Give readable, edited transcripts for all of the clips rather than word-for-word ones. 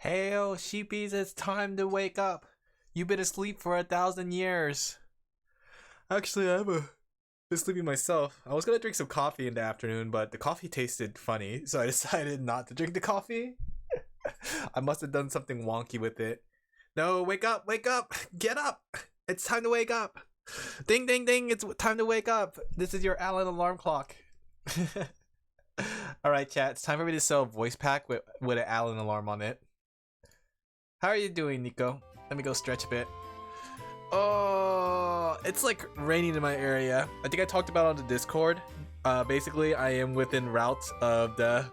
Hail, sheepies, it's time to wake up. You've been asleep for 1,000 years. Actually, been sleeping myself. I was gonna drink some coffee in the afternoon, but the coffee tasted funny, so I decided not to drink the coffee. I must have done something wonky with it. No, wake up, get up. It's time to wake up. Ding, ding, ding, it's time to wake up. This is your Allen alarm clock. Alright, chat, it's time for me to sell a voice pack with an Allen alarm on it. How are you doing, Nico? Let me go stretch a bit. Oh, it's like raining in my area. I think I talked about it on the Discord. Basically, I am within route of the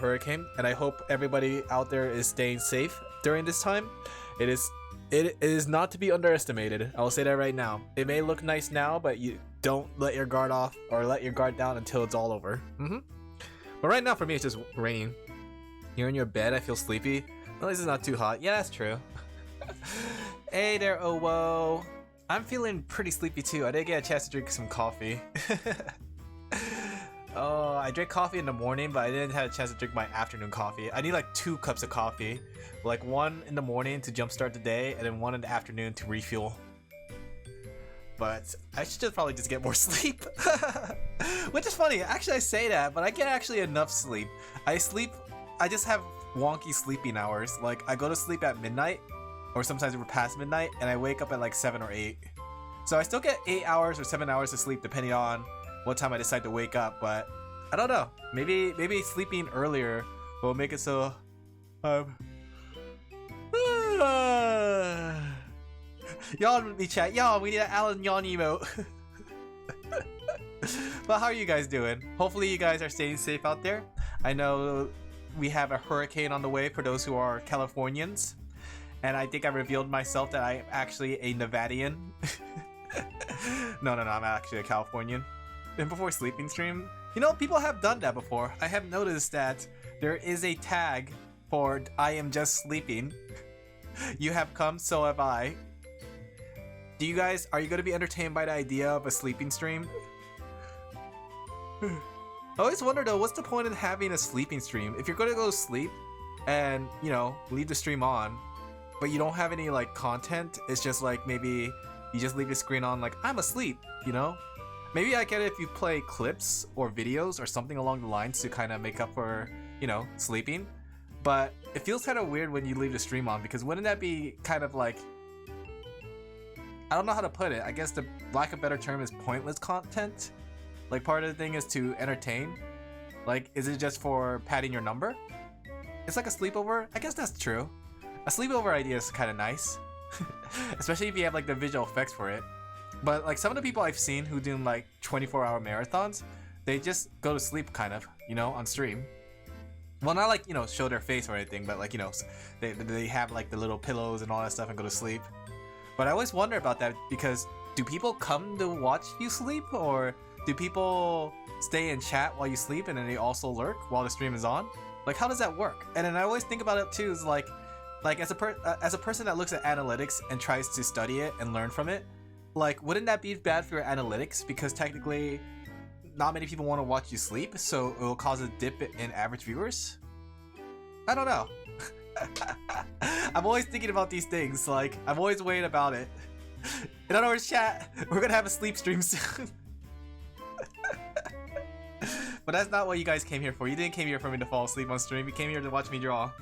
hurricane, and I hope everybody out there is staying safe during this time. It is not to be underestimated. I will say that right now. It may look nice now, but you don't let your guard off or let your guard down until it's all over. But right now, for me, it's just raining. You're in your bed. I feel sleepy. At least it's not too hot. Yeah, that's true. Hey there, Owo. I'm feeling pretty sleepy too. I did get a chance to drink some coffee. Oh, I drank coffee in the morning, but I didn't have a chance to drink my afternoon coffee. I need like 2 cups of coffee. Like 1 in the morning to jumpstart the day, and then 1 in the afternoon to refuel. But I should just probably just get more sleep. Which is funny. Actually, I say that, but I get actually enough sleep. I just have wonky sleeping hours. Like, I go to sleep at midnight, or sometimes we're past midnight, and I wake up at like 7 or 8. So I still get 8 hours or 7 hours of sleep depending on what time I decide to wake up, but I don't know. Maybe sleeping earlier will make it so yawn with me, chat. Yawn, we need an Alan yawn emote. But how are you guys doing? Hopefully you guys are staying safe out there. I know we have a hurricane on the way for those who are Californians. And I think I revealed myself that I'm actually a Nevadian. No, I'm actually a Californian. And before sleeping stream, you know, people have done that before. I have noticed that there is a tag for I am just sleeping. You have come, so have I. Are you going to be entertained by the idea of a sleeping stream? I always wonder though, what's the point in having a sleeping stream? If you're going to go sleep and, you know, leave the stream on, but you don't have any like content, it's just like maybe you just leave the screen on like, I'm asleep, you know? Maybe I get it if you play clips or videos or something along the lines to kind of make up for, you know, sleeping. But it feels kind of weird when you leave the stream on, because wouldn't that be kind of like, I don't know how to put it. I guess the lack of better term is pointless content. Like, part of the thing is to entertain. Like, is it just for padding your number? It's like a sleepover? I guess that's true. A sleepover idea is kind of nice. Especially if you have like the visual effects for it. But like some of the people I've seen who do like 24-hour marathons, they just go to sleep kind of, you know, on stream. Well, not like, you know, show their face or anything, but like, you know, they have like the little pillows and all that stuff and go to sleep. But I always wonder about that, because do people come to watch you sleep, or do people stay and chat while you sleep and then they also lurk while the stream is on? Like, how does that work? And then I always think about it too, is like as a person that looks at analytics and tries to study it and learn from it, like, wouldn't that be bad for your analytics? Because technically not many people want to watch you sleep, so it will cause a dip in average viewers? I don't know. I'm always thinking about these things. Like, I'm always worried about it. In other words, chat, we're gonna have a sleep stream soon. But that's not what you guys came here for. You didn't came here for me to fall asleep on stream. You came here to watch me draw.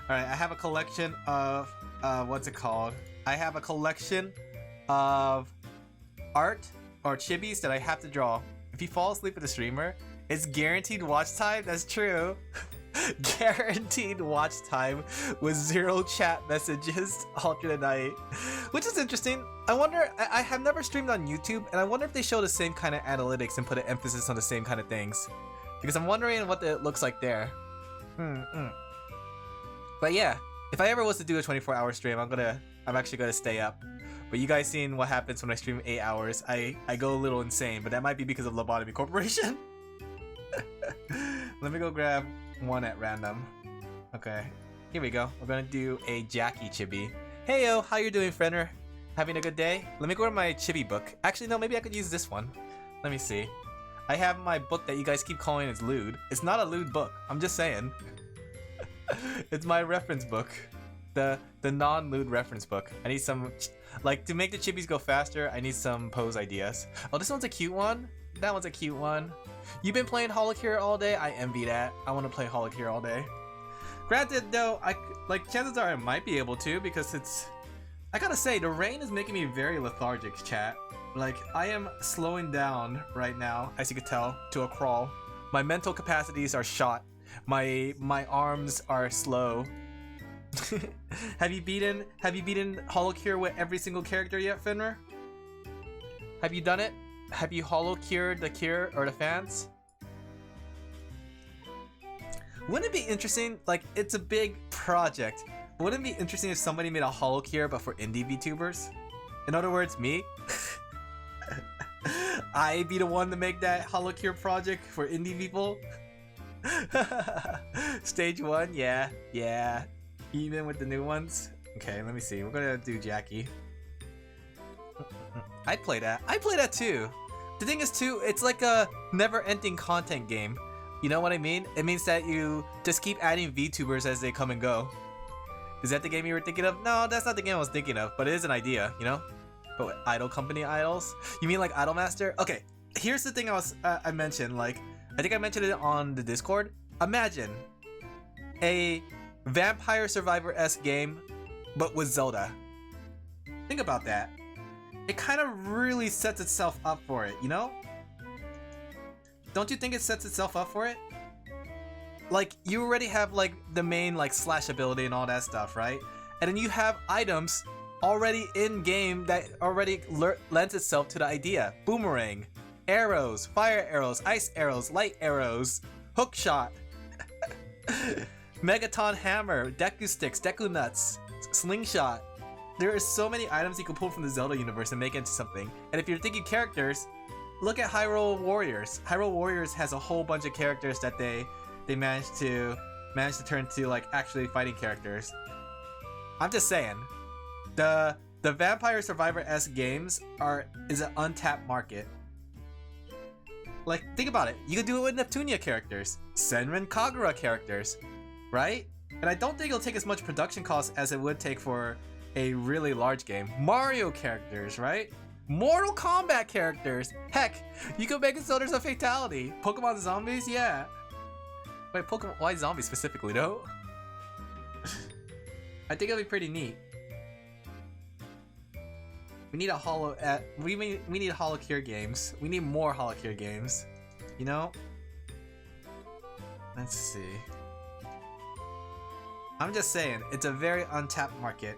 Alright, I have a collection of, what's it called? I have a collection of art or chibis that I have to draw. If you fall asleep with a streamer, it's guaranteed watch time. That's true. Guaranteed watch time with 0 chat messages all through the night, which is interesting. I wonder, I have never streamed on YouTube, and I wonder if they show the same kind of analytics and put an emphasis on the same kind of things, because I'm wondering what it looks like there. But yeah, if I ever was to do a 24-hour stream, I'm actually gonna stay up. But you guys seen what happens when I stream 8 hours. I go a little insane, but that might be because of Lobotomy Corporation. Let me go grab one at random. Okay, here we go. We're gonna do a Jackie chibi. Heyo, how you doing, friender? Having a good day? Let me go to my chibi book. Actually, no, maybe I could use this one. Let me see. I have my book that you guys keep calling is lewd. It's not a lewd book. I'm just saying. It's my reference book. The non-lewd reference book. I need some, like, to make the chibis go faster, I need some pose ideas. Oh, this one's a cute one. That one's a cute one. You've been playing Holocure all day? I envy that. I want to play Holocure all day. Granted, though, chances are I might be able to, because it's... I gotta say, the rain is making me very lethargic, chat. Like, I am slowing down right now, as you could tell, to a crawl. My mental capacities are shot. My arms are slow. Have you beaten Holocure with every single character yet, Finra? Have you done it? Have you Holocured the cure or the fans? Wouldn't it be interesting? Like, it's a big project. Wouldn't it be interesting if somebody made a Holocure but for indie VTubers? In other words, me? I'd be the one to make that Holocure project for indie people? Stage 1? Yeah. Even with the new ones? Okay, let me see. We're gonna do Jackie. I'd play that. I'd play that too. The thing is too, it's like a never-ending content game. You know what I mean? It means that you just keep adding VTubers as they come and go. Is that the game you were thinking of? No, that's not the game I was thinking of, but it is an idea, you know? But what, Idol Company idols? You mean like Idolmaster? Okay, here's the thing I mentioned, like, I think I mentioned it on the Discord. Imagine a Vampire Survivor-esque game, but with Zelda. Think about that. It kind of really sets itself up for it, you know? Don't you think it sets itself up for it? Like, you already have, like, the main, like, slash ability and all that stuff, right? And then you have items already in-game that already lends itself to the idea. Boomerang, arrows, fire arrows, ice arrows, light arrows, hook shot, Megaton hammer, Deku sticks, Deku nuts, slingshot. There are so many items you can pull from the Zelda universe and make it into something. And if you're thinking characters, look at Hyrule Warriors. Hyrule Warriors has a whole bunch of characters that they managed to turn to, like, actually fighting characters. I'm just saying, the Vampire Survivor-esque games is an untapped market. Like, think about it. You could do it with Neptunia characters, Senran Kagura characters, right? And I don't think it'll take as much production cost as it would take for a really large game. Mario characters, right? Mortal Kombat characters. Heck, you could make it so there's a fatality. Pokemon zombies, yeah. Wait, Pokemon? Why zombies specifically, though? I think it'll be pretty neat. We need a we need Holocure games. We need more Holocure games. You know? Let's see. I'm just saying, it's a very untapped market.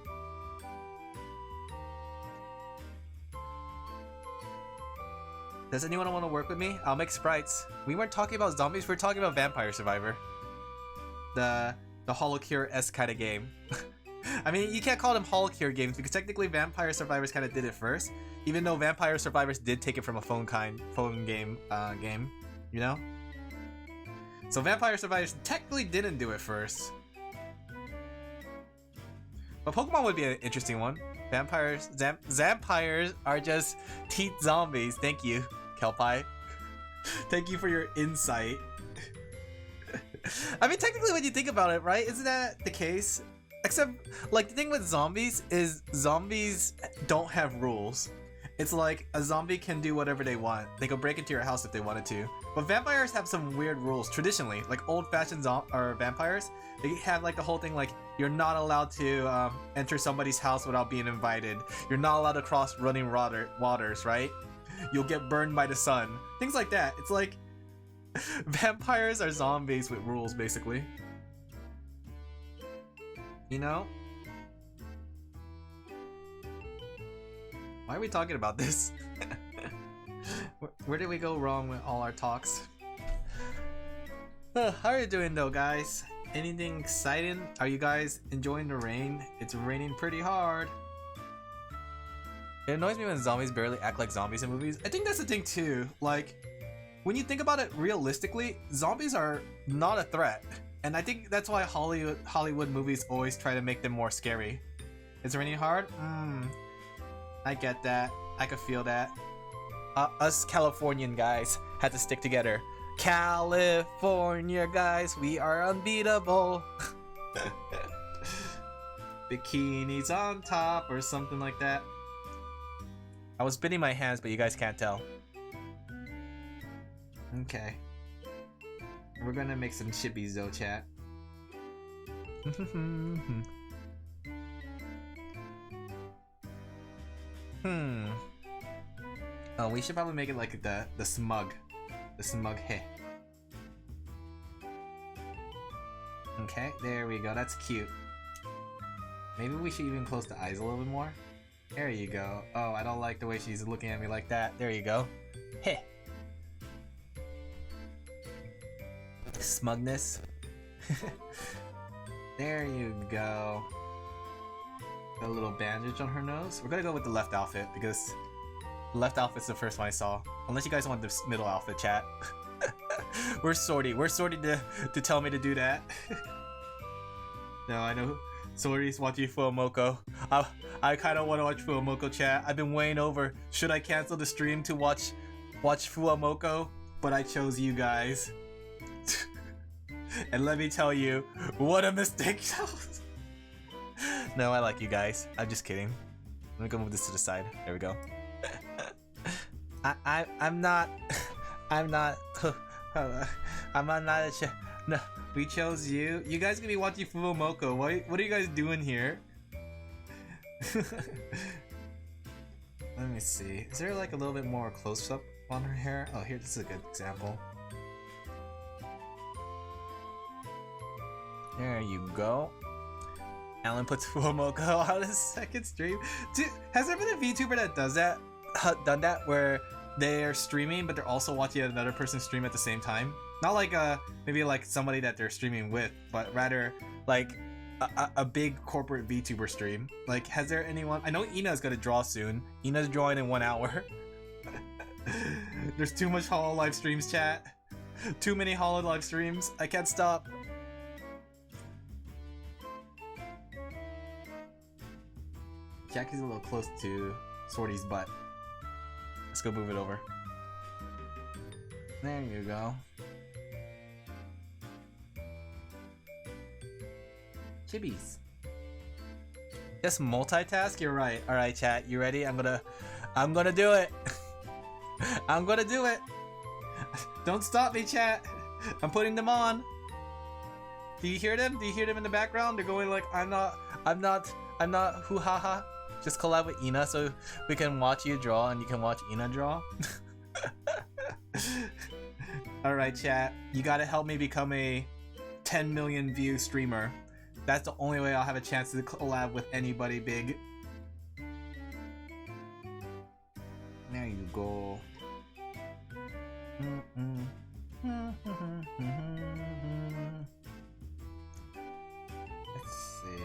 Does anyone want to work with me? I'll make sprites. We weren't talking about zombies, we were talking about Vampire Survivor. The Holocure-esque kind of game. I mean, you can't call them Holocure games because technically Vampire Survivors kind of did it first, even though Vampire Survivors did take it from a phone game, you know? So Vampire Survivors technically didn't do it first. But Pokemon would be an interesting one. Vampires are just teeth zombies. Thank you, Kelpie. Thank you for your insight. I mean, technically when you think about it, right? Isn't that the case? Except, like, the thing with zombies is zombies don't have rules. It's like a zombie can do whatever they want. They could break into your house if they wanted to. But vampires have some weird rules traditionally. Like old-fashioned vampires, they have like the whole thing like you're not allowed to enter somebody's house without being invited. You're not allowed to cross running waters, right? You'll get burned by the sun. Things like that. It's like vampires are zombies with rules, basically. You know? Why are we talking about this? Where did we go wrong with all our talks? How are you doing though, guys? Anything exciting? Are you guys enjoying the rain? It's raining pretty hard. It annoys me when zombies barely act like zombies in movies. I think that's the thing too. Like, when you think about it realistically, zombies are not a threat. And I think that's why Hollywood movies always try to make them more scary. It's raining hard? I get that. I could feel that. Us Californian guys had to stick together. California guys, we are unbeatable. Bikinis on top or something like that. I was spinning my hands, but you guys can't tell. Okay. We're gonna make some chibis though, chat. Oh, we should probably make it like the smug. The smug heh. Okay, there we go. That's cute. Maybe we should even close the eyes a little bit more. There you go. Oh, I don't like the way she's looking at me like that. There you go. Heh. Smugness. There you go. A little bandage on her nose. We're gonna go with the left outfit because the left outfit's the first one I saw. Unless you guys want the middle outfit, chat. We're sorty. We're sorty to tell me to do that. No, I know. Sorty's watching Fuomoko. I kind of want to watch Fuomoko, chat. I've been weighing over. Should I cancel the stream to watch Fuomoko? But I chose you guys. And let me tell you, what a mistake that was. No, I like you guys. I'm just kidding. Let me go move this to the side. There we go. I'm not no, we chose you. You guys gonna be watching Fuomoko. What are you guys doing here? Let me see. Is there like a little bit more close up on her hair? Oh, here, this is a good example. There you go. Alan puts Fuomoko on his second stream. Dude, has there been a VTuber that does that? Done that where they're streaming but they're also watching another person stream at the same time? Not like maybe like somebody that they're streaming with, but rather like a big corporate VTuber stream. Like, has there anyone? I know Ina's gonna draw soon. Ina's drawing in 1 hour. There's too much Hollow live streams, chat. Too many Hollow live streams. I can't stop. Jackie's a little close to Sorty's butt. Let's go move it over. There you go. Chibis. Just multitask? You're right. Alright, chat. You ready? I'm gonna do it. I'm gonna do it. Don't stop me, chat. I'm putting them on. Do you hear them? Do you hear them in the background? They're going like, I'm not hoo ha ha. Just collab with Ina so we can watch you draw and you can watch Ina draw. Alright, chat. You gotta help me become a 10 million view streamer. That's the only way I'll have a chance to collab with anybody big. There you go. Let's see.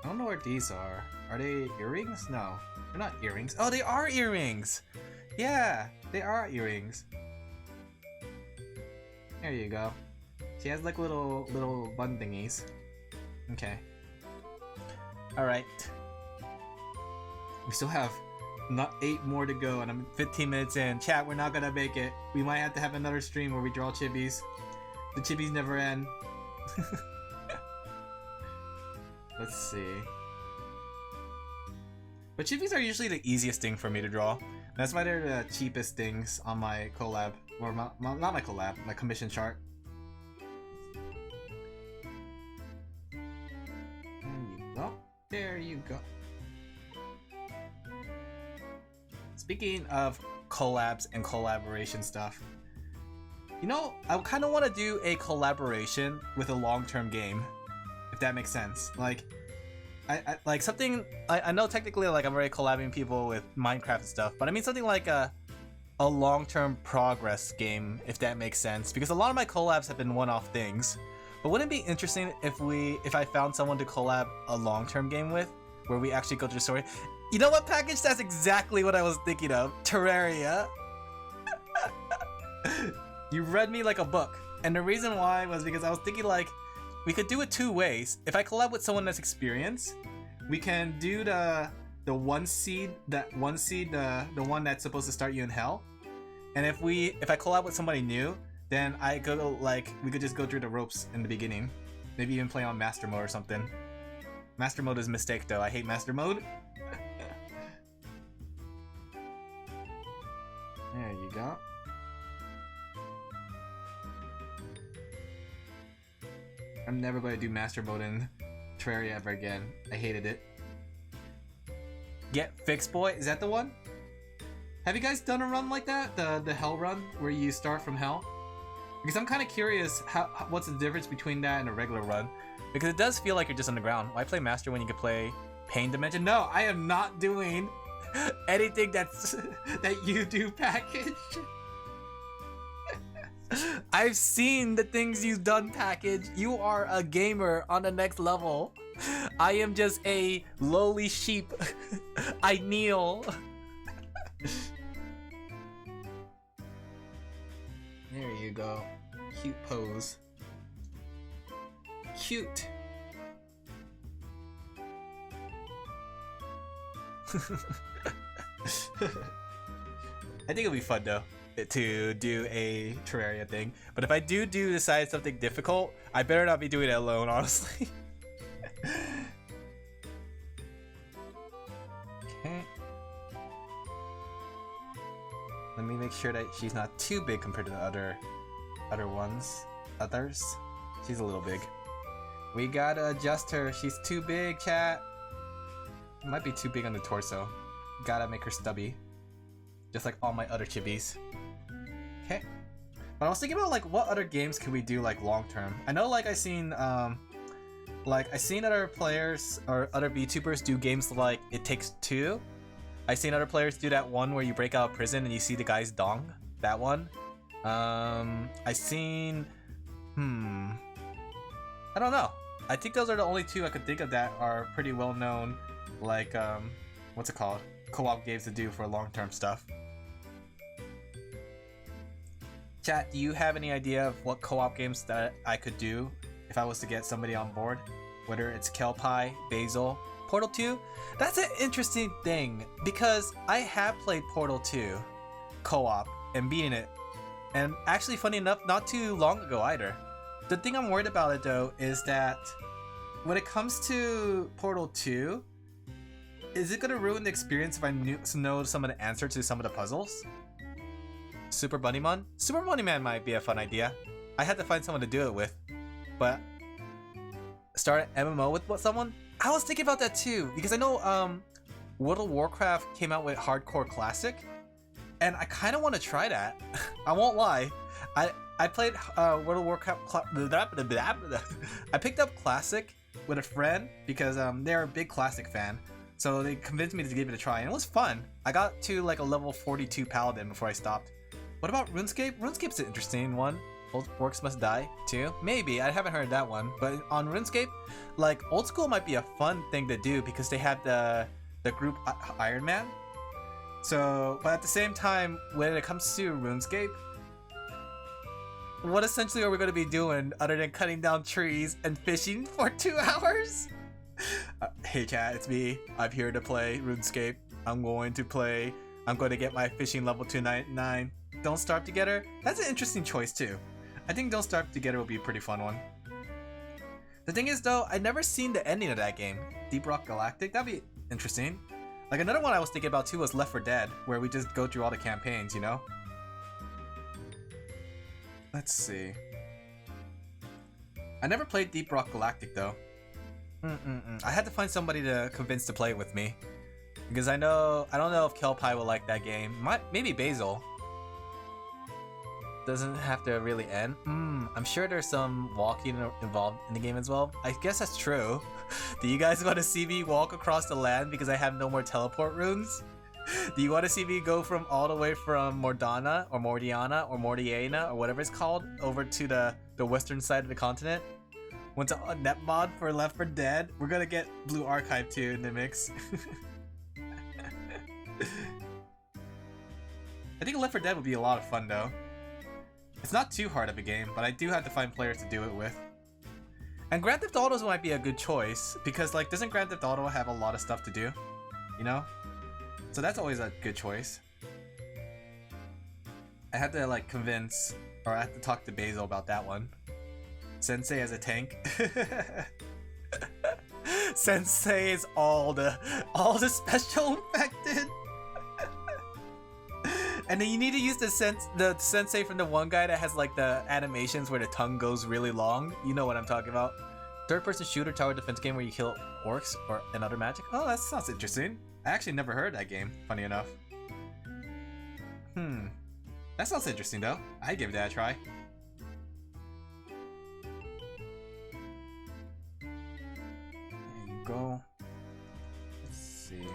I don't know what these are. Are they earrings? No, they're not earrings. Oh, they are earrings! Yeah, they are earrings. There you go. She has like little bun thingies. Okay. Alright. We still have not 8 more to go and I'm 15 minutes in. Chat, we're not gonna make it. We might have to have another stream where we draw chibis. The chibis never end. Let's see. But chibis are usually the easiest thing for me to draw. That's why they're the cheapest things on my collab. Or not my collab, my commission chart. There you go. Speaking of collabs and collaboration stuff, you know, I kind of want to do a collaboration with a long-term game, if that makes sense. Like, I like something. I know technically, like, I'm already collabing people with Minecraft and stuff, but I mean something like a long-term progress game, if that makes sense. Because a lot of my collabs have been one-off things. But wouldn't it be interesting if I found someone to collab a long-term game with, where we actually go through the story? You know what, Package? That's exactly what I was thinking of. Terraria. You read me like a book. And the reason why was because I was thinking like, we could do it 2 ways. If I collab with someone that's experienced, we can do the one seed, the one that's supposed to start you in hell. And if I collab with somebody new, then I go like we could just go through the ropes in the beginning. Maybe even play on master mode or something. Master mode is a mistake though. I hate master mode. There you go. I'm never going to do master mode in Terraria ever again. I hated it. Get Fixed Boy? Is that the one? Have you guys done a run like that? The hell run where you start from hell? Because I'm kind of curious what's the difference between that and a regular run. Because it does feel like you're just on the ground. Why play master when you could play Pain Dimension? No, I am not doing anything that's that you do package. I've seen the things you've done package. You are a gamer on the next level. I am just a lowly sheep. I kneel. There you go. Cute pose. Cute. I think it'll be fun though to do a Terraria thing. But if I do decide something difficult, I better not be doing it alone, honestly. Okay. Let me make sure that she's not too big compared to the other others. She's a little big. We gotta adjust her. She's too big, chat. Might be too big on the torso. Gotta make her stubby. Just like all my other chibis. Okay. But I was thinking about like what other games can we do like long term. I know like I seen other players or other VTubers do games like It Takes Two. I seen other players do that one where you break out of prison and you see the guy's dong. That one. I seen I don't know. I think those are the only two I could think of that are pretty well known, like what's it called? Co-op games to do for long-term stuff. Chat, do you have any idea of what co-op games that I could do if I was to get somebody on board? Whether it's Kelpie, Basil, Portal 2? That's an interesting thing because I have played Portal 2 co-op and beating it. And actually, funny enough, not too long ago either. The thing I'm worried about it though is that when it comes to Portal 2, is it gonna ruin the experience if I know some of the answer to some of the puzzles? Super Bunnyman? Super Bunnyman might be a fun idea. I had to find someone to do it with. But start an MMO with someone? I was thinking about that too, because I know World of Warcraft came out with Hardcore Classic, and I kind of want to try that. I won't lie. I played World of Warcraft. I picked up Classic with a friend because they're a big Classic fan, so they convinced me to give it a try, and it was fun. I got to like a level 42 Paladin before I stopped. What about RuneScape? RuneScape's an interesting one. Old Orcs Must Die too? Maybe, I haven't heard that one. But on RuneScape, like Old School might be a fun thing to do because they have the group Iron Man. So, but at the same time, when it comes to RuneScape, what essentially are we going to be doing other than cutting down trees and fishing for 2 hours? Hey chat, it's me. I'm here to play RuneScape. I'm going to get my fishing level 299. Don't Starve Together? That's an interesting choice too. I think Don't Starve Together will be a pretty fun one. The thing is though, I've never seen the ending of that game. Deep Rock Galactic? That'd be interesting. Like another one I was thinking about too was Left 4 Dead, where we just go through all the campaigns, you know? Let's see. I never played Deep Rock Galactic though. I had to find somebody to convince to play it with me. Because I don't know if Kelpie will like that game. Maybe Basil. Doesn't have to really end. I'm sure there's some walking involved in the game as well. I guess that's true. Do you guys want to see me walk across the land because I have no more teleport runes? Do you want to see me go from all the way from Mordiana or Mordiana or whatever it's called over to the western side of the continent? Went to a net mod for Left 4 Dead. We're gonna get Blue Archive too in the mix. I think Left 4 Dead would be a lot of fun though. It's not too hard of a game, but I do have to find players to do it with. And Grand Theft Auto might be a good choice, because like, doesn't Grand Theft Auto have a lot of stuff to do? You know? So that's always a good choice. I had to like convince, or I had to talk to Basil about that one. Sensei as a tank. Sensei is all the special infected. And then you need to use the sensei from the one guy that has like the animations where the tongue goes really long. You know what I'm talking about. Third-person shooter tower defense game where you kill orcs or another magic. Oh, that sounds interesting. I actually never heard that game, funny enough. That sounds interesting though. I'd give that a try. There you go. Let's see.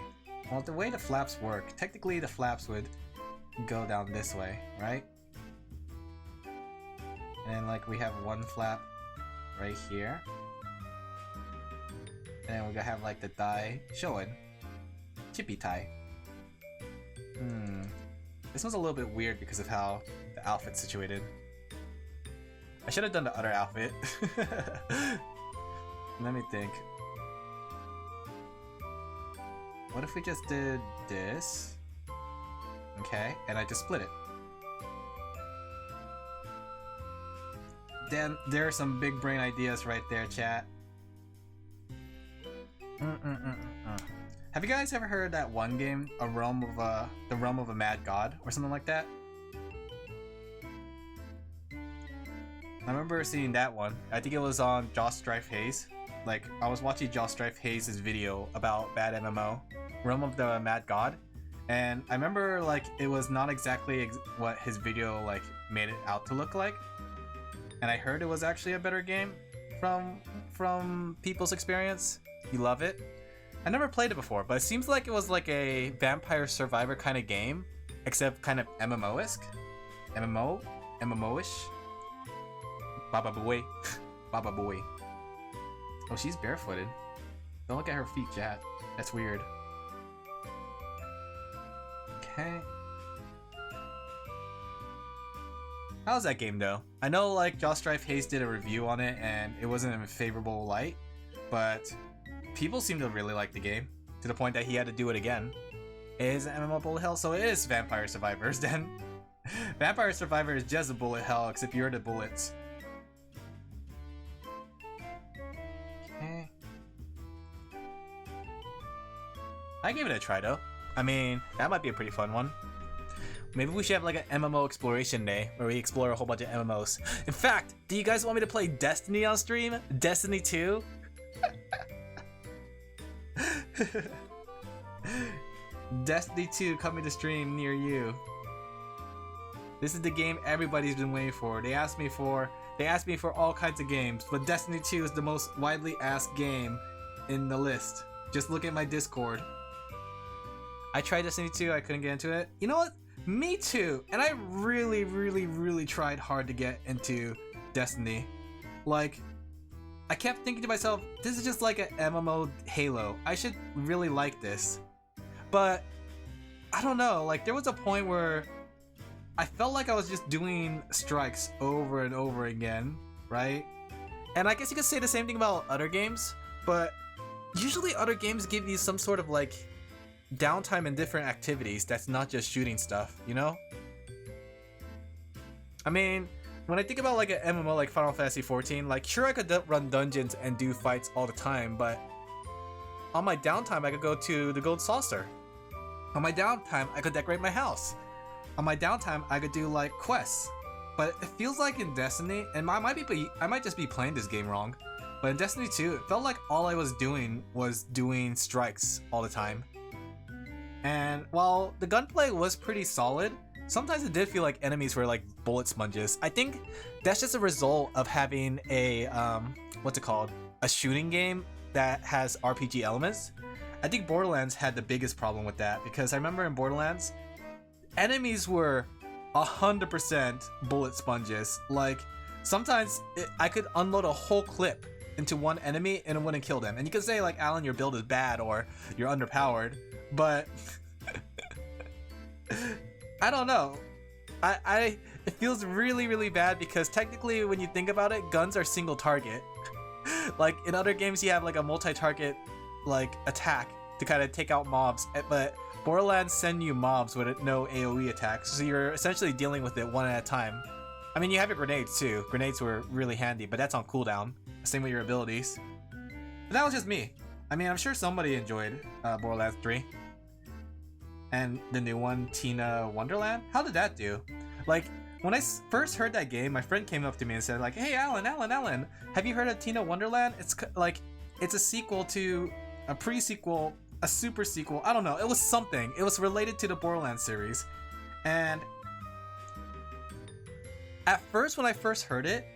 Well, the way the flaps work, technically the flaps would go down this way, right? And like we have one flap right here. And we're gonna have like the thigh showing. Chippy tie. This one's a little bit weird because of how the outfit's situated. I should have done the other outfit. Let me think. What if we just did this? Okay, and I just split it. Then there are some big brain ideas right there, chat. Have you guys ever heard that one game, The Realm of a Mad God, or something like that? I remember seeing that one. I think it was on Josh Strife Hayes. Like, I was watching Josh Strife Hayes' video about bad MMO, Realm of the Mad God, and I remember like it was not exactly what his video like made it out to look like. And I heard it was actually a better game from people's experience. You love it. I never played it before, but it seems like it was like a Vampire Survivor kind of game, except kind of MMO-esque. MMO-ish. Baba boy. Baba boy. Oh, she's barefooted. Don't look at her feet, chat. That's weird. Okay. How's that game though? I know like Josh Strife Hayes did a review on it and it wasn't in a favorable light, but people seem to really like the game to the point that he had to do it again. It is an MMO bullet hell, so it is Vampire Survivors then. Vampire Survivor is just a bullet hell except you're the bullets. Okay. I gave it a try though. I mean, that might be a pretty fun one. Maybe we should have like an MMO exploration day where we explore a whole bunch of MMOs. In fact, do you guys want me to play Destiny on stream? Destiny 2? Destiny 2 coming to stream near you. This is the game everybody's been waiting for. They asked me for all kinds of games, but Destiny 2 is the most widely asked game in the list. Just look at my Discord. I tried Destiny 2, I couldn't get into it. You know what? Me too! And I really tried hard to get into Destiny. Like, I kept thinking to myself, this is just like an MMO Halo. I should really like this. But, I don't know, like there was a point where I felt like I was just doing strikes over and over again, right? And I guess you could say the same thing about other games, but usually other games give you some sort of like downtime and different activities that's not just shooting stuff, you know? I mean, when I think about like an MMO like Final Fantasy XIV, like sure I could run dungeons and do fights all the time, but on my downtime I could go to the Gold Saucer. On my downtime I could decorate my house. On my downtime I could do like quests. But it feels like in Destiny, and I might just be playing this game wrong, but in Destiny 2 it felt like all I was doing strikes all the time. And while the gunplay was pretty solid, sometimes it did feel like enemies were like bullet sponges. I think that's just a result of having a, what's it called? A shooting game that has RPG elements. I think Borderlands had the biggest problem with that because I remember in Borderlands, enemies were 100% bullet sponges. Like, sometimes I could unload a whole clip into one enemy and it wouldn't kill them. And you could say like, Alan, your build is bad or you're underpowered. But I don't know. It feels really bad because technically when you think about it, guns are single target. Like in other games you have like a multi-target like attack to kind of take out mobs, but Borderlands send you mobs with no AoE attacks, so you're essentially dealing with it one at a time. I mean, you have your grenades too. Grenades were really handy, but that's on cooldown. Same with your abilities. But that was just me. I mean, I'm sure somebody enjoyed Borderlands 3. And the new one, Tina Wonderland? How did that do? Like, when I first heard that game, my friend came up to me and said like, hey Alan, have you heard of Tina Wonderland? It's like, it's a sequel to a pre-sequel, a super sequel. I don't know. It was something. It was related to the Borderlands series. And at first, when I first heard it,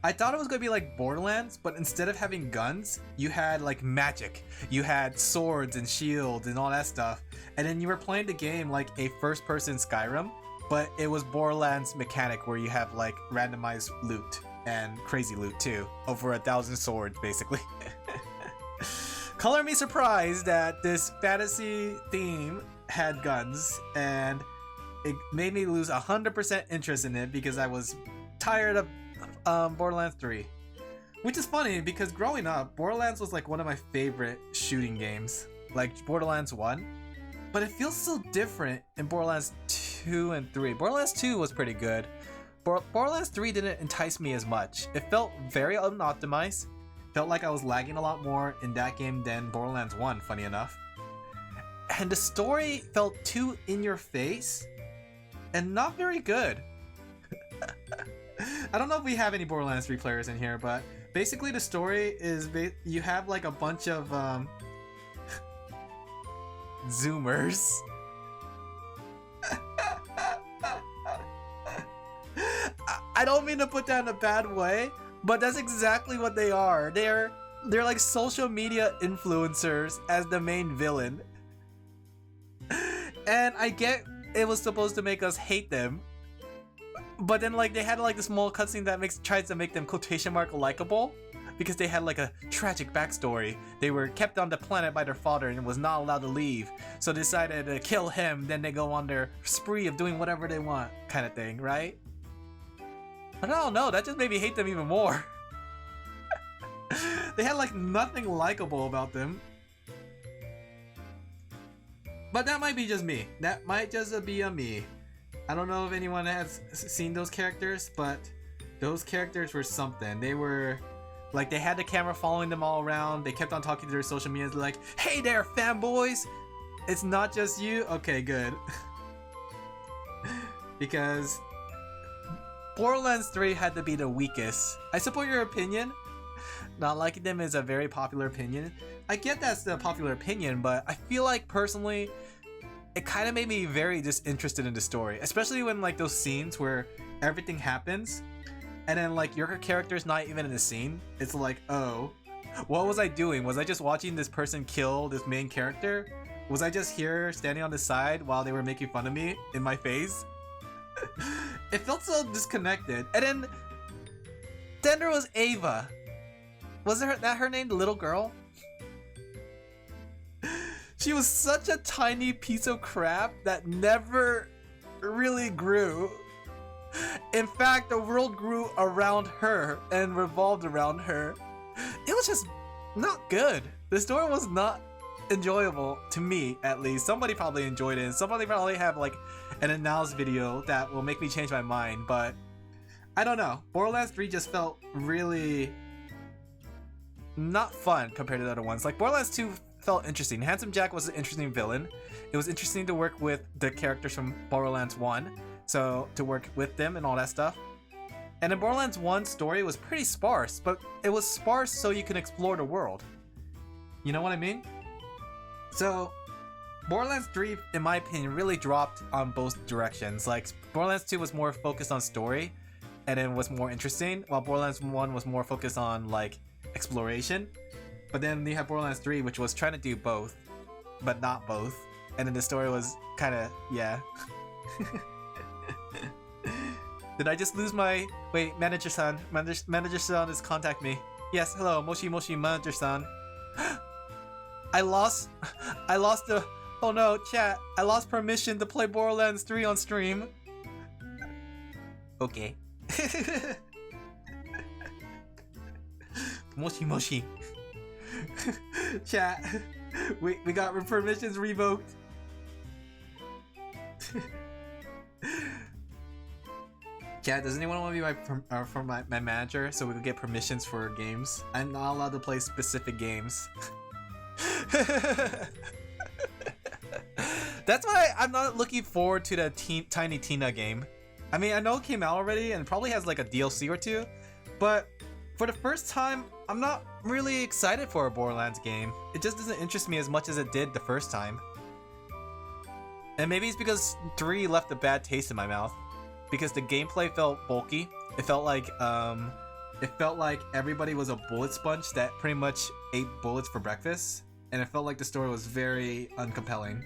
I thought it was gonna be like Borderlands, but instead of having guns, you had like magic. You had swords and shields and all that stuff. And then you were playing the game like a first-person Skyrim, but it was Borderlands mechanic where you have like randomized loot and crazy loot too. Over 1,000 swords, basically. Color me surprised that this fantasy theme had guns, and it made me lose 100% interest in it because I was tired of Borderlands 3. Which is funny because growing up, Borderlands was like one of my favorite shooting games. Like Borderlands 1. But it feels so different in Borderlands 2 and 3. Borderlands 2 was pretty good. Borderlands 3 didn't entice me as much. It felt very unoptimized. Felt like I was lagging a lot more in that game than Borderlands 1, funny enough. And the story felt too in your face and not very good. I don't know if we have any Borderlands 3 players in here, but basically the story is you have like a bunch of Zoomers. I don't mean to put that in a bad way, but that's exactly what they are. They're like social media influencers as the main villain. And I get it was supposed to make us hate them, but then like they had like this small cutscene that tries to make them quotation mark likable because they had like a tragic backstory. They were kept on the planet by their father and was not allowed to leave, so they decided to kill him. Then they go on their spree of doing whatever they want, kind of thing, right? But I don't know, that just made me hate them even more. They had like nothing likable about them. But that might be just me. That might just be a me. I don't know if anyone has seen those characters, but those characters were something. They were like, they had the camera following them all around. They kept on talking to their social media like, hey there fanboys, it's not just you. Okay, good. Because Borderlands 3 had to be the weakest. I support your opinion. Not liking them is a very popular opinion. I get that's the popular opinion, but I feel like personally it kind of made me very disinterested in the story, especially when like those scenes where everything happens and then like your character's not even in the scene. It's like, oh, what was I doing? Was I just watching this person kill this main character? Was I just here standing on the side while they were making fun of me in my face? It felt so disconnected. And then there was Ava. Was that her name, the little girl? She was such a tiny piece of crap that never really grew. In fact, the world grew around her and revolved around her. It was just not good. The story was not enjoyable to me, at least. Somebody probably enjoyed it, and somebody probably have like an analysis video that will make me change my mind, but I don't know. Borderlands 3 just felt really not fun compared to the other ones. Like Borderlands 2 felt interesting. Handsome Jack was an interesting villain. It was interesting to work with the characters from Borderlands 1, so to work with them and all that stuff. And the Borderlands 1 story was pretty sparse, but it was sparse so you can explore the world. You know what I mean? So Borderlands 3, in my opinion, really dropped on both directions. Like Borderlands 2 was more focused on story and then was more interesting, while Borderlands 1 was more focused on like exploration. But then you have Borderlands 3, which was trying to do both, but not both. And then the story was kind of, yeah. Did I just lose my... Wait, manager-san. Manager-san is contact me. Yes, hello, Moshi Moshi manager-san. I lost the... Oh no, chat. I lost permission to play Borderlands 3 on stream. Okay. Moshi Moshi. Chat, we got permissions revoked. Cat, does anyone want to be my manager so we can get permissions for games? I'm not allowed to play specific games. That's why I'm not looking forward to the Tiny Tina game. I mean, I know it came out already and probably has like a DLC or two, but for the first time, I'm not really excited for a Borderlands game. It just doesn't interest me as much as it did the first time. And maybe it's because 3 left a bad taste in my mouth. Because the gameplay felt bulky. It felt like everybody was a bullet sponge that pretty much ate bullets for breakfast. And it felt like the story was very uncompelling.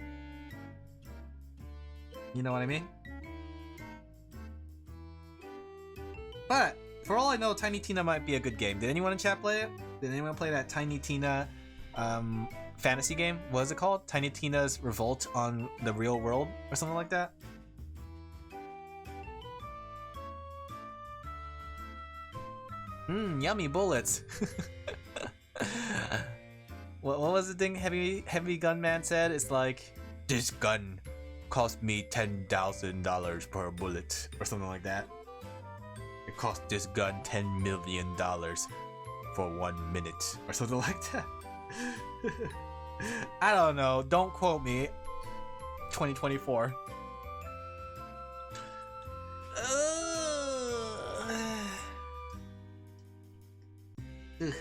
You know what I mean? But for all I know, Tiny Tina might be a good game. Did anyone in chat play it? Did anyone play that Tiny Tina fantasy game? What is it called? Tiny Tina's Revolt on the Real World or something like that? Yummy bullets. what was the thing Heavy Gun Man said? It's like, this gun cost me $10,000 per bullet or something like that. It cost this gun $10 million for 1 minute or something like that. I don't know. Don't quote me. 2024. There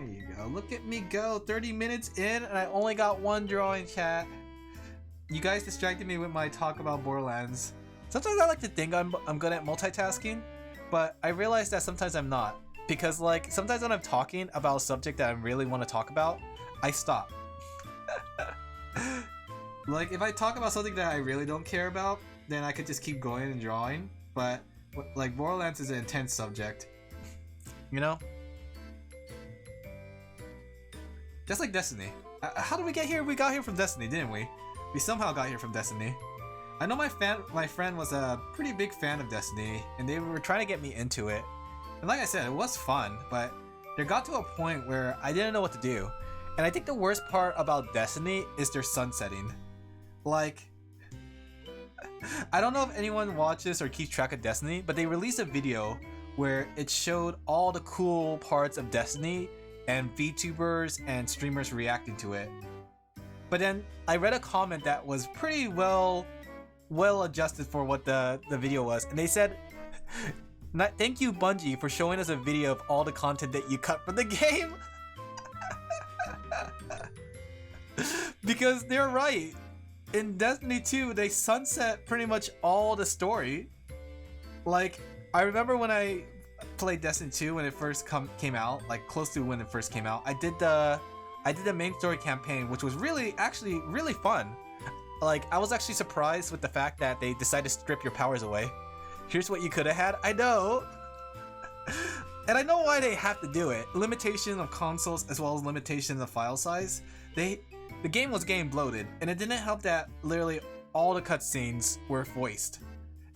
you go. Look at me go. 30 minutes in and I only got 1 drawing, chat. You guys distracted me with my talk about Borderlands. Sometimes I like to think I'm good at multitasking, but I realize that sometimes I'm not. Because like sometimes when I'm talking about a subject that I really want to talk about, I stop. Like if I talk about something that I really don't care about, then I could just keep going and drawing. But like Borderlands is an intense subject, you know? Just like Destiny. How did we get here? We got here from Destiny, didn't we? We somehow got here from Destiny. I know my friend was a pretty big fan of Destiny, and they were trying to get me into it. And like I said, it was fun, but there got to a point where I didn't know what to do. And I think the worst part about Destiny is their sunsetting. Like, I don't know if anyone watches or keeps track of Destiny, but they released a video where it showed all the cool parts of Destiny and VTubers and streamers reacting to it. But then I read a comment that was pretty well adjusted for what the video was, and they said, thank you Bungie for showing us a video of all the content that you cut from the game. Because they're right. In Destiny 2, they sunset pretty much all the story. Like, I remember when I played Destiny 2 when it first came out, like close to when it first came out, I did the main story campaign, which was actually really fun. Like, I was actually surprised with the fact that they decided to strip your powers away. Here's what you could have had. I know. And I know why they have to do it. Limitation of consoles as well as limitation of file size. The game was game bloated, and it didn't help that literally all the cutscenes were voiced.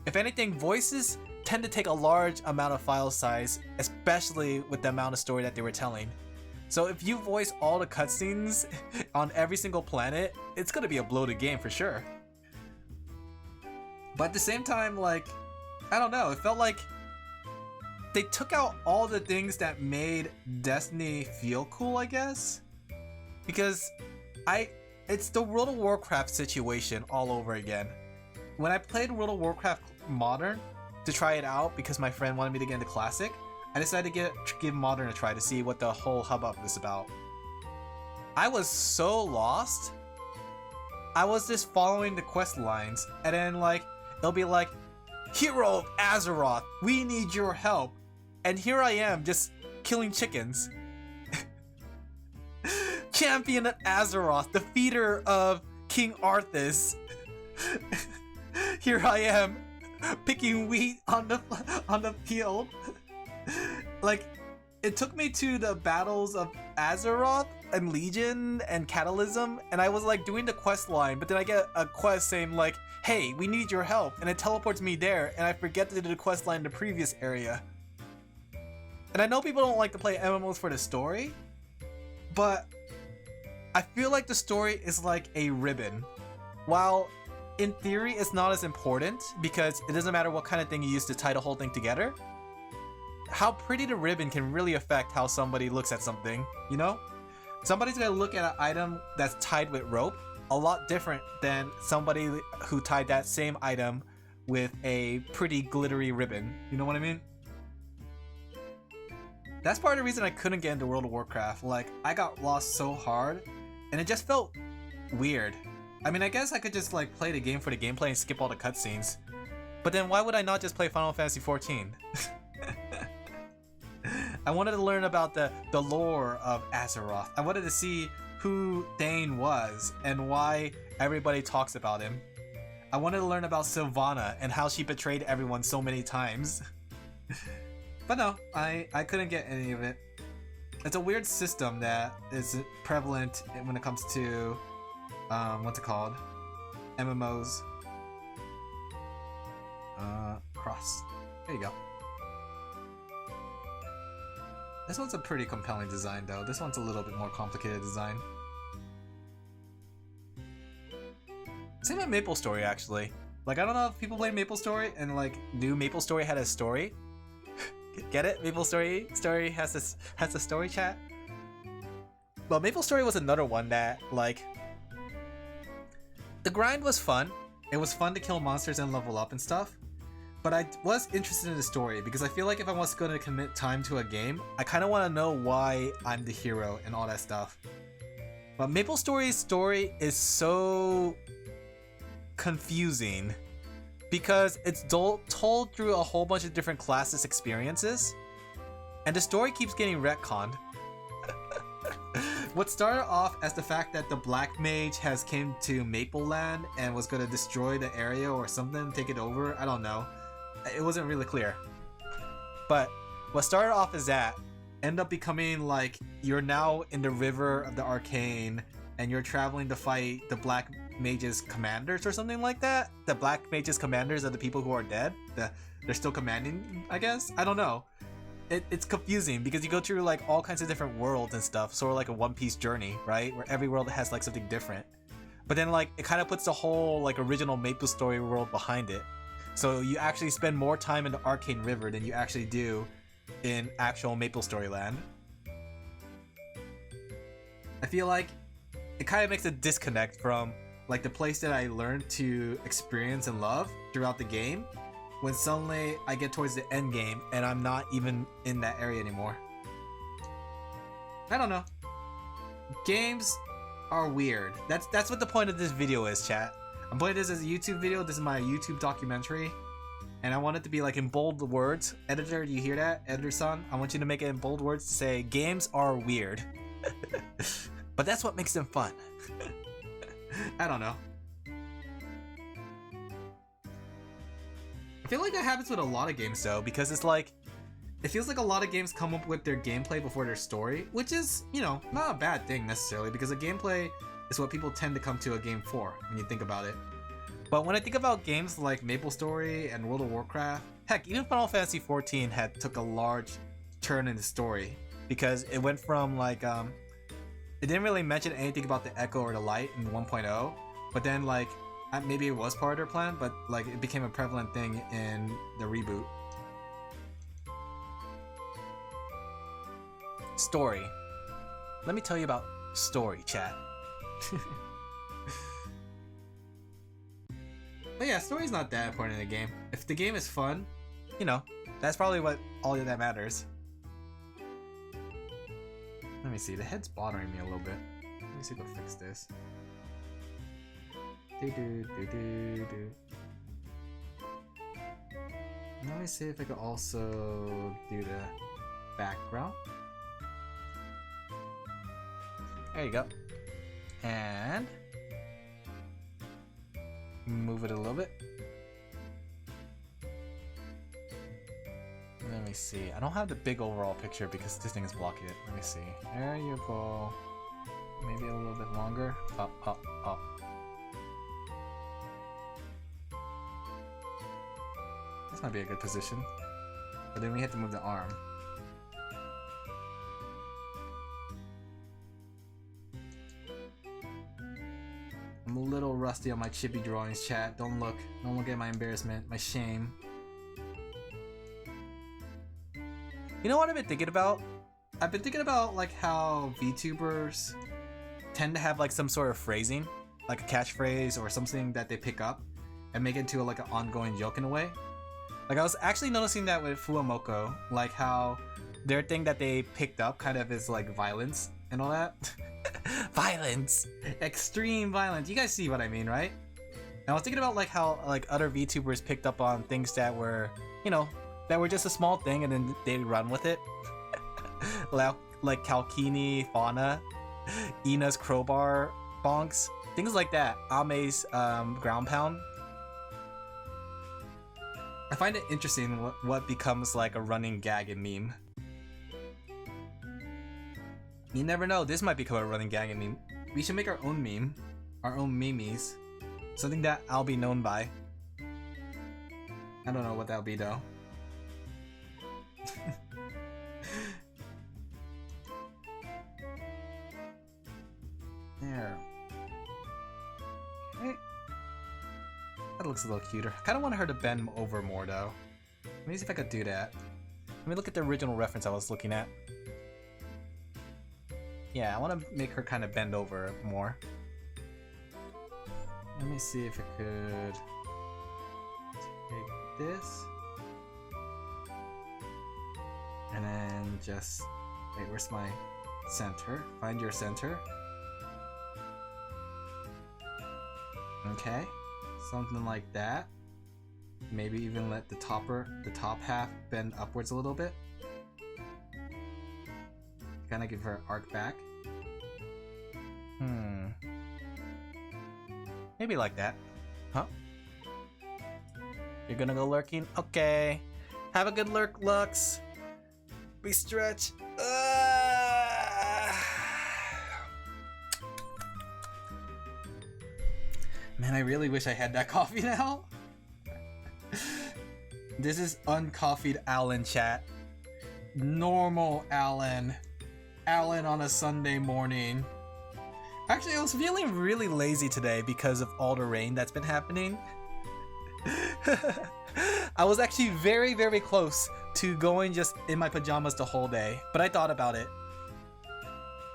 If anything, voices tend to take a large amount of file size, especially with the amount of story that they were telling. So if you voice all the cutscenes on every single planet, it's gonna be a bloated game for sure. But at the same time, like, I don't know, it felt like they took out all the things that made Destiny feel cool, I guess. Because it's the World of Warcraft situation all over again. When I played World of Warcraft Modern to try it out because my friend wanted me to get into Classic, I decided to give Modern a try to see what the whole hubbub is about. I was so lost. I was just following the quest lines, and then like it'll be like, Hero of Azeroth, we need your help. And here I am just killing chickens. Champion of Azeroth, defeater of King Arthas. Here I am picking wheat on the field. Like, it took me to the battles of Azeroth and Legion and Catalysm, and I was like doing the quest line, but then I get a quest saying like, hey, we need your help, and it teleports me there, and I forget to do the quest line in the previous area. And I know people don't like to play MMOs for the story, but I feel like the story is like a ribbon. While in theory, it's not as important because it doesn't matter what kind of thing you use to tie the whole thing together. How pretty the ribbon can really affect how somebody looks at something, you know? Somebody's gonna look at an item that's tied with rope a lot different than somebody who tied that same item with a pretty glittery ribbon. You know what I mean? That's part of the reason I couldn't get into World of Warcraft. Like, I got lost so hard, and it just felt weird. I mean, I guess I could just like play the game for the gameplay and skip all the cutscenes. But then why would I not just play Final Fantasy XIV? I wanted to learn about the lore of Azeroth. I wanted to see who Thane was and why everybody talks about him. I wanted to learn about Sylvana and how she betrayed everyone so many times. But no, I couldn't get any of it. It's a weird system that is prevalent when it comes to, what's it called? MMOs. Cross. There you go. This one's a pretty compelling design though. This one's a little bit more complicated design. Same with MapleStory actually. Like, I don't know if people played MapleStory and like knew MapleStory had a story. Get it? MapleStory has a story chat. Well, MapleStory was another one that like the grind was fun. It was fun to kill monsters and level up and stuff. But I was interested in the story because I feel like if I was going to commit time to a game, I kind of want to know why I'm the hero and all that stuff. But MapleStory's story is so confusing because it's told through a whole bunch of different classes' experiences, and the story keeps getting retconned. What started off as the fact that the Black Mage has came to Maple Land and was going to destroy the area or something, take it over, I don't know. It wasn't really clear. But what started off as that ended up becoming like you're now in the River of the Arcane and you're traveling to fight the Black Mage's commanders or something like that. The Black Mage's commanders are the people who are dead. They're still commanding, I guess? I don't know. It's confusing because you go through like all kinds of different worlds and stuff, sort of like a One Piece journey, right? Where every world has like something different. But then like it kind of puts the whole like original MapleStory world behind it. So you actually spend more time in the Arcane River than you actually do in actual MapleStory land. I feel like it kind of makes a disconnect from like the place that I learned to experience and love throughout the game, when suddenly I get towards the end game and I'm not even in that area anymore. I don't know. Games are weird. That's what the point of this video is, chat. I'm putting this as a YouTube video. This is my YouTube documentary. And I want it to be like in bold words. Editor, do you hear that? Editor-san, I want you to make it in bold words to say, games are weird. But that's what makes them fun. I don't know. I feel like that happens with a lot of games though, because it's like, it feels like a lot of games come up with their gameplay before their story, which is, you know, not a bad thing necessarily, because a gameplay is what people tend to come to a game for when you think about it. But when I think about games like MapleStory and World of Warcraft, heck, even Final Fantasy XIV took a large turn in the story, because it went from like, it didn't really mention anything about the Echo or the Light in 1.0, but then like, maybe it was part of their plan, but like it became a prevalent thing in the reboot. Story. Let me tell you about story, chat. But yeah, story's not that important in the game. If the game is fun, you know, that's probably what all that matters. Let me see, the head's bothering me a little bit. Let me see if I can fix this. Let me see if I could also do the background. There you go. And move it a little bit. Let me see. I don't have the big overall picture because this thing is blocking it. Let me see. There you go. Maybe a little bit longer. Up, up, up. This might be a good position. But then we have to move the arm. I'm a little rusty on my chibi drawings, chat. Don't look at my embarrassment, my shame. You know what I've been thinking about? I've been thinking about like how VTubers tend to have like some sort of phrasing, like a catchphrase or something that they pick up and make it into like an ongoing joke in a way. Like I was actually noticing that with Fuamoko, like how their thing that they picked up kind of is like violence and all that. Violence! Extreme violence. You guys see what I mean, right? And I was thinking about like how like other VTubers picked up on things that were, you know, that were just a small thing and then they run with it. Like Kalkini, Fauna, Ina's crowbar bonks, things like that. Ame's ground pound. I find it interesting what becomes like a running gag and meme. You never know, this might become a running gag and meme. We should make our own meme, our own memes. Something that I'll be known by. I don't know what that'll be though. There. Okay. That looks a little cuter. I kind of want her to bend over more though. Let me see if I could do that. Let me look at the original reference I was looking at. Yeah, I want to make her kind of bend over more. Let me see if I could take this and then just wait, where's my center? Find your center. Okay, something like that. Maybe even let the top half bend upwards a little bit. Kind of give her an arc back. Maybe like that. Huh? You're gonna go lurking? Okay. Have a good lurk, Lux. We stretch. Man, I really wish I had that coffee now. This is uncoffeed Alan, chat. Normal Alan. Alan on a Sunday morning. Actually, I was feeling really lazy today because of all the rain that's been happening. I was actually very, very close to going just in my pajamas the whole day, but I thought about it.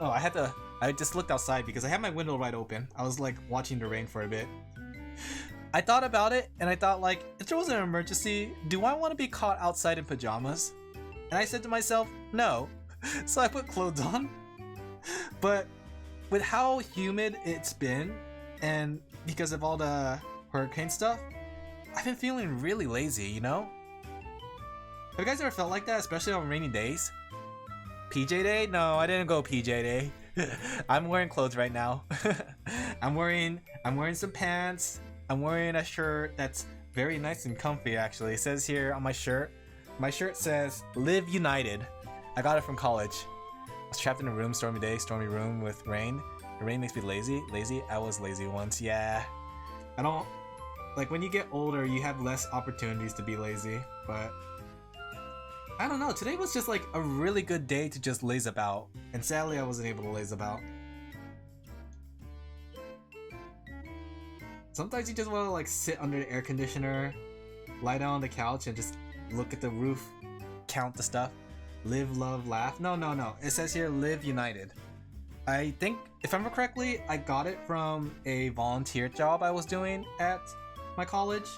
Oh, I just looked outside because I had my window right open. I was like watching the rain for a bit. I thought about it and I thought like, if there was an emergency, do I want to be caught outside in pajamas? And I said to myself, no. So I put clothes on. But with how humid it's been and because of all the hurricane stuff, I've been feeling really lazy, you know? Have you guys ever felt like that, especially on rainy days? PJ day? No, I didn't go PJ day. I'm wearing clothes right now. I'm wearing some pants. I'm wearing a shirt that's very nice and comfy actually. It says here on my shirt says Live United. I got it from college. I was trapped in a room, stormy day, stormy room with rain. The rain makes me lazy. I was lazy once, yeah. I don't, like when you get older, you have less opportunities to be lazy, but I don't know, today was just like a really good day to just laze about, and sadly I wasn't able to laze about. Sometimes you just want to like sit under the air conditioner, lie down on the couch and just look at the roof, count the stuff. Live, love, laugh. No. It says here, Live United. I think, if I remember correctly, I got it from a volunteer job I was doing at my college.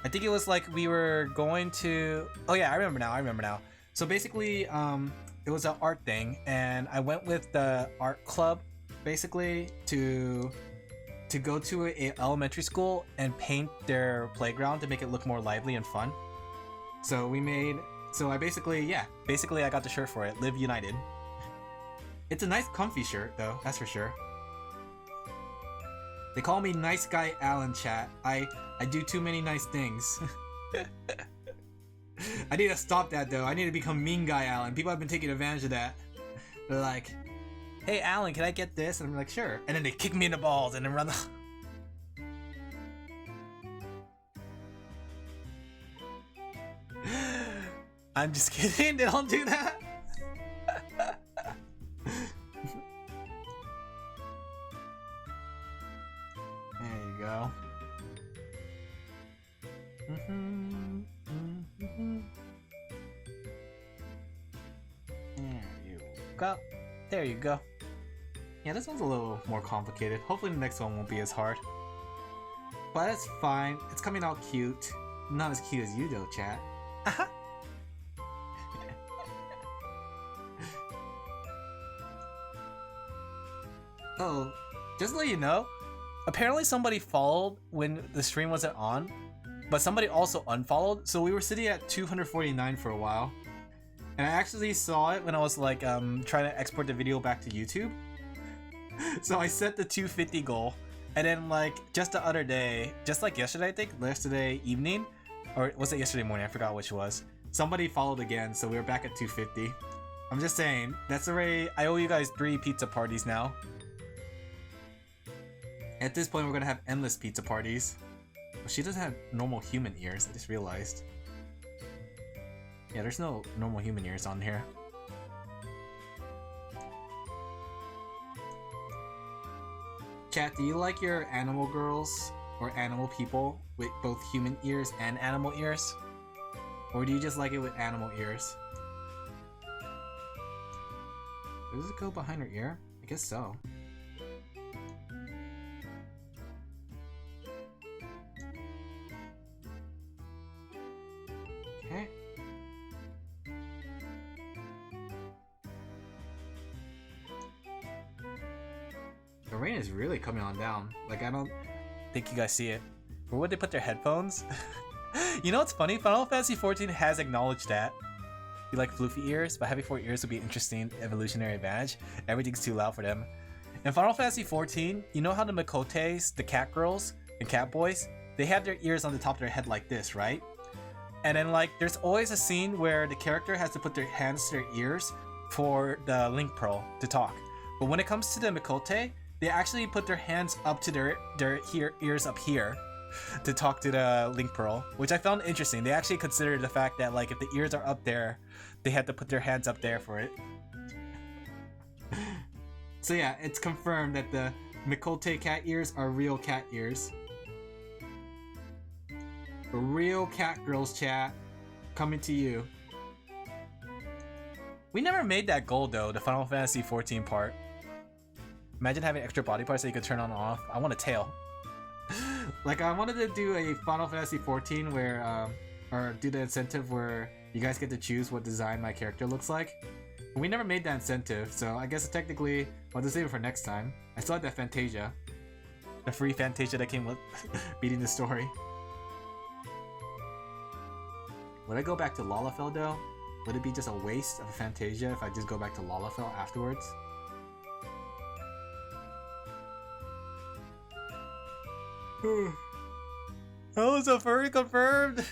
I think it was like we were going to... Oh yeah, I remember now. So basically, it was an art thing, and I went with the art club, basically, to go to an elementary school and paint their playground to make it look more lively and fun. So I basically I got the shirt for it, Live United. It's a nice comfy shirt though, that's for sure. They call me Nice Guy Alan, chat. I do too many nice things. I need to stop that though. I need to become Mean Guy Alan. People have been taking advantage of that. They're like, hey Alan, can I get this? And I'm like, sure. And then they kick me in the balls and then run the... I'm just kidding, they don't do that. up. There you go. Yeah, this one's a little more complicated. Hopefully the next one won't be as hard. But it's fine. It's coming out cute. Not as cute as you though, chat. Oh, just to let you know, apparently somebody followed when the stream wasn't on, but somebody also unfollowed, so we were sitting at 249 for a while. And I actually saw it when I was like trying to export the video back to YouTube. So I set the 250 goal, and then like just the other day, just like yesterday I think, yesterday evening, or was it yesterday morning, I forgot which was, somebody followed again, so we were back at 250. I'm just saying, that's already, I owe you guys 3 pizza parties now. At this point, we're gonna have endless pizza parties. Well, she doesn't have normal human ears, I just realized. Yeah, there's no normal human ears on here. Chat, do you like your animal girls or animal people with both human ears and animal ears? Or do you just like it with animal ears? Does it go behind her ear? I guess so. Okay. The rain is really coming on down. Like, I don't think you guys see it. Where would they put their headphones? You know what's funny? Final Fantasy XIV has acknowledged that. You like floofy ears, but having 4 ears would be an interesting evolutionary advantage. Everything's too loud for them. In Final Fantasy XIV, you know how the Mikotes, the cat girls and cat boys, they have their ears on the top of their head like this, right? And then like, there's always a scene where the character has to put their hands to their ears for the Link Pearl to talk. But when it comes to the Mikote, they actually put their hands up to their ears up here to talk to the Link Pearl, which I found interesting. They actually considered the fact that like if the ears are up there, they had to put their hands up there for it. So yeah, it's confirmed that the Mikote cat ears are real cat ears. The real cat girls, chat, coming to you. We never made that goal though, the Final Fantasy XIV part. Imagine having extra body parts that you could turn on and off. I want a tail. Like, I wanted to do a Final Fantasy XIV where, or do the incentive where you guys get to choose what design my character looks like. But we never made that incentive, so I guess technically I'll just save it for next time. I still had that Fantasia. The free Fantasia that came with beating the story. Would I go back to Lalafell though? Would it be just a waste of a Fantasia if I just go back to Lalafell afterwards? Oh, is a furry confirmed?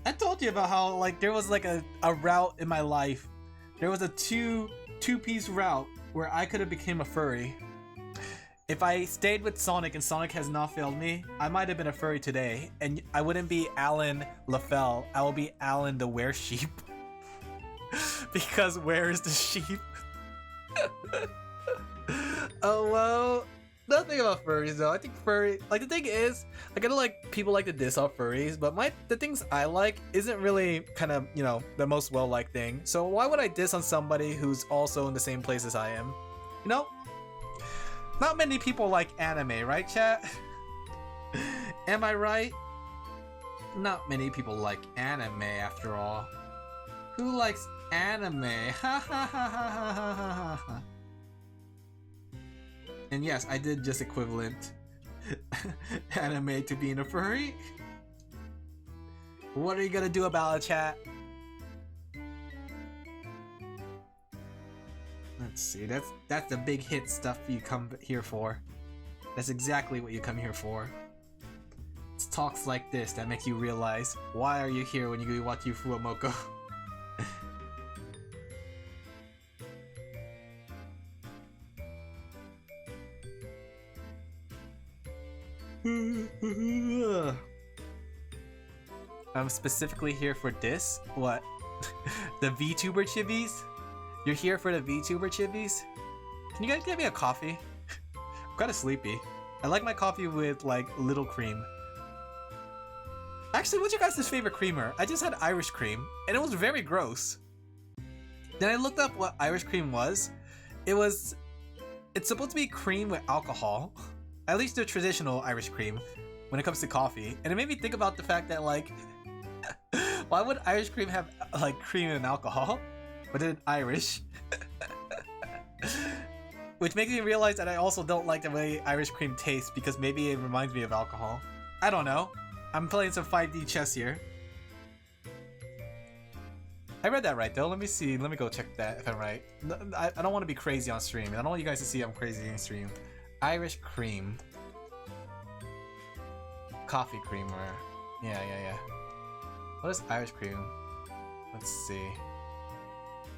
I told you about how like there was like a route in my life. There was a two-piece route where I could have become a furry. If I stayed with Sonic and Sonic has not failed me, I might have been a furry today, and I wouldn't be Alan LaFell. I will be Alan the Weresheep. Because where is the sheep? Oh well. Nothing about furries though. I think furry, like the thing is, I get like people like to diss off furries, but the things I like isn't really kind of, you know, the most well-liked thing. So why would I diss on somebody who's also in the same place as I am? You know? Not many people like anime, right, chat? Am I right? Not many people like anime after all. Who likes anime? Ha ha ha ha ha ha ha ha. And yes, I did just equivalent anime to being a furry. What are you gonna do about it, chat? Let's see, that's the big hit stuff you come here for. That's exactly what you come here for. It's talks like this that make you realize, why are you here when you watch Fuamoko? I'm specifically here for this. What? The VTuber chibis? You're here for the VTuber chibis? Can you guys get me a coffee? I'm kinda sleepy. I like my coffee with like little cream. Actually, what's your guys' favorite creamer? I just had Irish cream and it was very gross. Then I looked up what Irish cream was. It's supposed to be cream with alcohol. At least the traditional Irish cream when it comes to coffee. And it made me think about the fact that, like, why would Irish cream have, like, cream and alcohol? But then Irish. Which makes me realize that I also don't like the way Irish cream tastes because maybe it reminds me of alcohol. I don't know. I'm playing some 5D chess here. I read that right though. Let me see. Let me go check that if I'm right. I don't want to be crazy on stream. I don't want you guys to see I'm crazy on stream. Irish cream. Coffee creamer. Yeah. What is Irish cream? Let's see.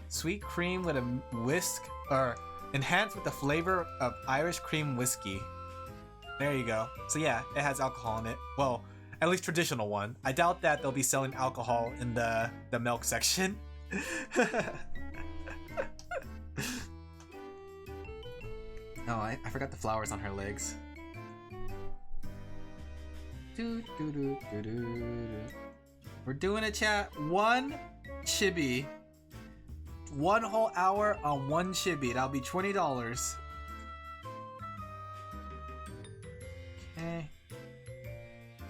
Sweet cream with a whisk, or enhanced with the flavor of Irish cream whiskey. There you go. So yeah, it has alcohol in it. Well, at least traditional one. I doubt that they'll be selling alcohol in the milk section. Oh, I forgot the flowers on her legs. We're doing a chat. One chibi. 1 whole hour on one chibi. That'll be $20. Okay.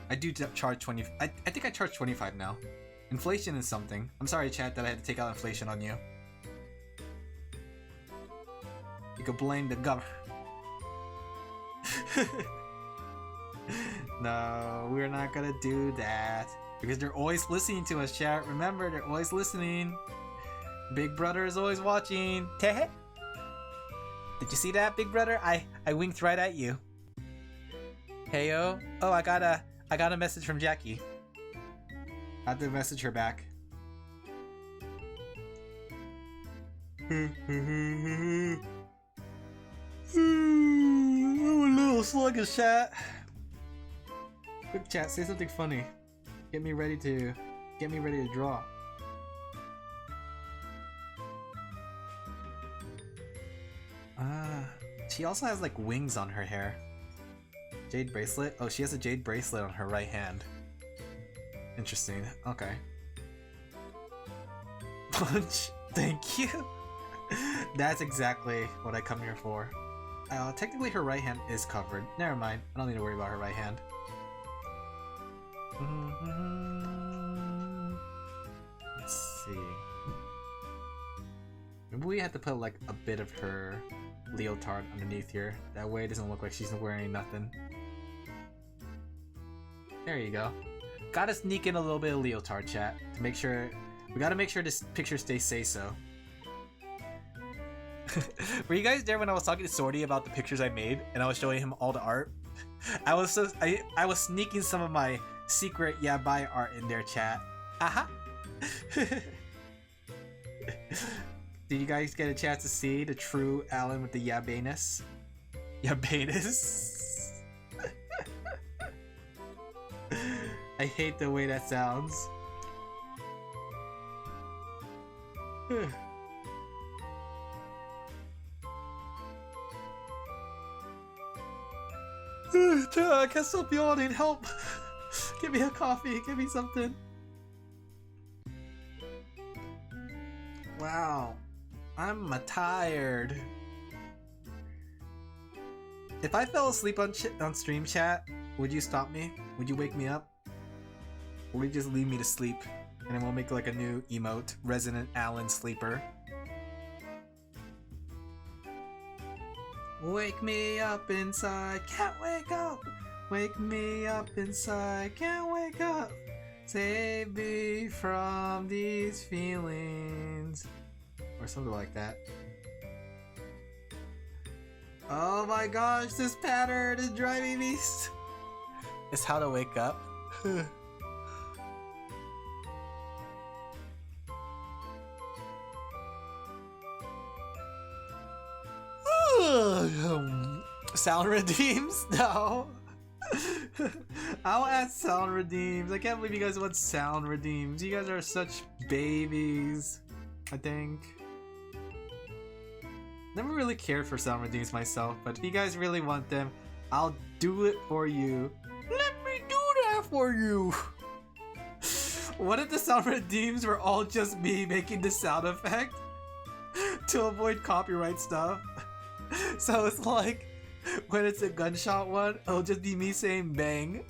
I do charge 20. I think I charge 25 now. Inflation is something. I'm sorry, chat, that I had to take out inflation on you. You could blame the government. No, we're not gonna do that. Because they're always listening to us, chat. Remember, they're always listening. Big brother is always watching. Tehe. Did you see that, big brother? I winked right at you. Heyo. Oh, I got a message from Jackie. I have to message her back. I'm a little sluggish, chat. Quick chat, say something funny. Get me ready to draw. She also has like wings on her hair. Jade bracelet? Oh, she has a jade bracelet on her right hand. Interesting. Okay. Punch. Thank you. That's exactly what I come here for. Technically her right hand is covered. Never mind. I don't need to worry about her right hand. Let's see. Maybe we have to put like a bit of her leotard underneath here. That way it doesn't look like she's wearing nothing. There you go. Gotta sneak in a little bit of leotard, chat, to make sure. We gotta make sure this picture stays say-so. Were you guys there when I was talking to Sorty about the pictures I made and I was showing him all the art? I was sneaking some of my secret yabai art in their chat. Aha! Did you guys get a chance to see the true Alan with the yabainess? Yabainess? I hate the way that sounds. I can't stop yawning, help! Give me a coffee, give me something. Wow, I'm tired. If I fell asleep on stream, chat, would you stop me? Would you wake me up? Or would you just leave me to sleep? And then we'll make like a new emote, Resident Alan Sleeper. Wake me up inside, can't wake up. Wake me up inside, can't wake up. Save me from these feelings. Or something like that. Oh my gosh, this pattern is driving me. It's how to wake up. Sound redeems? No. I'll add sound redeems. I can't believe you guys want sound redeems. You guys are such babies, I think. Never really cared for sound redeems myself, but if you guys really want them, I'll do it for you. Let me do that for you. What if the sound redeems were all just me making the sound effect? to avoid copyright stuff. So it's like when it's a gunshot one, it'll just be me saying bang.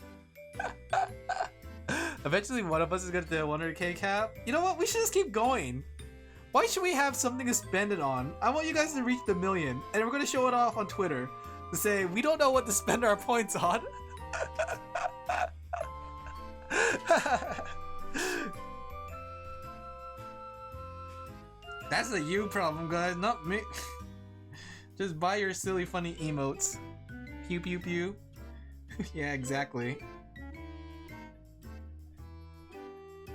Eventually one of us is gonna do a 100k cap. You know what? We should just keep going. Why should we have something to spend it on? I want you guys to reach the 1 million, and we're gonna show it off on Twitter to say we don't know what to spend our points on. That's a you problem, guys, not me. Just buy your silly funny emotes. Pew pew pew. Yeah, exactly.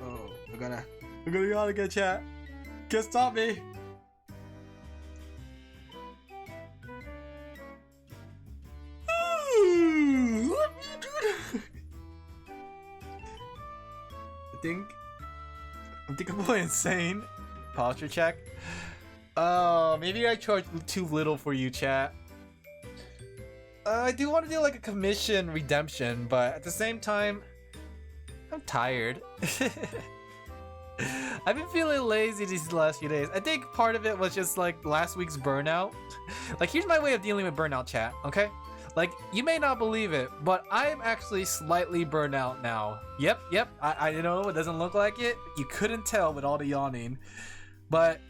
Oh, I gotta get chat. Can't stop me. I think I'm going insane. Posture check. Oh, maybe I charged too little for you, chat. I do want to do like a commission redemption, but at the same time, I'm tired. I've been feeling lazy these last few days. I think part of it was just like last week's burnout. Like, here's my way of dealing with burnout, chat, okay? Like, you may not believe it, but I'm actually slightly burned out now. Yep, I know it doesn't look like it. You couldn't tell with all the yawning. But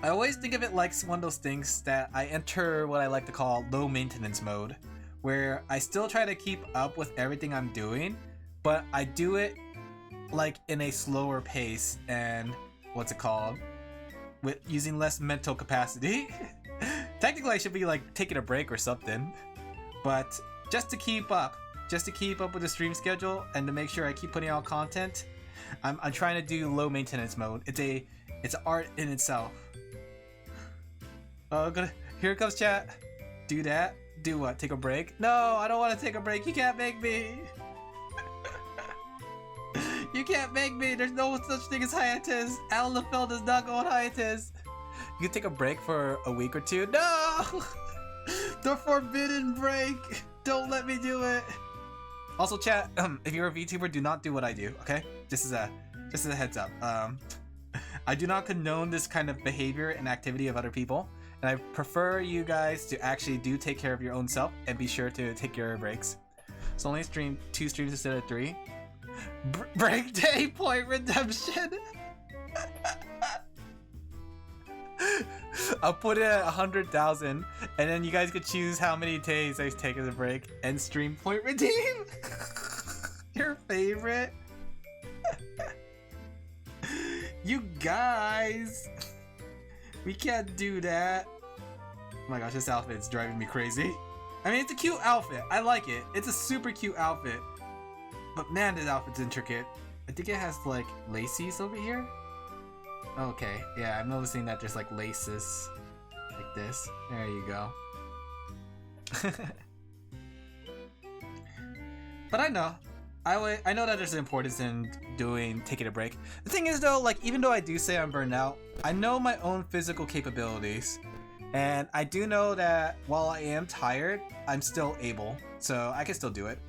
I always think of it like one of those things that I enter what I like to call low maintenance mode, where I still try to keep up with everything I'm doing, but I do it like in a slower pace and what's it called? With using less mental capacity. Technically I should be like taking a break or something. But just to keep up with the stream schedule and to make sure I keep putting out content, I'm trying to do low maintenance mode. It's an art in itself. Oh, here comes chat. Do that. Do what? Take a break? No, I don't want to take a break. You can't make me. You can't make me. There's no such thing as hiatus. Alan LaFell does not go on hiatus. You can take a break for a week or two. No. The forbidden break! Don't let me do it! Also, chat, if you're a VTuber, do not do what I do, okay? Just as a heads up. I do not condone this kind of behavior and activity of other people, and I prefer you guys to actually do take care of your own self and be sure to take your breaks. So only stream 2 streams instead of 3. Break day point redemption! I'll put it at 100,000, and then you guys could choose how many days I take as a break and stream point redeem. Your favorite. You guys, we can't do that. Oh my gosh, this outfit is driving me crazy. I mean, it's a cute outfit. I like it. It's a super cute outfit. But man, this outfit's intricate. I think it has like laces over here. Okay, yeah, I'm noticing that there's like laces like this. There you go. But I know that there's an importance in taking a break. The thing is though, like, even though I do say I'm burned out, I know my own physical capabilities, and I do know that while I am tired, I'm still able, so I can still do it.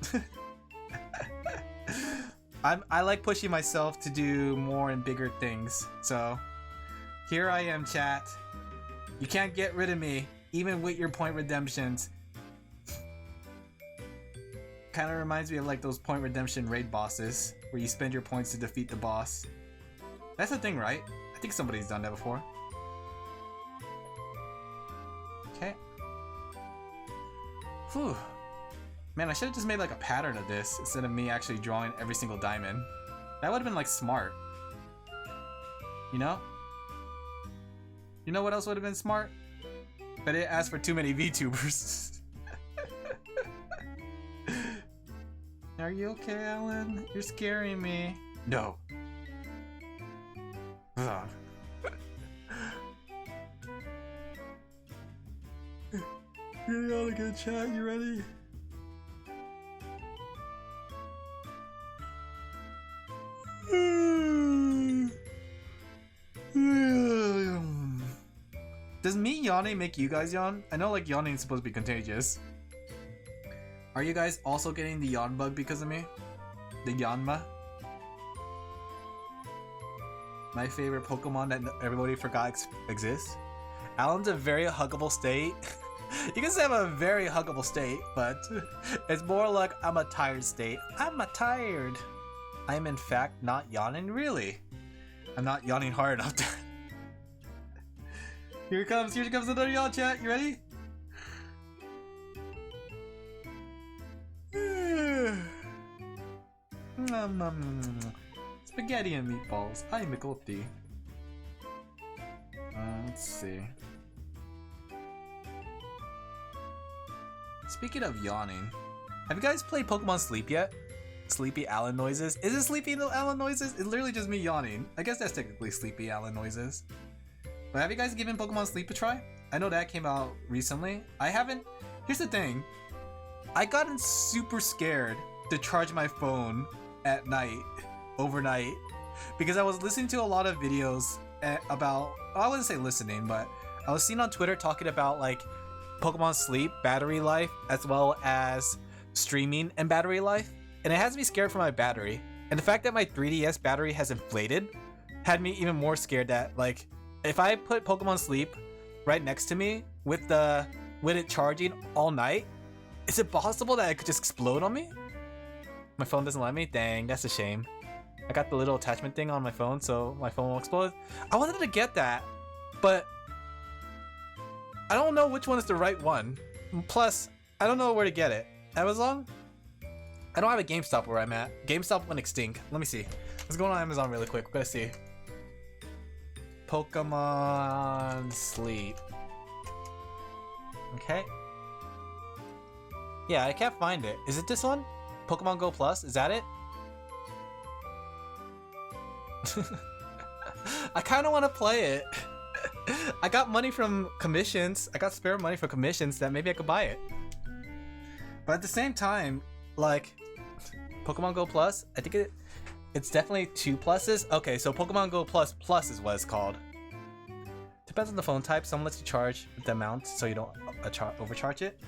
I like pushing myself to do more and bigger things, so here I am, chat. You can't get rid of me, even with your point redemptions. Kind of reminds me of like those point redemption raid bosses, where you spend your points to defeat the boss. That's the thing, right? I think somebody's done that before. Okay. Whew. Man, I should have just made like a pattern of this instead of me actually drawing every single diamond. That would have been like smart. You know? You know what else would have been smart? But it asked for too many VTubers. Are you okay, Alan? You're scaring me. No. Ugh. Really all a good chat, you ready? Does me yawning make you guys yawn? I know like yawning is supposed to be contagious. Are you guys also getting the yawn bug because of me? The yawnma? my favorite Pokemon that everybody forgot exists. Alan's a very huggable state. You can say I'm a very huggable state, but it's more like I'm a tired state. I'm a tired. I am in fact not yawning, really. I'm not yawning hard enough to... Here comes another yawn, chat. You ready? Spaghetti and meatballs. Ay, Mikotti. Let's see. Speaking of yawning, have you guys played Pokemon Sleep yet? Sleepy Alan noises? Is it Sleepy Alan noises? It's literally just me yawning. I guess that's technically Sleepy Alan noises. But have you guys given Pokemon Sleep a try? I know that came out recently. I haven't. Here's the thing. I gotten super scared to charge my phone at night, overnight, because I was listening to a lot of videos about, I wouldn't say listening, but I was seeing on Twitter talking about like Pokemon Sleep battery life as well as streaming and battery life, and it has me scared for my battery. And the fact that my 3DS battery has inflated had me even more scared that like if I put Pokemon Sleep right next to me with it charging all night, is it possible that it could just explode on me? My phone doesn't let me? Dang, that's a shame. I got the little attachment thing on my phone, so my phone won't explode. I wanted to get that, but I don't know which one is the right one. Plus, I don't know where to get it. Amazon? I don't have a GameStop where I'm at. GameStop went extinct. Let me see. Let's go on Amazon really quick. We're gonna see. Pokemon Sleep. Okay. Yeah, I can't find it. Is it this one? Pokemon Go Plus? Is that it? I kind of want to play it. I got money from commissions. I got spare money for commissions that maybe I could buy it. But at the same time, like, Pokemon Go Plus, I think it's definitely 2 pluses. Okay, so Pokemon Go Plus Plus is what it's called. Depends on the phone type. Some lets you charge the amount so you don't overcharge it.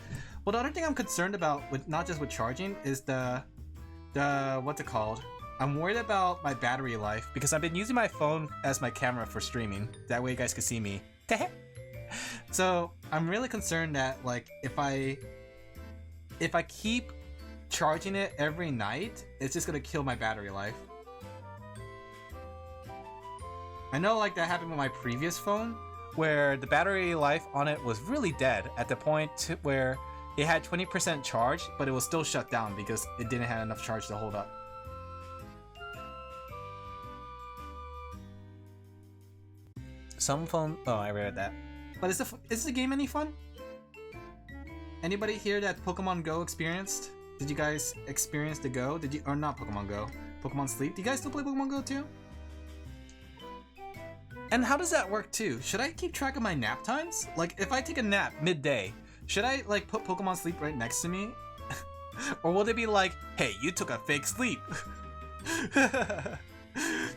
Well, the other thing I'm concerned about, with not just with charging, is the what's it called? I'm worried about my battery life because I've been using my phone as my camera for streaming. That way you guys can see me. So I'm really concerned that like if I keep charging it every night, it's just gonna kill my battery life. I know like that happened with my previous phone where the battery life on it was really dead at the point where it had 20% charge, but it was still shut down because it didn't have enough charge to hold up. Some phone... Oh, I read that. But is the game any fun? Anybody here that Pokemon Go experienced? Did you guys experience the Go? Did you... Or not Pokemon Go. Pokemon Sleep? Do you guys still play Pokemon Go too? And how does that work too? Should I keep track of my nap times? Like, if I take a nap midday, should I, like, put Pokemon Sleep right next to me? Or will they be like, hey, you took a fake sleep.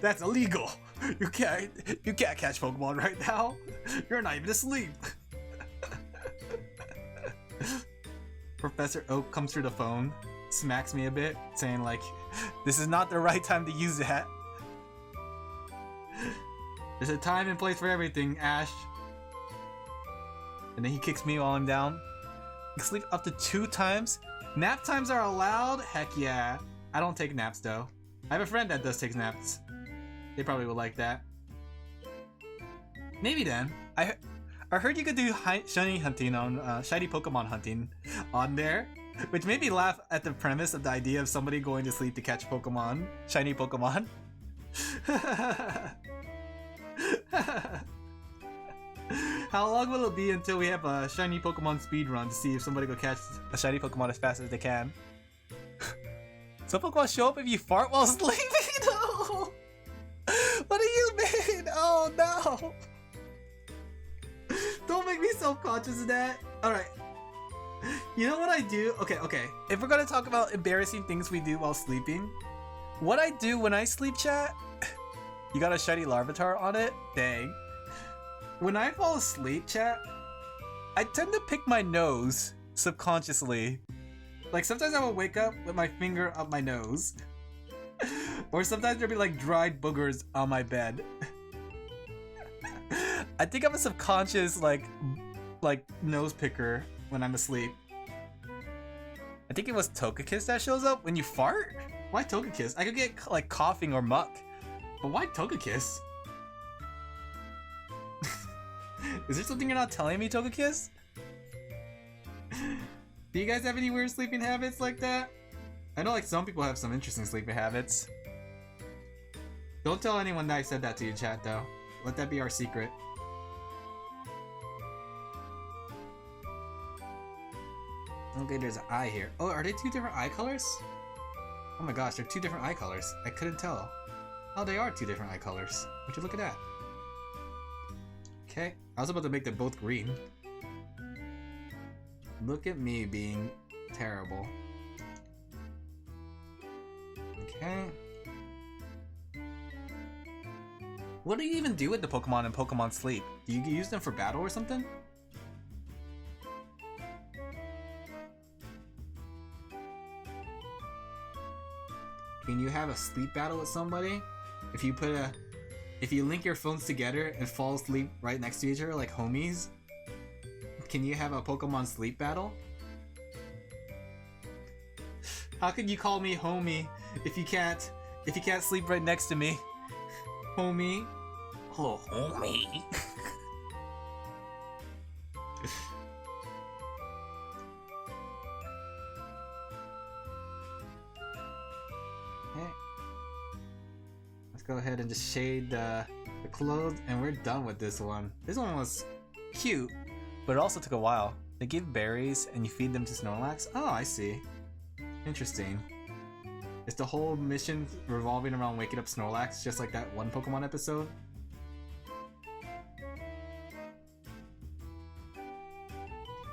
That's illegal. You can't catch Pokemon right now. You're not even asleep. Professor Oak comes through the phone, smacks me a bit, saying like, this is not the right time to use that. There's a time and place for everything, Ash. And then he kicks me while I'm down. You can sleep up to 2 times. Nap times are allowed? Heck yeah. I don't take naps though. I have a friend that does take naps. They probably would like that. Maybe then. I heard you could do shiny hunting on shiny Pokemon hunting on there, which made me laugh at the premise of the idea of somebody going to sleep to catch Pokemon, shiny Pokemon. How long will it be until we have a shiny Pokemon speedrun to see if somebody will catch a shiny Pokemon as fast as they can? Some Pokemon show up if you fart while sleeping? No! What do you mean? Oh no! Don't make me self-conscious of that. Alright. You know what I do? Okay. If we're gonna talk about embarrassing things we do while sleeping, what I do when I sleep, chat? You got a shiny Larvitar on it? Dang. When I fall asleep, chat, I tend to pick my nose subconsciously. Like sometimes I will wake up with my finger up my nose. Or sometimes there'll be like dried boogers on my bed. I think I'm a subconscious like nose picker when I'm asleep. I think it was Togekiss that shows up when you fart. Why Togekiss? I could get like coughing or muck, but why Togekiss? Is there something you're not telling me, Togekiss? Do you guys have any weird sleeping habits like that? I know like some people have some interesting sleeping habits. Don't tell anyone that I said that to you, chat, though. Let that be our secret. Okay, there's an eye here. Oh, are they two different eye colors? Oh my gosh, they're two different eye colors. I couldn't tell. Oh, they are two different eye colors. Would you look at that? Okay, I was about to make them both green. Look at me being terrible. Okay. What do you even do with the Pokemon in Pokemon Sleep? Do you use them for battle or something? Can you have a sleep battle with somebody? If you link your phones together and fall asleep right next to each other like homies? Can you have a Pokemon Sleep battle? How could you call me homie if you can't sleep right next to me? Homie. Oh, homie. Okay. Let's go ahead and just shade the clothes, and we're done with this one. This one was cute, but it also took a while. They give berries and you feed them to Snorlax? Oh, I see. Interesting. Is the whole mission revolving around waking up Snorlax, just like that one Pokemon episode?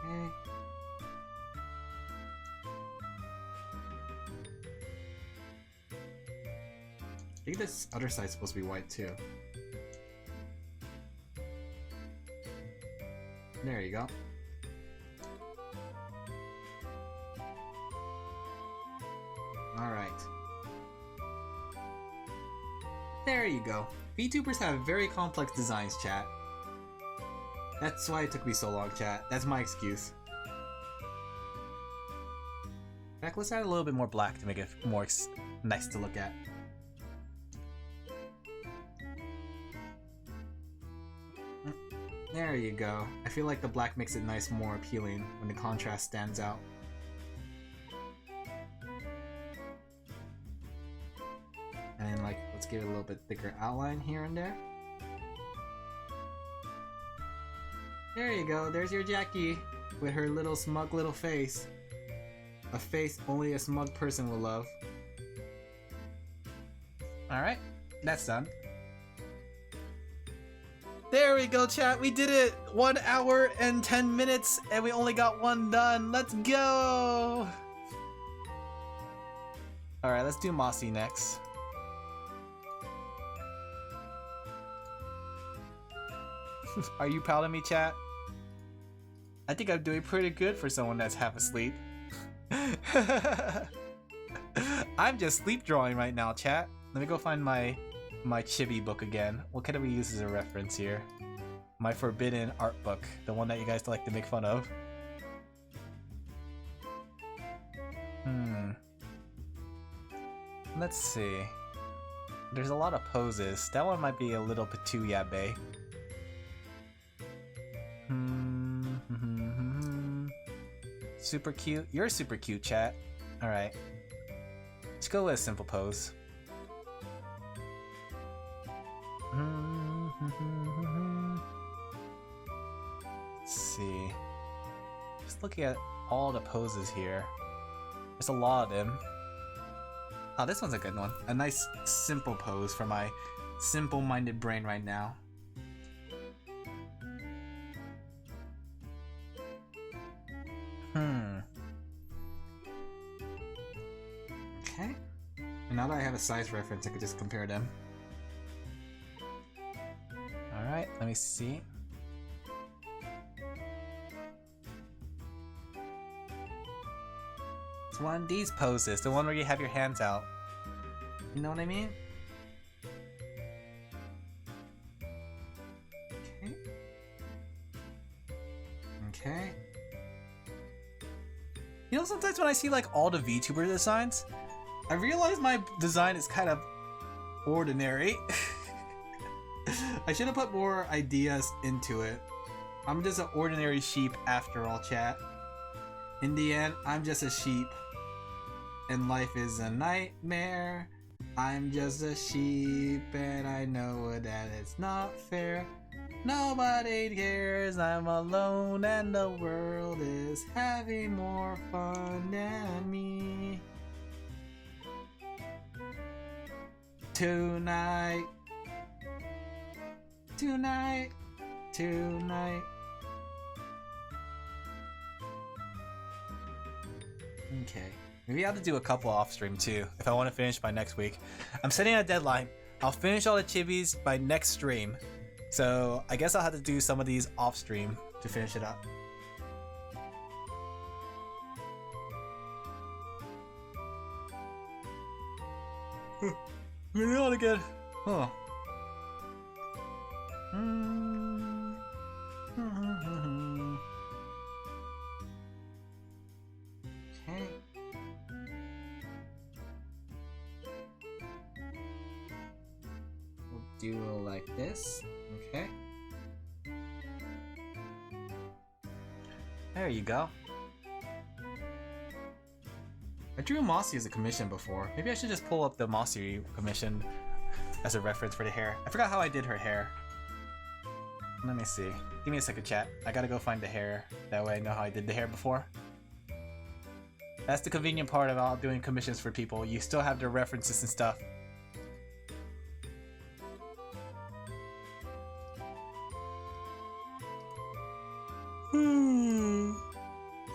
Okay. I think this other side's supposed to be white too. There you go. Alright. There you go. VTubers have very complex designs, chat. That's why it took me so long, chat. That's my excuse. In fact, let's add a little bit more black to make it more nice to look at. There you go. I feel like the black makes it nice, more appealing when the contrast stands out. And like, let's give it a little bit thicker outline here and there. There you go, there's your Jackie with her little smug little face. A face only a smug person will love. Alright, that's done. There we go, chat, we did it! 1 hour and 10 minutes and we only got one done. Let's go! Alright, let's do Mossy next. Are you proud of me, chat? I think I'm doing pretty good for someone that's half asleep. I'm just sleep drawing right now, chat. Let me go find my chibi book again. What can we use as a reference here? My forbidden art book, the one that you guys like to make fun of. Let's see. There's a lot of poses. That one might be a little bit too yabe. Super cute. You're super cute, chat. Alright. Let's go with a simple pose. Let's see. Just looking at all the poses here. There's a lot of them. Oh, this one's a good one. A nice simple pose for my simple-minded brain right now. Okay. And now that I have a size reference, I could just compare them. Alright, let me see. It's one of these poses, the one where you have your hands out. You know what I mean? Okay. Okay. You know, sometimes when I see like all the VTuber designs, I realize my design is kind of ordinary. I should have put more ideas into it. I'm just an ordinary sheep after all, chat. In the end, I'm just a sheep. And life is a nightmare. I'm just a sheep and I know that it's not fair. Nobody cares, I'm alone and the world is having more fun than me. Tonight. Tonight. Tonight. Okay. Maybe I have to do a couple off stream too if I want to finish by next week. I'm setting a deadline. I'll finish all the chibis by next stream. So I guess I'll have to do some of these off stream to finish it up. We're not again. Huh. Okay. We'll do it like this. Okay. There you go. I drew Mossy as a commission before. Maybe I should just pull up the Mossy commission as a reference for the hair. I forgot how I did her hair. Let me see. Give me a second, chat. I gotta go find the hair. That way I know how I did the hair before. That's the convenient part about doing commissions for people. You still have their references and stuff.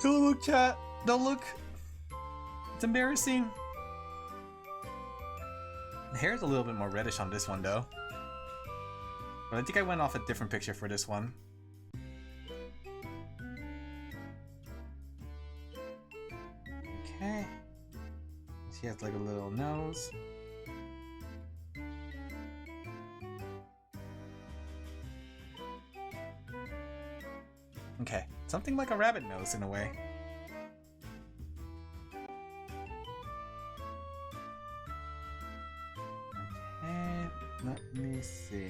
Don't look, chat. Don't look. It's embarrassing. The hair is a little bit more reddish on this one, though. But I think I went off a different picture for this one. Okay. She has like a little nose. Okay, something like a rabbit nose in a way. Okay, let me see.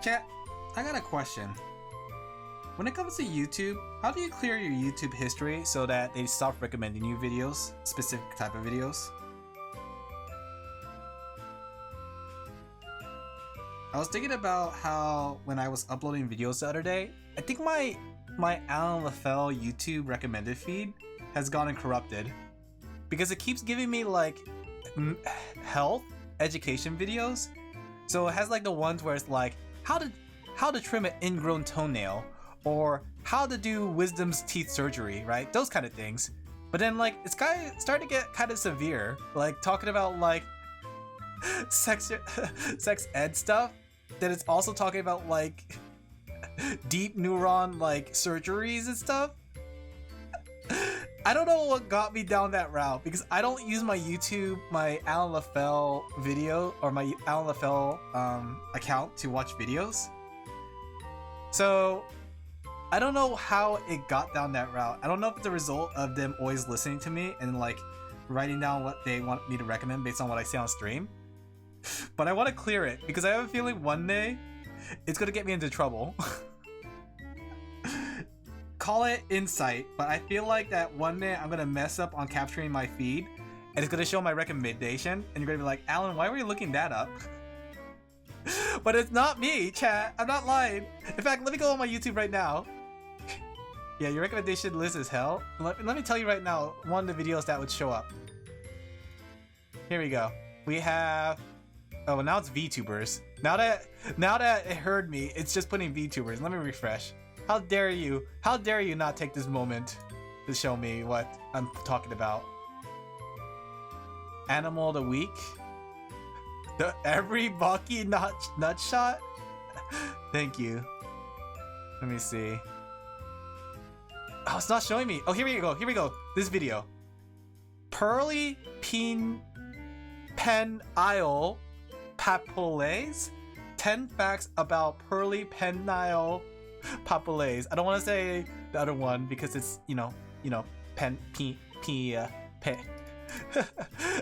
Chat, I got a question. When it comes to YouTube, how do you clear your YouTube history so that they stop recommending you videos, specific type of videos? I was thinking about how when I was uploading videos the other day, I think my Alan LaFell YouTube recommended feed has gotten corrupted because it keeps giving me like health education videos. So it has like the ones where it's like how to trim an ingrown toenail, or how to do wisdom's teeth surgery, right? Those kind of things. But then like it's starting to get kind of severe, like talking about like sex ed stuff. That it's also talking about like deep neuron like surgeries and stuff. I don't know what got me down that route because I don't use my YouTube, my Alan LaFell video or my Alan LaFell account to watch videos. So I don't know how it got down that route. I don't know if it's a result of them always listening to me and like writing down what they want me to recommend based on what I say on stream. But I want to clear it because I have a feeling one day it's gonna get me into trouble. Call it insight, but I feel like that one day I'm gonna mess up on capturing my feed and it's gonna show my recommendation and you're gonna be like, Alan, why were you looking that up? But it's not me, chat. I'm not lying. In fact, let me go on my YouTube right now. Yeah, your recommendation list is hell. Let me tell you right now, one of the videos that would show up. Here we go. We have... Oh, now it's VTubers. Now that it heard me, it's just putting VTubers. Let me refresh. How dare you? How dare you not take this moment to show me what I'm talking about? Animal of the week? The every Baki nut shot? Thank you. Let me see. Oh, it's not showing me. Oh, here we go. Here we go. This video. Pearly Pen Isle Papulaes. 10 facts about Pearly Penile Papulaes. I don't want to say the other one because it's pen pe.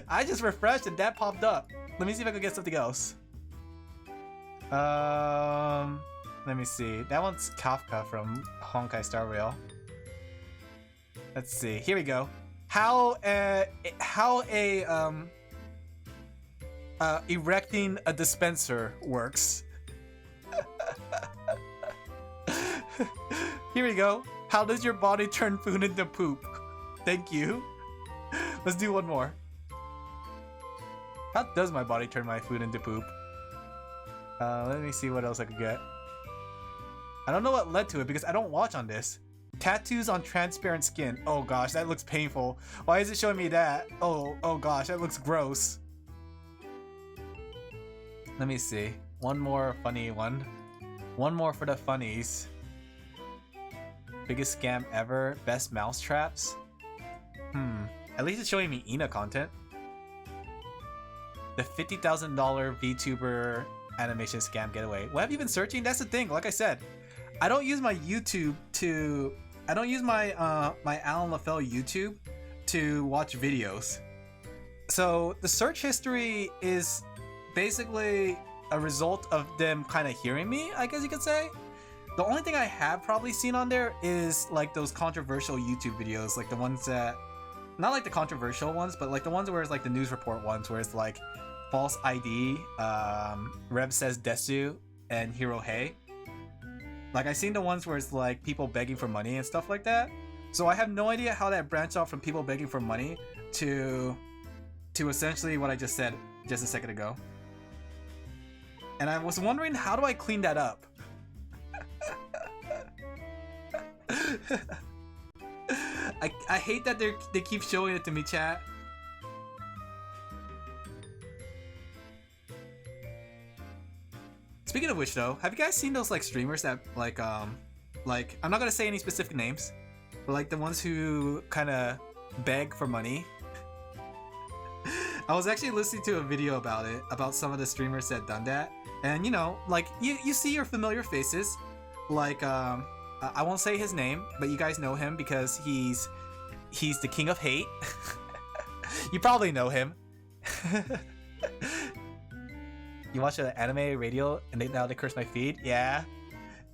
I just refreshed and that popped up. Let me see if I can get something else. Let me see. That one's Kafka from Honkai Star Rail. Let's see. Here we go. How erecting a dispenser works. Here we go. How does your body turn food into poop? Thank you. Let's do one more. How does my body turn my food into poop? Let me see what else I could get. I don't know what led to it because I don't watch on this. Tattoos on transparent skin. Oh gosh, that looks painful. Why is it showing me that? Oh gosh, that looks gross. Let me see. One more funny one. One more for the funnies. Biggest scam ever. Best mouse traps. At least it's showing me Ina content. The $50,000 VTuber animation scam getaway. What have you been searching? That's the thing. Like I said, I don't use my YouTube to. I don't use my my Alan LaFell YouTube to watch videos. So the search history is basically a result of them kind of hearing me, I guess you could say. The only thing I have probably seen on there is like those controversial YouTube videos, like the ones that, not like the controversial ones, but like the ones where it's like the news report ones where it's like false ID, Reb says Desu, and Hiro Hey. Like I've seen the ones where it's like people begging for money and stuff like that. So I have no idea how that branched off from people begging for money to essentially what I just said just a second ago. And I was wondering, how do I clean that up? I hate that they keep showing it to me, chat. Speaking of which, though, have you guys seen those like streamers that like I'm not gonna say any specific names, but like the ones who kind of beg for money? I was actually listening to a video about it, about some of the streamers that done that, and you know, like you see your familiar faces, like I won't say his name, but you guys know him because he's the king of hate. You probably know him. You watch an anime radio and now they curse my feed? Yeah.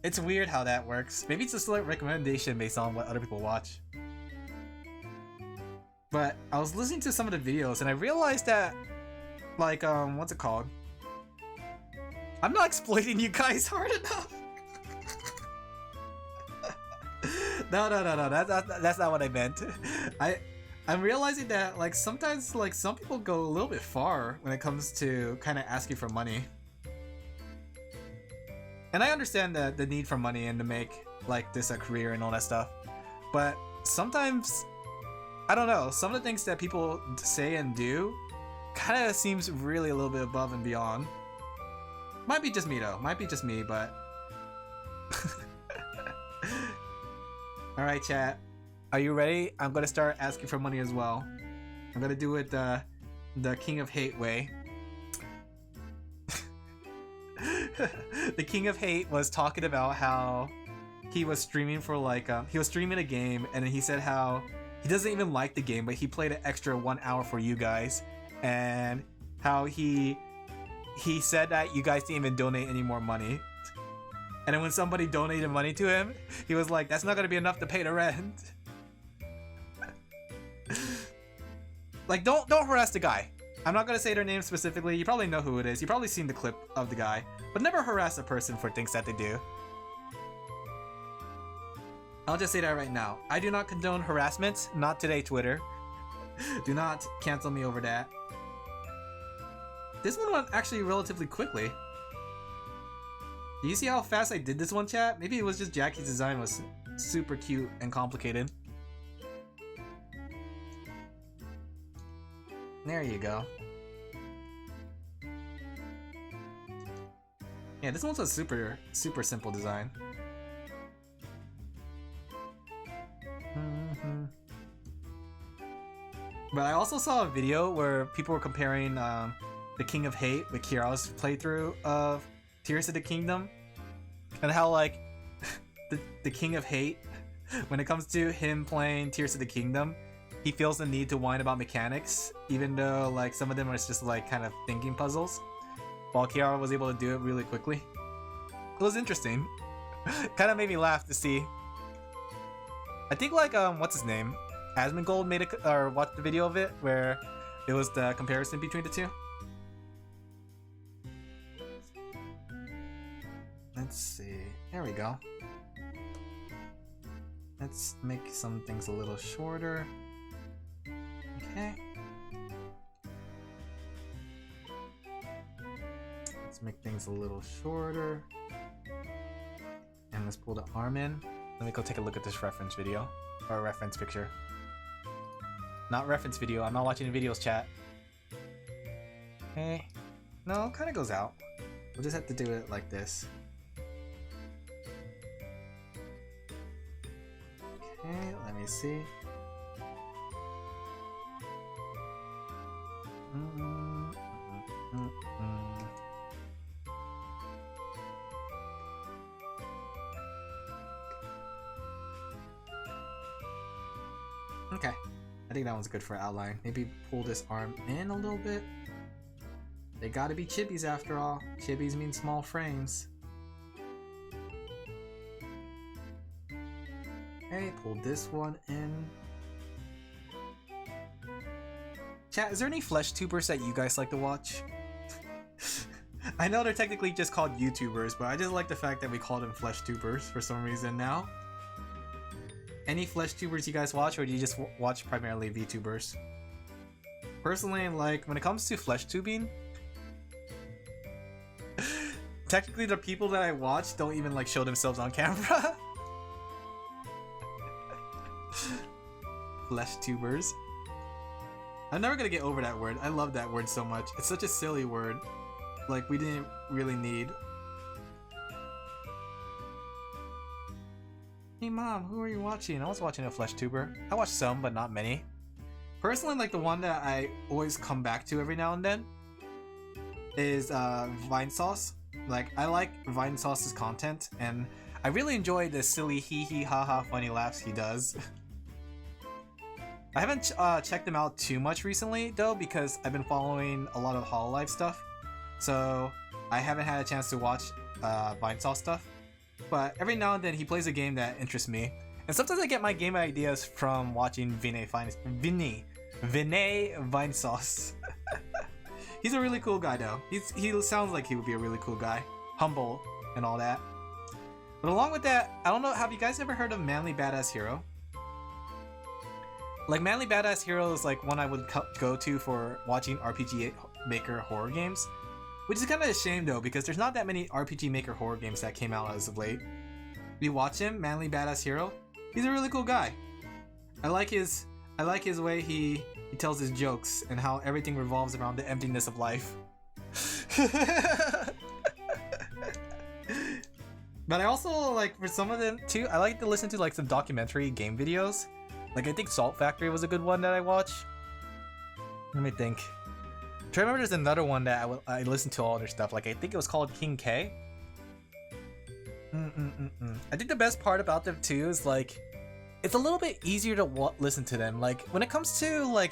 It's weird how that works. Maybe it's just like recommendation based on what other people watch. But I was listening to some of the videos and I realized that, like, what's it called? I'm not exploiting you guys hard enough. No, that's not what I meant. I'm realizing that like sometimes like some people go a little bit far when it comes to kind of asking for money. And I understand the need for money and to make like this a career and all that stuff. But sometimes, I don't know, some of the things that people say and do kind of seems really a little bit above and beyond. Might be just me though, might be just me, but... Alright chat, are you ready? I'm gonna start asking for money as well. I'm gonna do it the King of Hate way. The King of Hate was talking about how he was streaming for like he was streaming a game and he said how he doesn't even like the game, but he played an extra 1 hour for you guys, and how he said that you guys didn't even donate any more money. And then when somebody donated money to him, he was like, that's not gonna be enough to pay the rent. Like, don't harass the guy. I'm not gonna say their name specifically. You probably know who it is. You probably seen the clip of the guy. But never harass a person for things that they do. I'll just say that right now. I do not condone harassment. Not today, Twitter. Do not cancel me over that. This one went actually relatively quickly. Do you see how fast I did this one, chat? Maybe it was just Jackie's design was super cute and complicated. There you go. Yeah, this one's a super simple design. But I also saw a video where people were comparing the King of Hate with Kiara's playthrough of Tears of the Kingdom, and how like the King of Hate, when it comes to him playing Tears of the Kingdom, he feels the need to whine about mechanics, even though like some of them are just like kind of thinking puzzles, while Kiara was able to do it really quickly. It was interesting. Kind of made me laugh to see. I think like what's his name? Asmongold made or watched the video of it where it was the comparison between the two. Let's see. There we go. Let's make some things a little shorter. Okay. Let's make things a little shorter. And let's pull the arm in. Let me go take a look at this reference video. Or reference picture. Not reference video, I'm not watching the videos chat. Okay. No, it kind of goes out. We'll just have to do it like this. Okay, let me see. Okay, I think that one's good for outline. Maybe pull this arm in a little bit. They gotta be chibis after all. Chibis mean small frames. Okay, pull this one in. Chat, is there any flesh tubers that you guys like to watch? I know they're technically just called YouTubers, but I just like the fact that we call them flesh tubers for some reason now. Any flesh tubers you guys watch, or do you just watch primarily VTubers? Personally, like, when it comes to flesh tubing, technically the people that I watch don't even like show themselves on camera. Flesh tubers. I'm never gonna get over that word. I love that word so much. It's such a silly word. Like, we didn't really need. Hey mom, who are you watching? I was watching a flesh tuber. I watched some, but not many. Personally, like the one that I always come back to every now and then is Vinesauce. Like, I like Vinesauce's content, and I really enjoy the silly hee hee ha ha funny laughs he does. I haven't checked him out too much recently though, because I've been following a lot of Hololive stuff, so I haven't had a chance to watch Vinesauce stuff. But every now and then he plays a game that interests me, and sometimes I get my game ideas from watching Vinay Vinesauce. He's a really cool guy though. He sounds like he would be a really cool guy, humble and all that. But along with that, I don't know, have you guys ever heard of Manly Badass Hero? Like, Manly Badass Hero is like one I would go to for watching RPG Maker horror games. Which is kind of a shame though, because there's not that many RPG Maker horror games that came out as of late. You watch him, Manly Badass Hero, he's a really cool guy. I like his way he tells his jokes and how everything revolves around the emptiness of life. But I also, like, for some of them too, I like to listen to like some documentary game videos. Like, I think Salt Factory was a good one that I watched. Let me think. I remember there's another one that I listened to all their stuff. Like, I think it was called King K. I think the best part about them too is like, it's a little bit easier to listen to them. Like, when it comes to like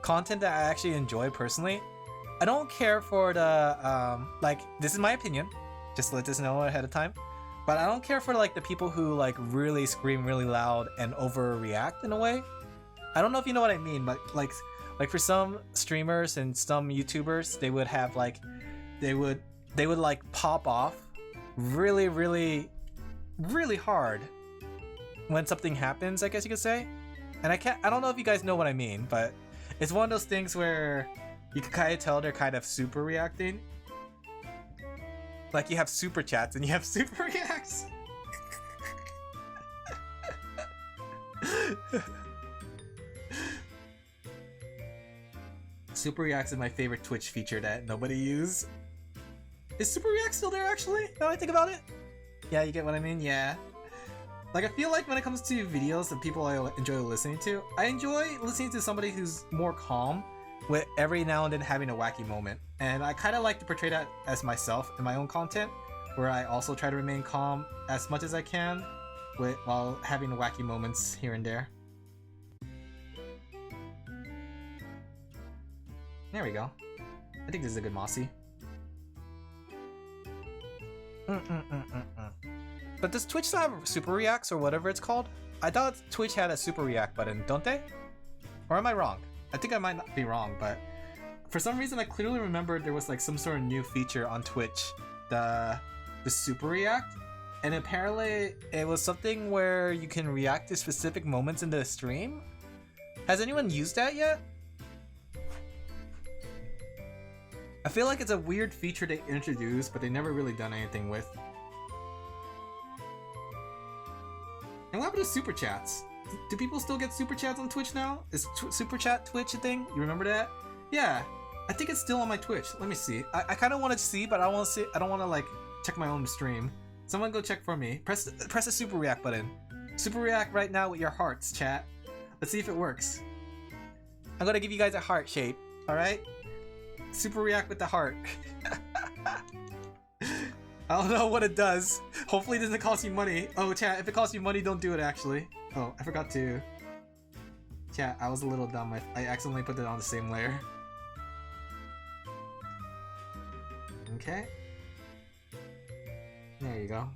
content that I actually enjoy personally, I don't care for the like, this is my opinion, just to let this know ahead of time, but I don't care for like the people who like really scream really loud and overreact in a way. I don't know if you know what I mean, but like for some streamers and some YouTubers, they would have like, they would like pop off really hard when something happens, I guess you could say. And I don't know if you guys know what I mean, but it's one of those things where you can kind of tell they're kind of super reacting. Like, you have super chats and you have super reacts. Super Reacts is my favorite Twitch feature that nobody uses. Is Super React still there actually? Now I think about it? Yeah, you get what I mean? Yeah. Like, I feel like when it comes to videos of people I enjoy listening to, I enjoy listening to somebody who's more calm, with every now and then having a wacky moment. And I kind of like to portray that as myself in my own content, where I also try to remain calm as much as I can, while having wacky moments here and there. There we go. I think this is a good Mossy. But does Twitch still have super reacts or whatever it's called? I thought Twitch had a super react button, don't they? Or am I wrong? I think I might not be wrong, but for some reason I clearly remember there was like some sort of new feature on Twitch, the super react, and apparently it was something where you can react to specific moments in the stream. Has anyone used that yet? I feel like it's a weird feature they introduced, but they never really done anything with. And what happened to super chats? Do people still get super chats on Twitch now? Is super chat Twitch a thing? You remember that? Yeah, I think it's still on my Twitch. Let me see. I kind of want to see, but I don't want to see. I don't want to like check my own stream. Someone go check for me. Press the super react button. Super react right now with your hearts, chat. Let's see if it works. I'm gonna give you guys a heart shape. All right. Super react with the heart. I don't know what it does. Hopefully it doesn't cost you money. Oh, chat, if it costs you money, don't do it, actually. Oh, I forgot to... Chat, I was a little dumb. I accidentally put it on the same layer. Okay. There you go.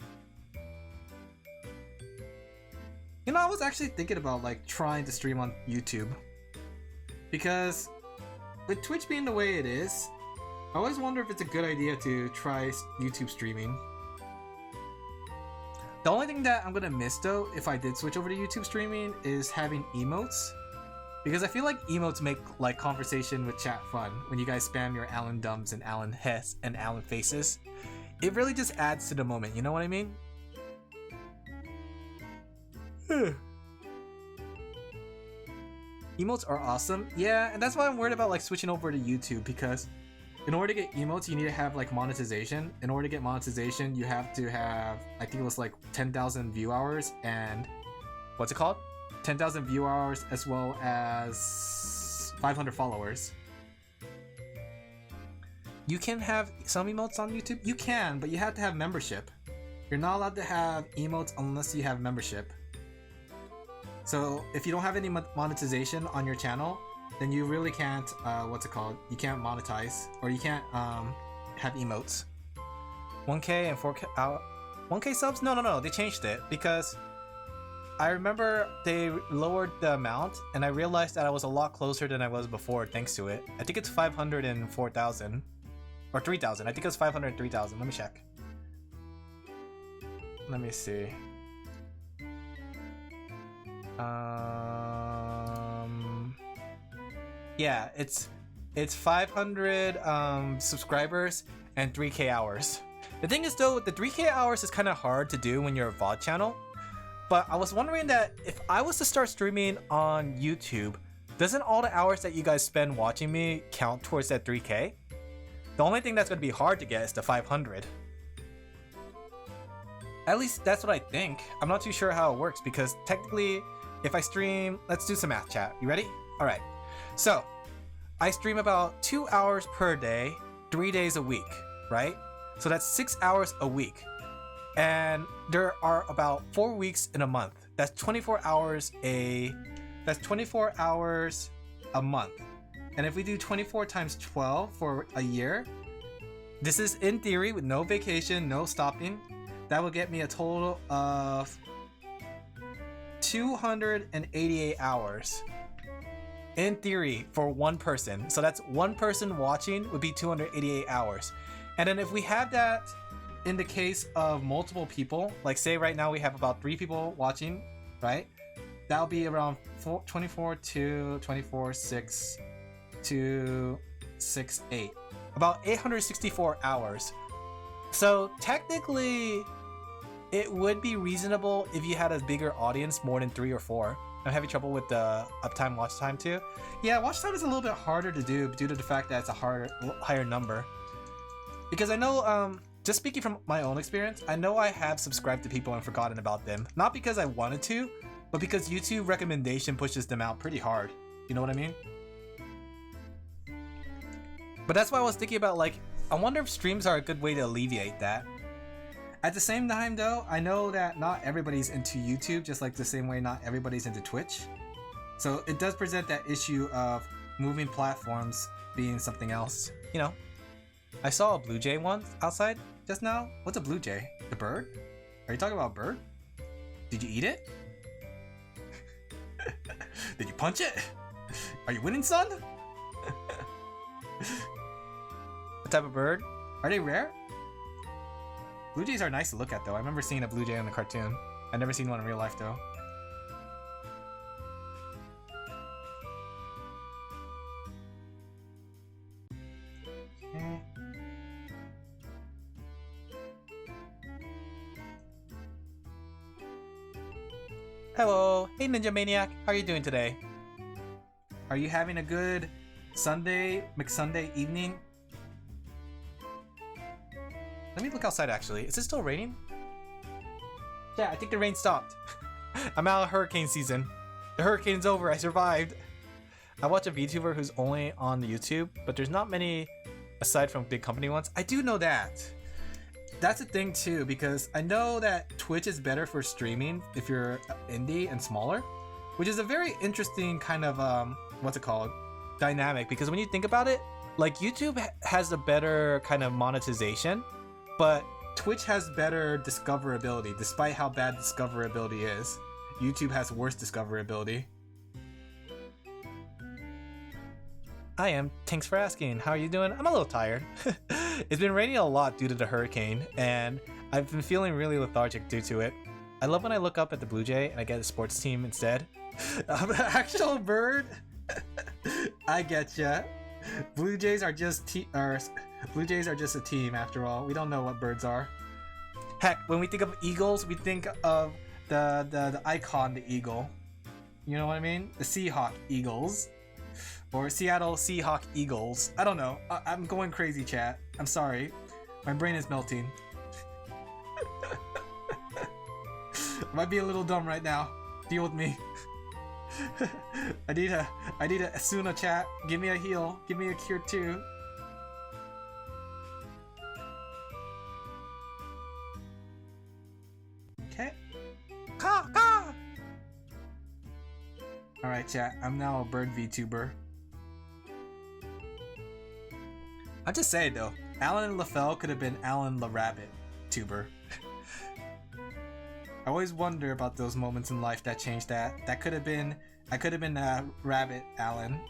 You know, I was actually thinking about, like, trying to stream on YouTube. Because with Twitch being the way it is, I always wonder if it's a good idea to try YouTube streaming. The only thing that I'm gonna miss though, if I did switch over to YouTube streaming, is having emotes. Because I feel like emotes make like conversation with chat fun. When you guys spam your Alan Dumbs and Alan Hess and Alan Faces. It really just adds to the moment, you know what I mean? Emotes are awesome. Yeah, and that's why I'm worried about like switching over to YouTube, because in order to get emotes, you need to have like monetization. In order to get monetization, you have to have, I think it was like 10,000 view hours and what's it called? 10,000 view hours as well as 500 followers. You can have some emotes on YouTube? You can, but you have to have membership. You're not allowed to have emotes unless you have membership. So if you don't have any monetization on your channel, then you really can't, what's it called? You can't monetize, or you can't have emotes. 1K and 4K, 1K subs? No, they changed it, because I remember they lowered the amount, and I realized that I was a lot closer than I was before thanks to it. I think it's 504,000, or 3,000. I think it's 503,000. Let me check. Let me see. Yeah, it's 500 subscribers and 3K hours. The thing is though, the 3K hours is kind of hard to do when you're a VOD channel. But I was wondering that if I was to start streaming on YouTube, doesn't all the hours that you guys spend watching me count towards that 3K? The only thing that's going to be hard to get is the 500. At least that's what I think. I'm not too sure how it works, because technically if I stream, let's do some math, chat. You ready? All right. So I stream about 2 hours per day, 3 days a week, right? So that's 6 hours a week. And there are about 4 weeks in a month. That's 24 hours that's 24 hours a month. And if we do 24 times 12 for a year, this is in theory with no vacation, no stopping, that will get me a total of 288 hours. In theory, for one person. So that's one person watching would be 288 hours. And then if we have that in the case of multiple people, like say right now we have about 3 people watching, right? That'll be around 24 to 24, 6 to 6, 8. About 864 hours. So technically, it would be reasonable if you had a bigger audience, more than 3 or 4. I'm having trouble with the uptime watch time too. Yeah, watch time is a little bit harder to do due to the fact that it's a higher number. Because I know just speaking from my own experience, I know I have subscribed to people and forgotten about them. Not because I wanted to, but because YouTube recommendation pushes them out pretty hard. You know what I mean? But that's why I was thinking about, like, I wonder if streams are a good way to alleviate that. At the same time though, I know that not everybody's into YouTube, just like the same way not everybody's into Twitch. So it does present that issue of moving platforms being something else. You know, I saw a blue jay once outside just now. What's a blue jay? The bird? Are you talking about a bird? Did you eat it? Did you punch it? Are you winning, son? What type of bird? Are they rare? Blue jays are nice to look at though. I remember seeing a blue jay in the cartoon. I've never seen one in real life though. Okay. Hello! Hey Ninja Maniac! How are you doing today? Are you having a good Sunday, McSunday evening? Let me look outside actually. Is it still raining? Yeah, I think the rain stopped. I'm out of hurricane season. The hurricane's over, I survived. I watch a VTuber who's only on the YouTube, but there's not many aside from big company ones. I do know that. That's a thing too, because I know that Twitch is better for streaming if you're indie and smaller, which is a very interesting kind of, what's it called? Dynamic, because when you think about it, like YouTube has a better kind of monetization, but Twitch has better discoverability, despite how bad discoverability is. YouTube has worse discoverability. I am. Thanks for asking. How are you doing? I'm a little tired. It's been raining a lot due to the hurricane, and I've been feeling really lethargic due to it. I love when I look up at the Blue Jay and I get a sports team instead. I'm an actual bird? I getcha. Blue Jays are just Blue Jays are just a team after all. We don't know what birds are. Heck, when we think of eagles, we think of the icon, the eagle. You know what I mean? The Seahawk Eagles. Or Seattle Seahawk Eagles. I don't know. I'm going crazy, chat. I'm sorry. My brain is melting. I might be a little dumb right now. Deal with me. I need a Asuna, chat. Give me a heal. Give me a cure too. Okay. Caw, caw. Alright, chat. I'm now a bird VTuber. I'm just saying though, Alan LaFell could have been Alan the Rabbit tuber. I always wonder about those moments in life that changed that. I could have been Rabbit Alan.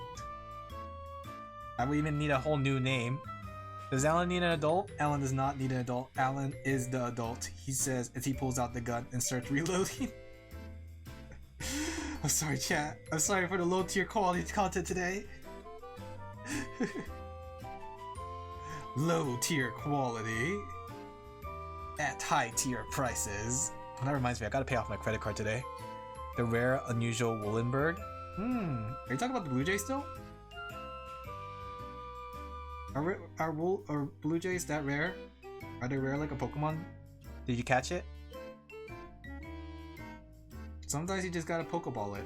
I would even need a whole new name. Does Alan need an adult? Alan does not need an adult. Alan is the adult. He says as he pulls out the gun and starts reloading. I'm sorry, chat. I'm sorry for the low tier quality content today. Low tier quality at high tier prices. Oh, that reminds me, I gotta pay off my credit card today. The rare, unusual woolen bird. Are you talking about the Blue Jay still? Are Blue Jays that rare? Are they rare like a Pokemon? Did you catch it? Sometimes you just gotta Pokeball it.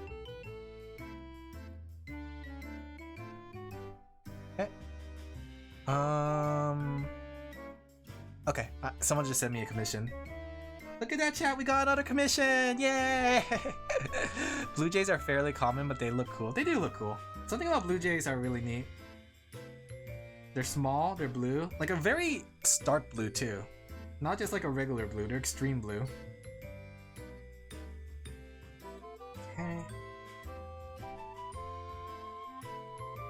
Okay, someone just sent me a commission. Look at that, chat, we got another commission! Yay! Blue Jays are fairly common, but they look cool. They do look cool. Something about Blue Jays are really neat. They're small, they're blue. Like a very stark blue too. Not just like a regular blue, they're extreme blue. Okay.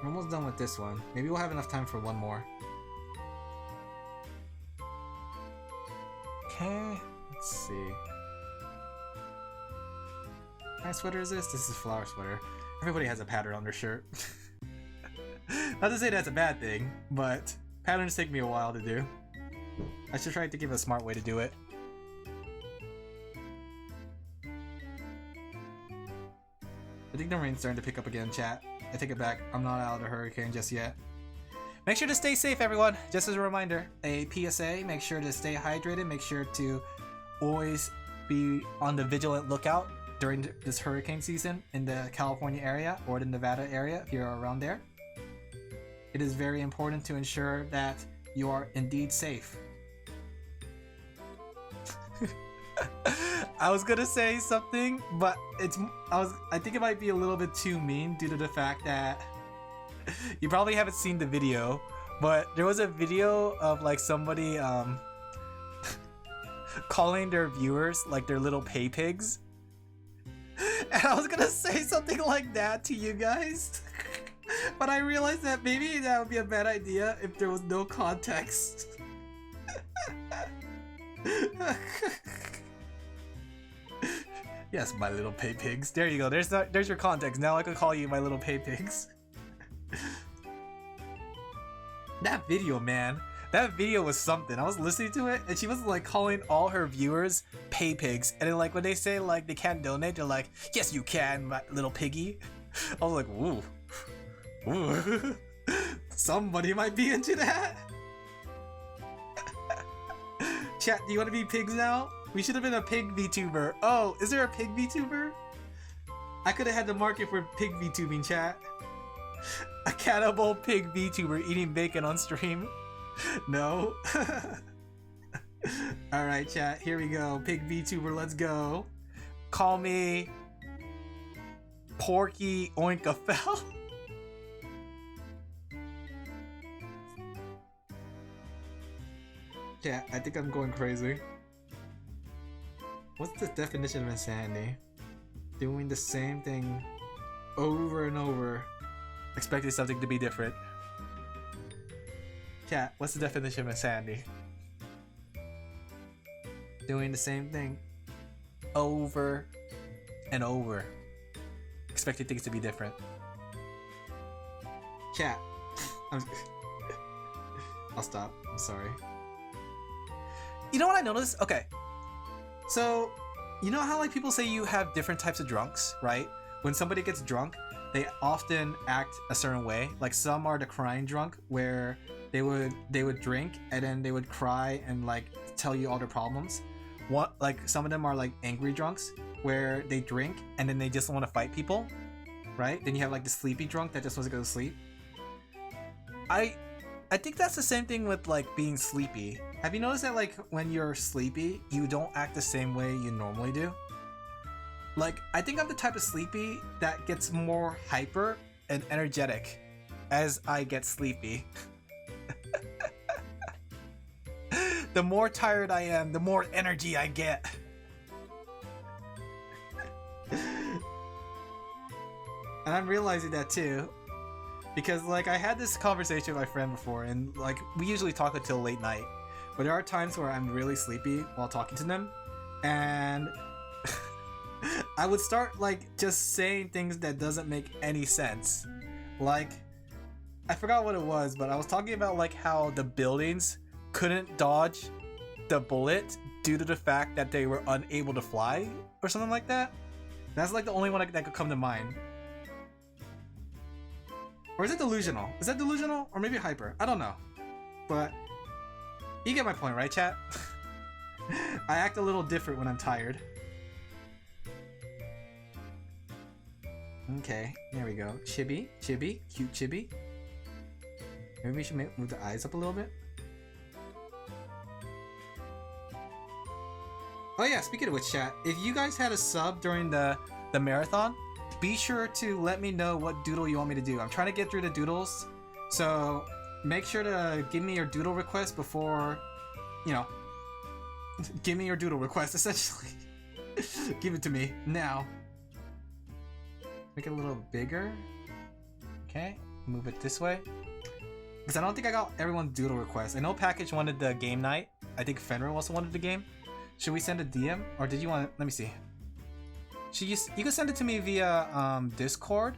We're almost done with this one. Maybe we'll have enough time for one more. Okay, let's see. What kind of sweater is this? This is a flower sweater. Everybody has a pattern on their shirt. Not to say that's a bad thing, but patterns take me a while to do. I should try to give a smart way to do it. I think the rain's starting to pick up again, chat. I take it back. I'm not out of the hurricane just yet. Make sure to stay safe, everyone. Just as a reminder, a PSA, make sure to stay hydrated. Make sure to always be on the vigilant lookout during this hurricane season in the California area or the Nevada area if you're around there. It is very important to ensure that you are indeed safe. I was gonna say something, but I think it might be a little bit too mean due to the fact that you probably haven't seen the video, but there was a video of like somebody calling their viewers like their little pay pigs. And I was gonna say something like that to you guys, but I realized that maybe that would be a bad idea if there was no context. Yes, my little pay pigs. There you go. There's your context. Now I can call you my little pay pigs. That video, man. That video was something. I was listening to it, and she was like calling all her viewers pay pigs. And then like when they say like they can't donate, they're like, "Yes, you can, my little piggy." I was like, "Ooh, ooh." Somebody might be into that. Chat, do you want to be pigs now? We should have been a pig VTuber. Oh, is there a pig VTuber? I could have had the market for pig VTubing, chat. A cannibal pig VTuber eating bacon on stream. No. Alright, chat, here we go. Pig VTuber, let's go. Call me Porky Oinkafell. Chat, I think I'm going crazy. What's the definition of insanity? Doing the same thing over and over, expecting something to be different. Chat, what's the definition of insanity? Doing the same thing over and over, expecting things to be different. Chat, I'll stop. I'm sorry. You know what I noticed? Okay. So, you know how like people say you have different types of drunks, right? When somebody gets drunk, they often act a certain way. Like some are the crying drunk, where they would drink and then they would cry and like tell you all their problems. Like some of them are like angry drunks, where they drink and then they just want to fight people, right? Then you have like the sleepy drunk that just wants to go to sleep. I think that's the same thing with like being sleepy. Have you noticed that like when you're sleepy, you don't act the same way you normally do? Like, I think I'm the type of sleepy that gets more hyper and energetic as I get sleepy. The more tired I am, the more energy I get. And I'm realizing that too. Because like I had this conversation with my friend before, and like we usually talk until late night. But there are times where I'm really sleepy while talking to them, and I would start like just saying things that doesn't make any sense. Like, I forgot what it was, but I was talking about like how the buildings couldn't dodge the bullet due to the fact that they were unable to fly or something like that. That's like the only one that could come to mind. Or is it delusional? Is that delusional? Or maybe hyper? I don't know. But you get my point, right, chat? I act a little different when I'm tired. Okay, there we go. Chibi, chibi, cute chibi. Maybe we should move the eyes up a little bit. Oh yeah, speaking of which, chat, if you guys had a sub during the marathon, be sure to let me know what doodle you want me to do. I'm trying to get through the doodles, so make sure to give me your doodle request before, you know, give me your doodle request, essentially. Give it to me, now. Make it a little bigger. Okay, move it this way. Because I don't think I got everyone's doodle request. I know Package wanted the game night. I think Fenrir also wanted the game. Should we send a DM? Or did you want, let me see. You can send it to me via Discord,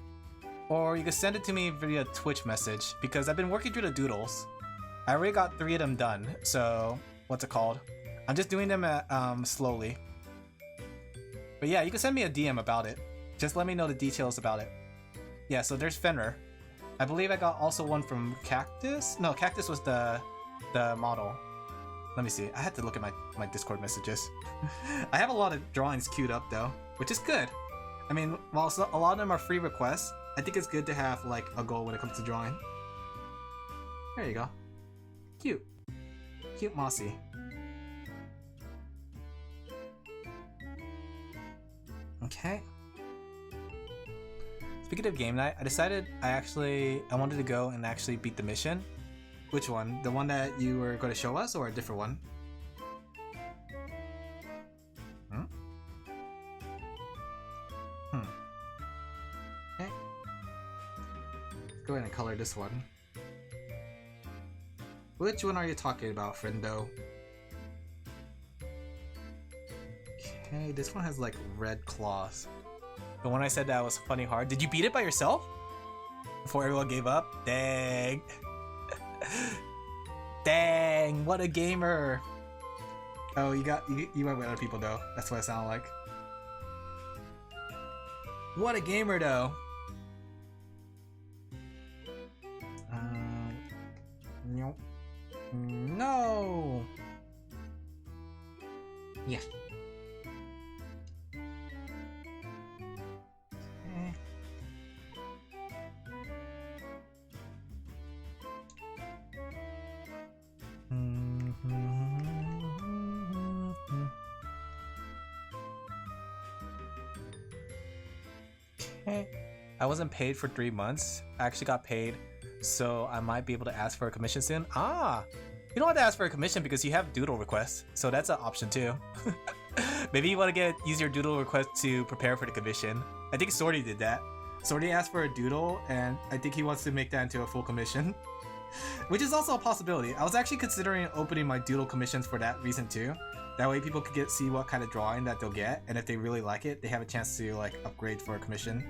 or you can send it to me via Twitch message, because I've been working through the doodles. I already got 3 of them done, so what's it called? I'm just doing them slowly. But yeah, you can send me a DM about it. Just let me know the details about it. Yeah, so there's Fenrir. I believe I got also one from Cactus. No, Cactus was the model. Let me see. I had to look at my Discord messages. I have a lot of drawings queued up though, which is good. I mean, while a lot of them are free requests, I think it's good to have like a goal when it comes to drawing. There you go. Cute. Cute Mossy. Okay. Speaking of game night, I decided I wanted to go and actually beat the mission. Which one? The one that you were going to show us, or a different one? Okay. Let's go ahead and color this one. Which one are you talking about, friendo? Okay, this one has like red claws. The one I said that was funny hard. Did you beat it by yourself? Before everyone gave up? Dang. Dang, what a gamer. Oh, you went with other people though. That's what it sounded like. What a gamer though. No. Yes. I wasn't paid for 3 months. I actually got paid, so I might be able to ask for a commission soon. Ah, you don't have to ask for a commission because you have doodle requests, so that's an option too. Maybe you want to use your doodle request to prepare for the commission. I think Sorty did that. Sorty asked for a doodle, and I think he wants to make that into a full commission, which is also a possibility. I was actually considering opening my doodle commissions for that reason too. That way people could see what kind of drawing that they'll get, and if they really like it, they have a chance to like upgrade for a commission.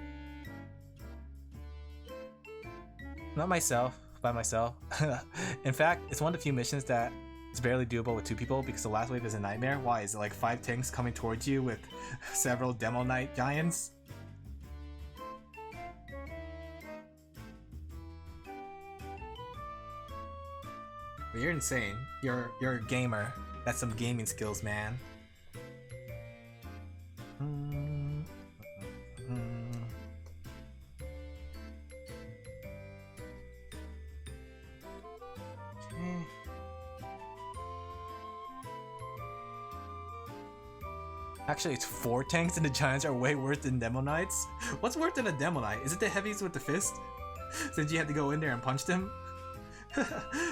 Not myself, by myself. In fact, it's one of the few missions that is barely doable with 2 people because the last wave is a nightmare. Why? Is it like 5 tanks coming towards you with several demo night giants? But you're insane. You're a gamer. That's some gaming skills, man. Actually, it's 4 tanks and the giants are way worse than demo knights. What's worse than a demo knight? Is it the heavies with the fist? Since you had to go in there and punch them?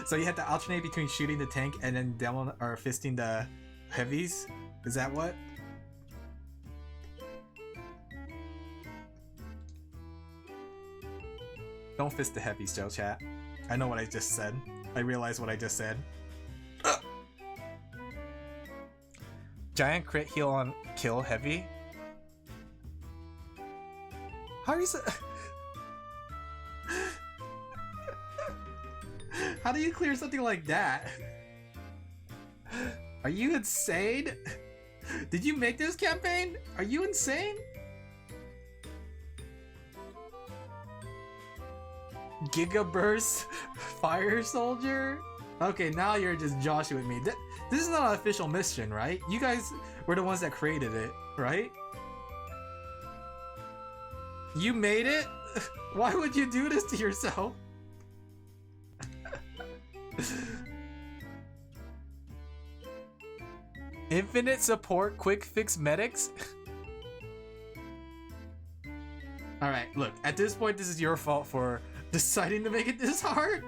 So you had to alternate between shooting the tank and then demo or fisting the heavies? Is that what? Don't fist the heavies, Joe chat. I know what I just said. I realized what I just said. Giant crit heal on kill heavy? How are you so How do you clear something like that? Are you insane? Did you make this campaign? Are you insane? Gigaburst Fire Soldier? Okay, now you're just joshing with me. This is not an official mission, right? You guys were the ones that created it, right? You made it? Why would you do this to yourself? Infinite support quick fix medics? Alright, look, at this point this is your fault for deciding to make it this hard.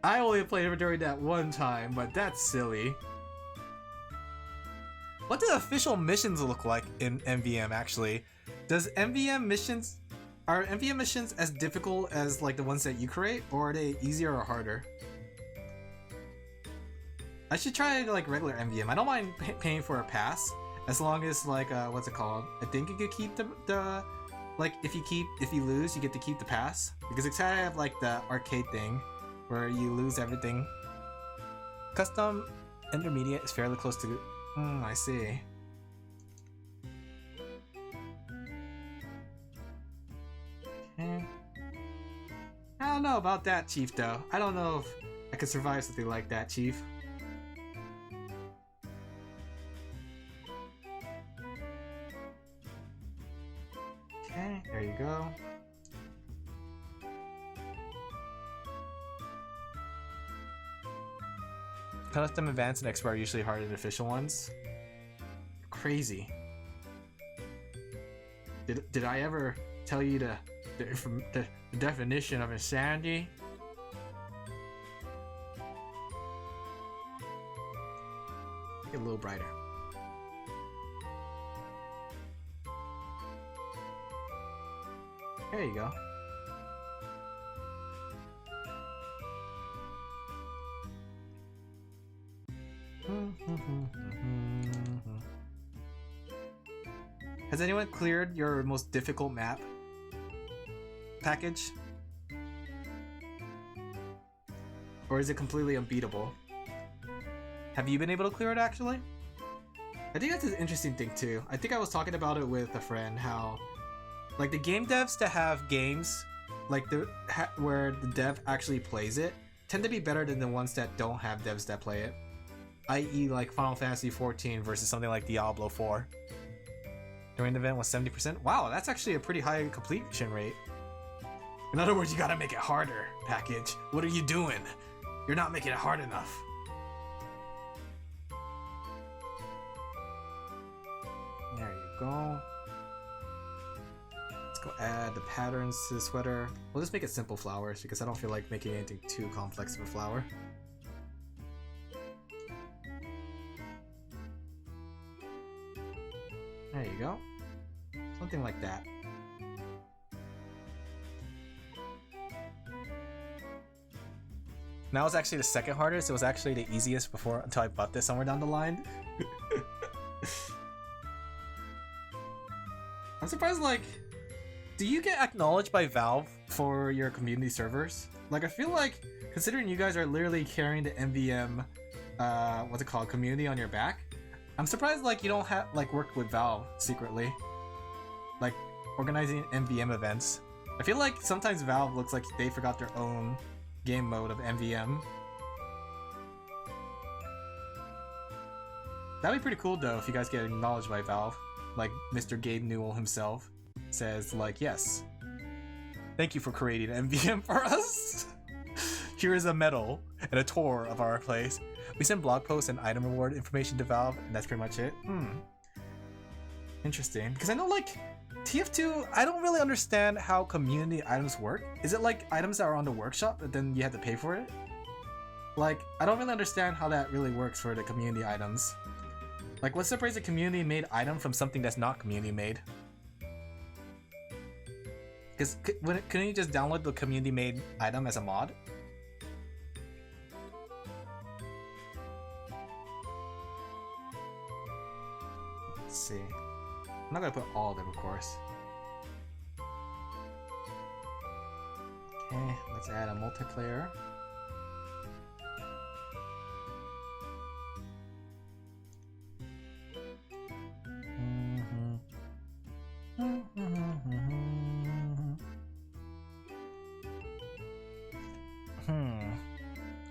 I only played it during that one time, but that's silly. What do official missions look like in MVM actually? Does MVM missions... Are MVM missions as difficult as like the ones that you create, or are they easier or harder? I should try like regular MVM. I don't mind paying for a pass, as long as like what's it called? I think you could keep the like if you lose, you get to keep the pass, because it's kind of like the arcade thing where you lose everything. Custom intermediate is fairly close to. I see. I don't know about that, Chief, though. I don't know if I could survive something like that, Chief. Okay, there you go. Custom advanced and expert are usually harder than official ones. Crazy. Did I ever tell you the definition of insanity? Get a little brighter. There you go. Has anyone cleared your most difficult map package? Or is it completely unbeatable? Have you been able to clear it actually? I think that's an interesting thing too. I think I was talking about it with a friend, how like the game devs to have games like where the dev actually plays it tend to be better than the ones that don't have devs that play it. I.e. like Final Fantasy XIV versus something like Diablo 4. During the event was 70%. Wow, that's actually a pretty high completion rate. In other words, you gotta make it harder, package. What are you doing? You're not making it hard enough. There you go. Let's go add the patterns to the sweater. We'll just make it simple flowers because I don't feel like making anything too complex of a flower. There you go. Something like that. Now it's actually the second hardest. It was actually the easiest before until I bought this somewhere down the line. I'm surprised, like, do you get acknowledged by Valve for your community servers? Like, I feel like, considering you guys are literally carrying the MVM, what's it called, community on your back, I'm surprised like you don't have like work with Valve secretly, like organizing MVM events. I feel like sometimes Valve looks like they forgot their own game mode of MVM. That'd be pretty cool though if you guys get acknowledged by Valve, like Mr. Gabe Newell himself says like, yes, thank you for creating MVM for us. Here is a medal and a tour of our place. We send blog posts and item reward information to Valve, and that's pretty much it. Interesting. Because I know, like, TF2, I don't really understand how community items work. Is it like items that are on the workshop, but then you have to pay for it? Like, I don't really understand how that really works for the community items. Like, what separates a community-made item from something that's not community-made? Because couldn't you just download the community-made item as a mod? Let's see. I'm not gonna put all of them, of course. Okay, let's add a multiplayer.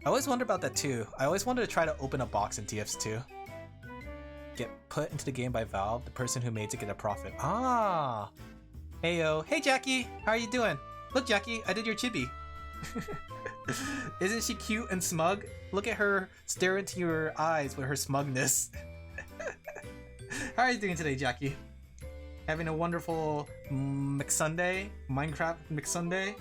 I always wonder about that too. I always wanted to try to open a box in TF2. Get put into the game by Valve, the person who made it get a profit. Ah! Heyo. Hey Jackie! How are you doing? Look Jackie, I did your chibi. Isn't she cute and smug? Look at her stare into your eyes with her smugness. How are you doing today, Jackie? Having a wonderful McSunday? Minecraft McSunday?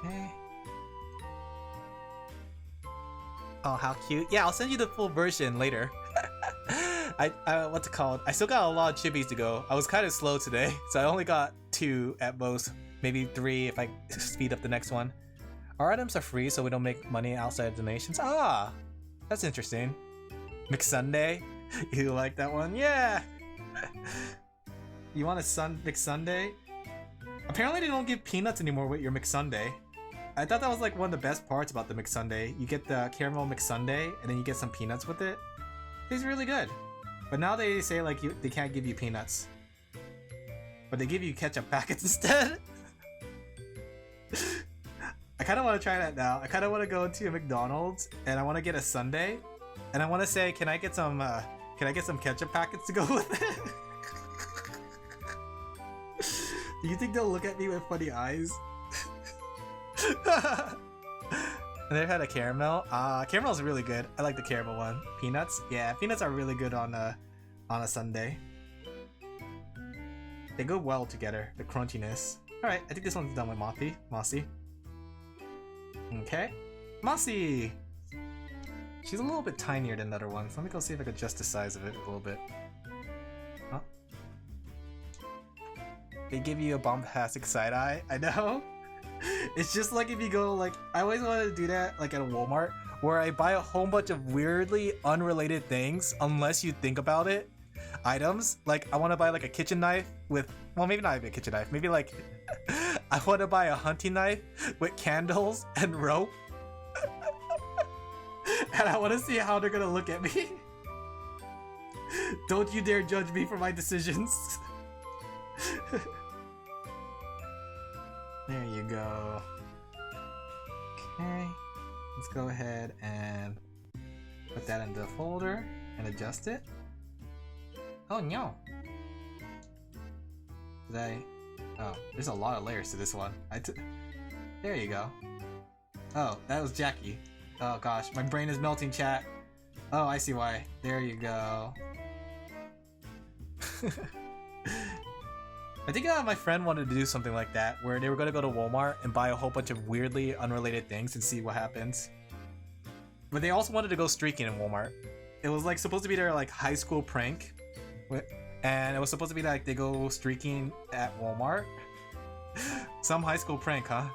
Okay. Oh, how cute. Yeah, I'll send you the full version later. What's it called? I still got a lot of chibis to go. I was kind of slow today, so I only got 2 at most. Maybe 3 if I speed up the next one. Our items are free, so we don't make money outside of donations. Ah! That's interesting. McSunday? You like that one? Yeah! You want a McSunday? Apparently they don't give peanuts anymore with your McSunday. I thought that was like one of the best parts about the McSunday. You get the caramel McSunday, and then you get some peanuts with it. It's really good. But now they say like they can't give you peanuts, but they give you ketchup packets instead. I kind of want to try that now. I kind of want to go to a McDonald's and I want to get a sundae, and I want to say, can I get some ketchup packets to go with it? Do you think they'll look at me with funny eyes? And they've had a caramel. Caramel's really good. I like the caramel one. Peanuts? Yeah, peanuts are really good on a sundae. They go well together, the crunchiness. Alright, I think this one's done with Mossy. Okay. Mossy! She's a little bit tinier than the other ones. Let me go see if I can adjust the size of it a little bit. Huh? They give you a bombastic side eye. I know. It's just like if you go like, I always wanted to do that like at a Walmart, where I buy a whole bunch of weirdly unrelated things unless you think about it. Items like I want to buy like a kitchen knife with, well, maybe not even a kitchen knife, maybe like I want to buy a hunting knife with candles and rope. And I want to see how they're gonna look at me. Don't you dare judge me for my decisions. There you go. Okay, let's go ahead and put that into the folder and adjust it. Oh no! Oh, there's a lot of layers to this one. There you go. Oh, that was Jackie. Oh gosh, my brain is melting, chat. Oh, I see why. There you go. I think my friend wanted to do something like that, where they were going to go to Walmart and buy a whole bunch of weirdly unrelated things and see what happens. But they also wanted to go streaking in Walmart. It was like supposed to be their like high school prank, and it was supposed to be like they go streaking at Walmart. Some high school prank, huh?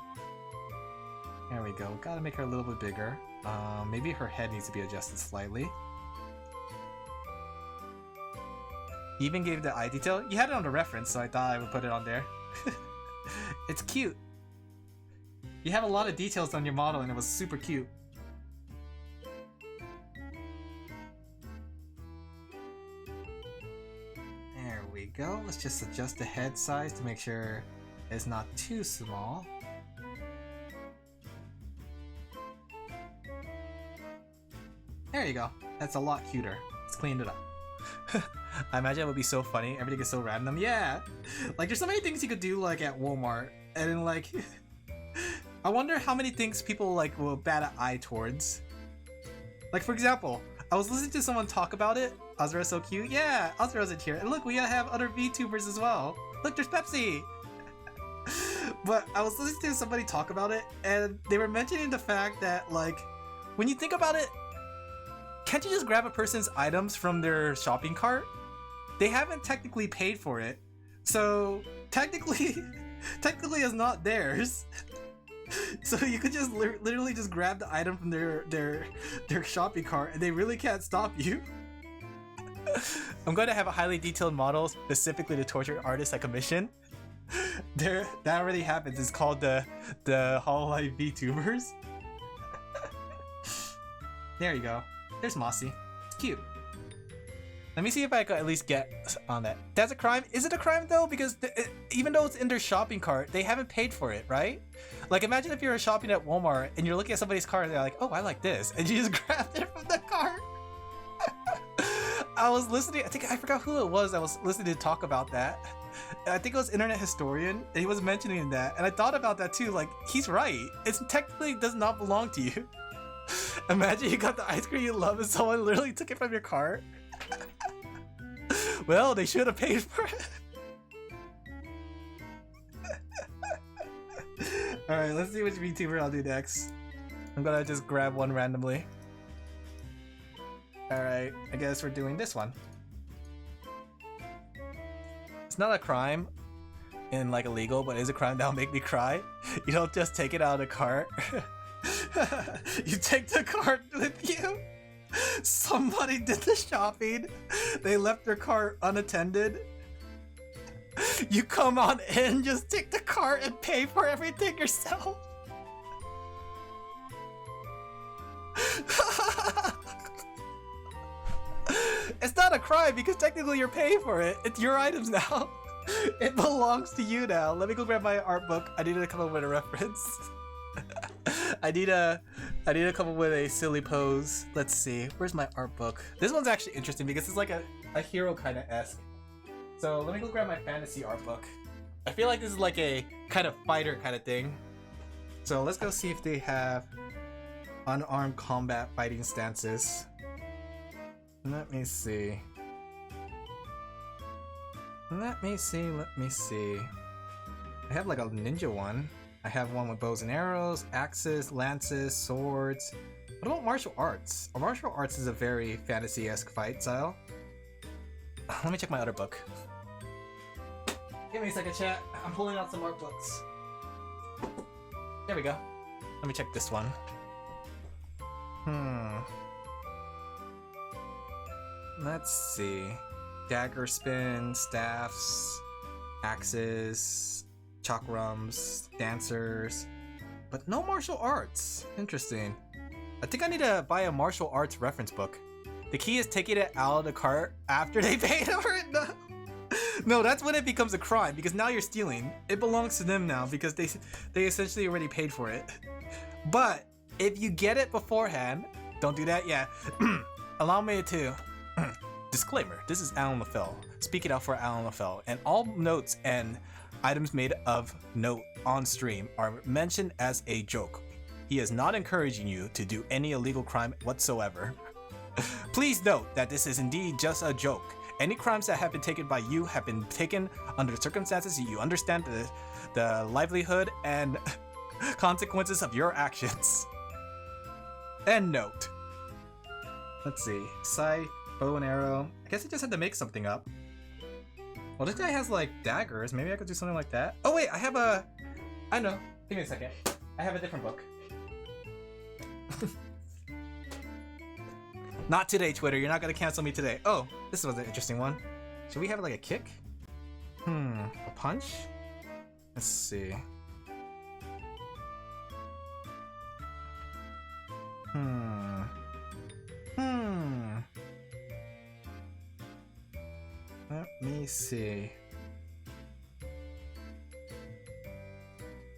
There we go. Gotta make her a little bit bigger. Maybe her head needs to be adjusted slightly. You even gave the eye detail. You had it on the reference, so I thought I would put it on there. It's cute. You have a lot of details on your model, and it was super cute. There we go. Let's just adjust the head size to make sure it's not too small. There you go. That's a lot cuter. Let's clean it up. I imagine it would be so funny. Everything is so random. Yeah! Like, there's so many things you could do, like, at Walmart. And then, like... I wonder how many things people, like, will bat an eye towards. Like, for example, I was listening to someone talk about it. Azura's so cute. Yeah! Azura's in here. And look, we have other VTubers as well. Look, there's Pepsi! But I was listening to somebody talk about it, and they were mentioning the fact that, like, when you think about it, can't you just grab a person's items from their shopping cart? They haven't technically paid for it, so technically it's not theirs. So you could just literally just grab the item from their shopping cart, and they really can't stop you. I'm going to have a highly detailed model specifically to torture artists I commission. That already happens. It's called the Hololive VTubers. There you go. There's Mossy. It's cute. Let me see if I could at least get on that. That's a crime? Is it a crime though? Because even though it's in their shopping cart, they haven't paid for it, right? Like, imagine if you're shopping at Walmart and you're looking at somebody's cart and they're like, oh, I like this. And you just grabbed it from the cart. I was listening, I forgot who it was. I was listening to talk about that. I think it was Internet Historian, and he was mentioning that. And I thought about that too. Like, he's right. It technically does not belong to you. Imagine you got the ice cream you love and someone literally took it from your cart. Well, they should have paid for it. Alright, let's see which VTuber I'll do next. I'm gonna just grab one randomly. Alright, I guess we're doing this one. It's not a crime and like illegal, but it is a crime that'll make me cry. You don't just take it out of the cart. You take the cart with you. Somebody did the shopping. They left their cart unattended. You come on in, just take the cart and pay for everything yourself. It's not a crime because technically you're paying for it. It's your items now. It belongs to you now. Let me go grab my art book. I need to come up with a reference. I need to come up with a silly pose. Let's see. Where's my art book? This one's actually interesting because it's like a hero kind of esque. So let me go grab my fantasy art book. I feel like this is like a kind of fighter kind of thing. So let's go see if they have unarmed combat fighting stances. Let me see. Let me see. I have like a ninja one. I have one with bows and arrows, axes, lances, swords. What about martial arts? Martial arts is a very fantasy-esque fight style. Let me check my other book. Give me a second, chat. I'm pulling out some art books. There we go. Let me check this one. Let's see. Dagger spin, staffs, axes, chakrams, dancers, but no martial arts. Interesting. I think I need to buy a martial arts reference book. The key is taking it out of the cart after they paid for it. No, that's when it becomes a crime because now you're stealing. It belongs to them now because they essentially already paid for it. But if you get it beforehand, don't do that. Yeah. Allow me to. Disclaimer: this is Alan LaFell speaking out for Alan LaFell, and all notes and items made of note on stream are mentioned as a joke. He is not encouraging you to do any illegal crime whatsoever. Please note that this is indeed just a joke. Any crimes that have been taken by you have been taken under the circumstances you understand the livelihood and consequences of your actions. End note. Let's see. Scythe, bow and arrow. I guess I just had to make something up. Well, this guy has like daggers. Maybe I could do something like that. Oh wait, I know. Give me a second. I have a different book. Not today, Twitter. You're not gonna cancel me today. Oh, this was an interesting one. Should we have like a kick? A punch? Let's see. Let me see.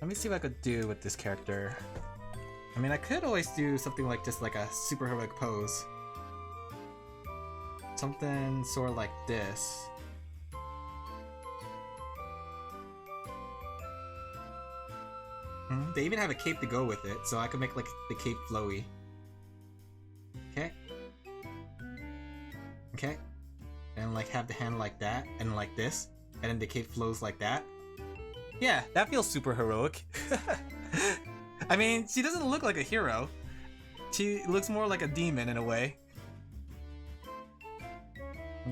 Let me see what I could do with this character. I mean, I could always do something like just like a super heroic pose. Something sort of like this. They even have a cape to go with it, so I could make like the cape flowy. Okay. Okay. And like have the hand like that, and like this, and then the cape flows like that. Yeah, that feels super heroic. I mean, she doesn't look like a hero. She looks more like a demon in a way.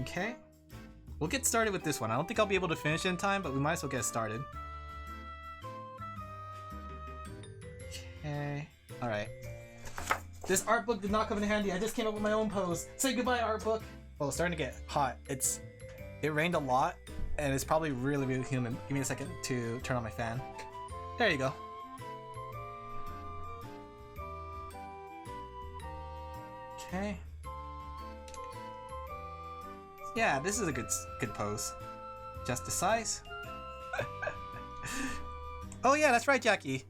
Okay. We'll get started with this one. I don't think I'll be able to finish in time, but we might as well get started. Okay. Alright. This art book did not come in handy. I just came up with my own pose. Say goodbye, art book. Well, it's starting to get hot. It rained a lot, and it's probably really, really humid. Give me a second to turn on my fan. There you go. Okay. Yeah, this is a good pose. Just the size. Oh yeah, that's right, Jackie.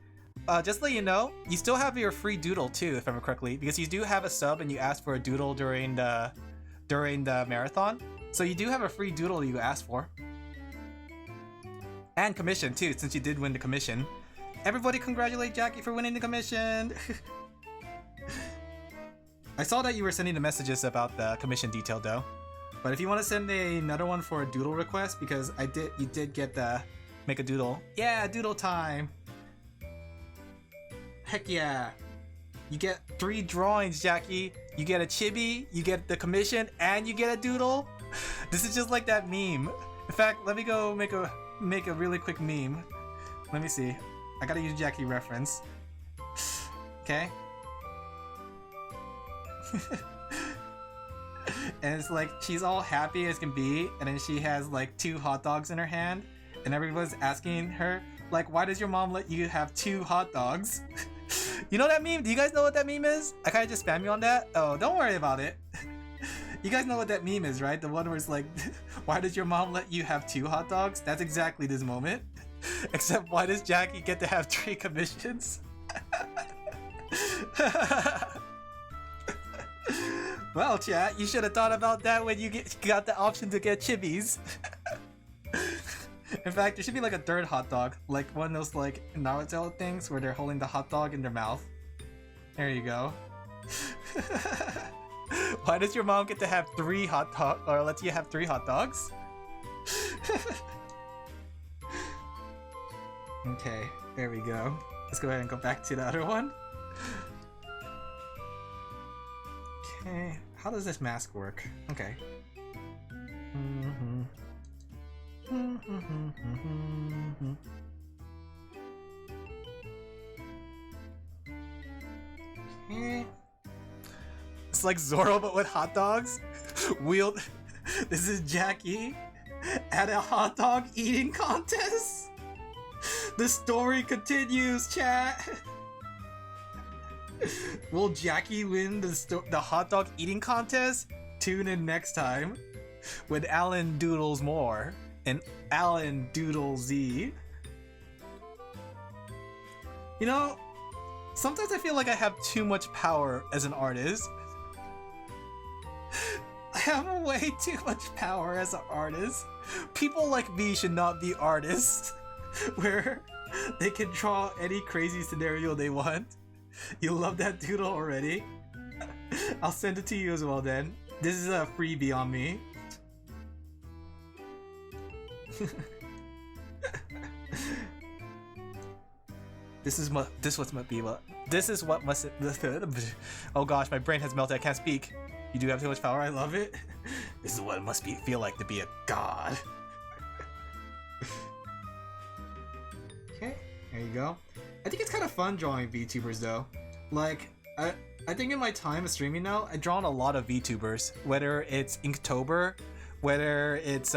Just to let you know, you still have your free doodle too, if I remember correctly, because you do have a sub and you asked for a doodle during the marathon. So you do have a free doodle you asked for. And commission too, since you did win the commission. Everybody congratulate Jackie for winning the commission! I saw that you were sending the messages about the commission detail though. But if you want to send another one for a doodle request, because you did get the make a doodle. Yeah, doodle time! Heck yeah! You get 3 drawings, Jackie. You get a chibi, you get the commission, and you get a doodle. This is just like that meme. In fact, let me go make a really quick meme. Let me see. I gotta use Jackie reference. Okay. And it's like she's all happy as can be, and then she has like 2 hot dogs in her hand, and everyone's asking her like, why does your mom let you have 2 hot dogs? You know that meme? Do you guys know what that meme is? I kind of just spam you on that. Oh, don't worry about it. You guys know what that meme is, right? The one where it's like, why does your mom let you have 2 hot dogs? That's exactly this moment. Except why does Jackie get to have 3 commissions? Well, chat, you should have thought about that when you got the option to get chibis. In fact, there should be like a 3rd hot dog, like one of those like Naruto things where they're holding the hot dog in their mouth. There you go. Why does your mom get to have 3 hot dogs, or lets you have 3 hot dogs? Okay, there we go. Let's go ahead and go back to the other one. Okay, how does this mask work? Okay. Okay. It's like Zoro but with hot dogs. This is Jackie at a hot dog eating contest. The story continues, chat. Will Jackie win the hot dog eating contest? Tune in next time when Alan doodles more and Alan doodles Z. You know, sometimes I feel like I have too much power as an artist. I have way too much power as an artist. People like me should not be artists where they can draw any crazy scenario they want. You love that doodle already? I'll send it to you as well then. This is a freebie on me. This is what must. Oh gosh, my brain has melted. I can't speak. You do have too much power. I love it. This is what it must feel like to be a god. Okay, there you go. I think it's kind of fun drawing VTubers though. Like, I think in my time of streaming now, I've drawn a lot of VTubers. Whether it's Inktober, whether it's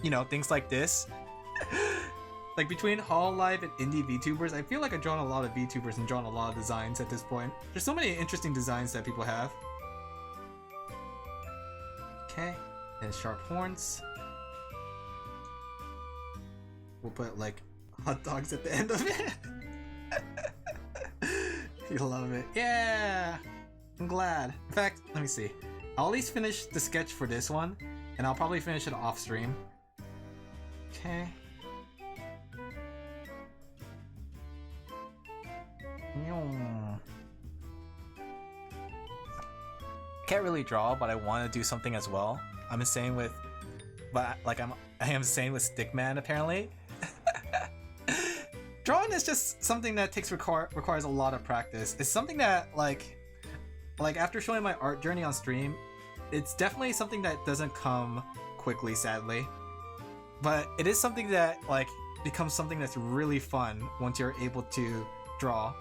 you know, things like this. Like between Hall Life and indie VTubers, I feel like I've drawn a lot of VTubers and drawn a lot of designs at this point. There's so many interesting designs that people have. Okay, and sharp horns. We'll put like hot dogs at the end of it. You love it. Yeah! I'm glad. In fact, let me see. I'll at least finish the sketch for this one, and I'll probably finish it off stream. Okay. Can't really draw, but I want to do something as well. I'm insane with, but like I am insane with Stickman apparently. Drawing is just something that requires a lot of practice. It's something that like after showing my art journey on stream, it's definitely something that doesn't come quickly, sadly. But it is something that like becomes something that's really fun once you're able to draw.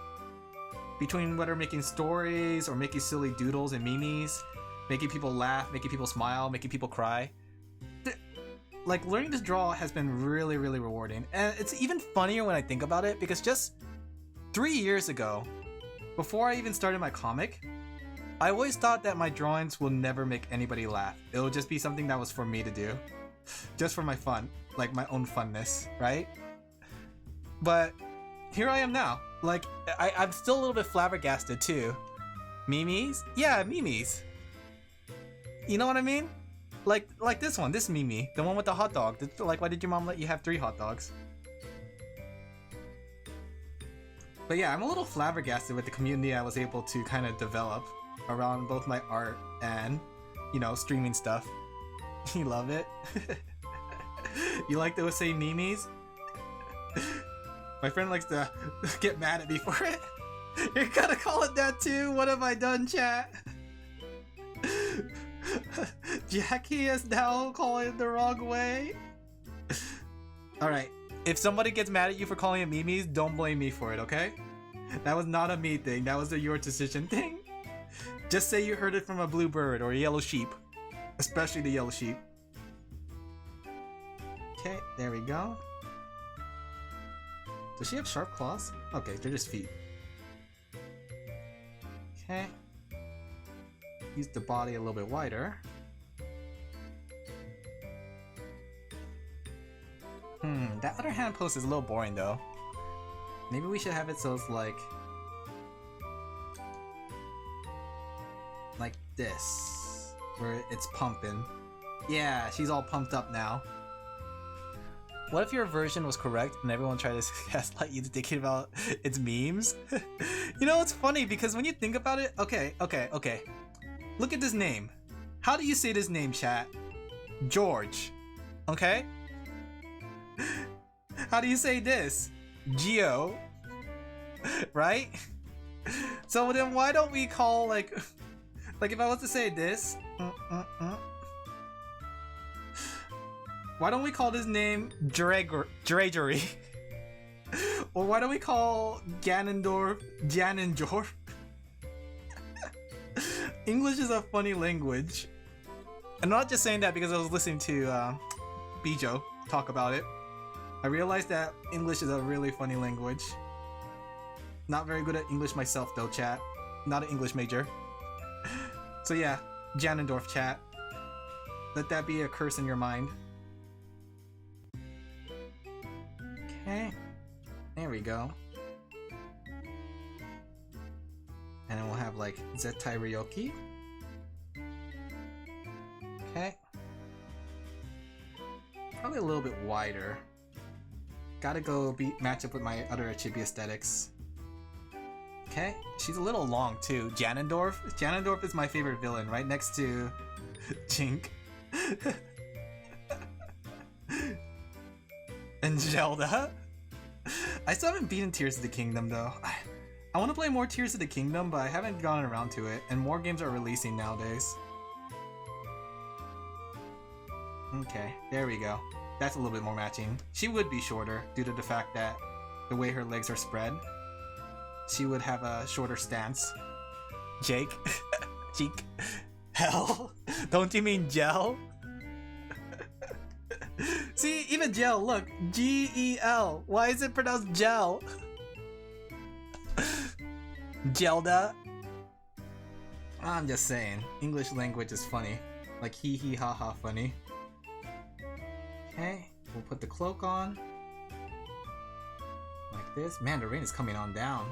Between whether making stories or making silly doodles and memes, making people laugh, making people smile, making people cry. Like, learning to draw has been really, really rewarding. And it's even funnier when I think about it, because just 3 years ago, before I even started my comic, I always thought that my drawings will never make anybody laugh. It will just be something that was for me to do. Just for my fun. Like, my own funness, right? But here I am now. Like, I'm still a little bit flabbergasted too. Memes? Yeah, memes. You know what I mean? Like this one, this Mimi, the one with the hot dog. Like, why did your mom let you have 3 hot dogs? But yeah, I'm a little flabbergasted with the community I was able to kind of develop around both my art and, you know, streaming stuff. You love it? You like those same memes? My friend likes to get mad at me for it. You're gonna call it that too? What have I done, chat? Jackie is now calling it the wrong way. Alright, if somebody gets mad at you for calling it memes, don't blame me for it, okay? That was not a me thing, that was a your decision thing. Just say you heard it from a blue bird or a yellow sheep. Especially the yellow sheep. Okay, there we go. Does she have sharp claws? Okay, they're just feet. Okay. Use the body a little bit wider. That other hand pose is a little boring though. Maybe we should have it so it's like this, where it's pumping. Yeah, she's all pumped up now. What if your version was correct and everyone tried to gaslight you thinking about its memes? You know, it's funny because when you think about it, okay. Look at this name. How do you say this name, chat? George. Okay? How do you say this? Geo. Right? So then why don't we call like if I was to say this, why don't we call this name Dragery? Or why don't we call Ganondorf Ganondorf? English is a funny language. I'm not just saying that because I was listening to Bijo talk about it. I realized that English is a really funny language. Not very good at English myself though, chat. Not an English major. So yeah, Ganondorf, chat. Let that be a curse in your mind. Okay, there we go. And then we'll have like Zettai Ryoki. Okay. Probably a little bit wider. Gotta go match up with my other chibi aesthetics. Okay, she's a little long too. Ganondorf? Ganondorf is my favorite villain, right next to Jink. And Zelda. I still haven't beaten Tears of the Kingdom though. I want to play more Tears of the Kingdom, but I haven't gotten around to it, and more games are releasing nowadays. Okay, there we go. That's a little bit more matching. She would be shorter due to the fact that the way her legs are spread. She would have a shorter stance. Jake? Cheek? Hell? Don't you mean gel? See, even gel, look. G-E-L. Why is it pronounced gel? Gelda? I'm just saying. English language is funny. Like hee hee ha ha funny. Okay, we'll put the cloak on. Like this. Man, the rain is coming on down.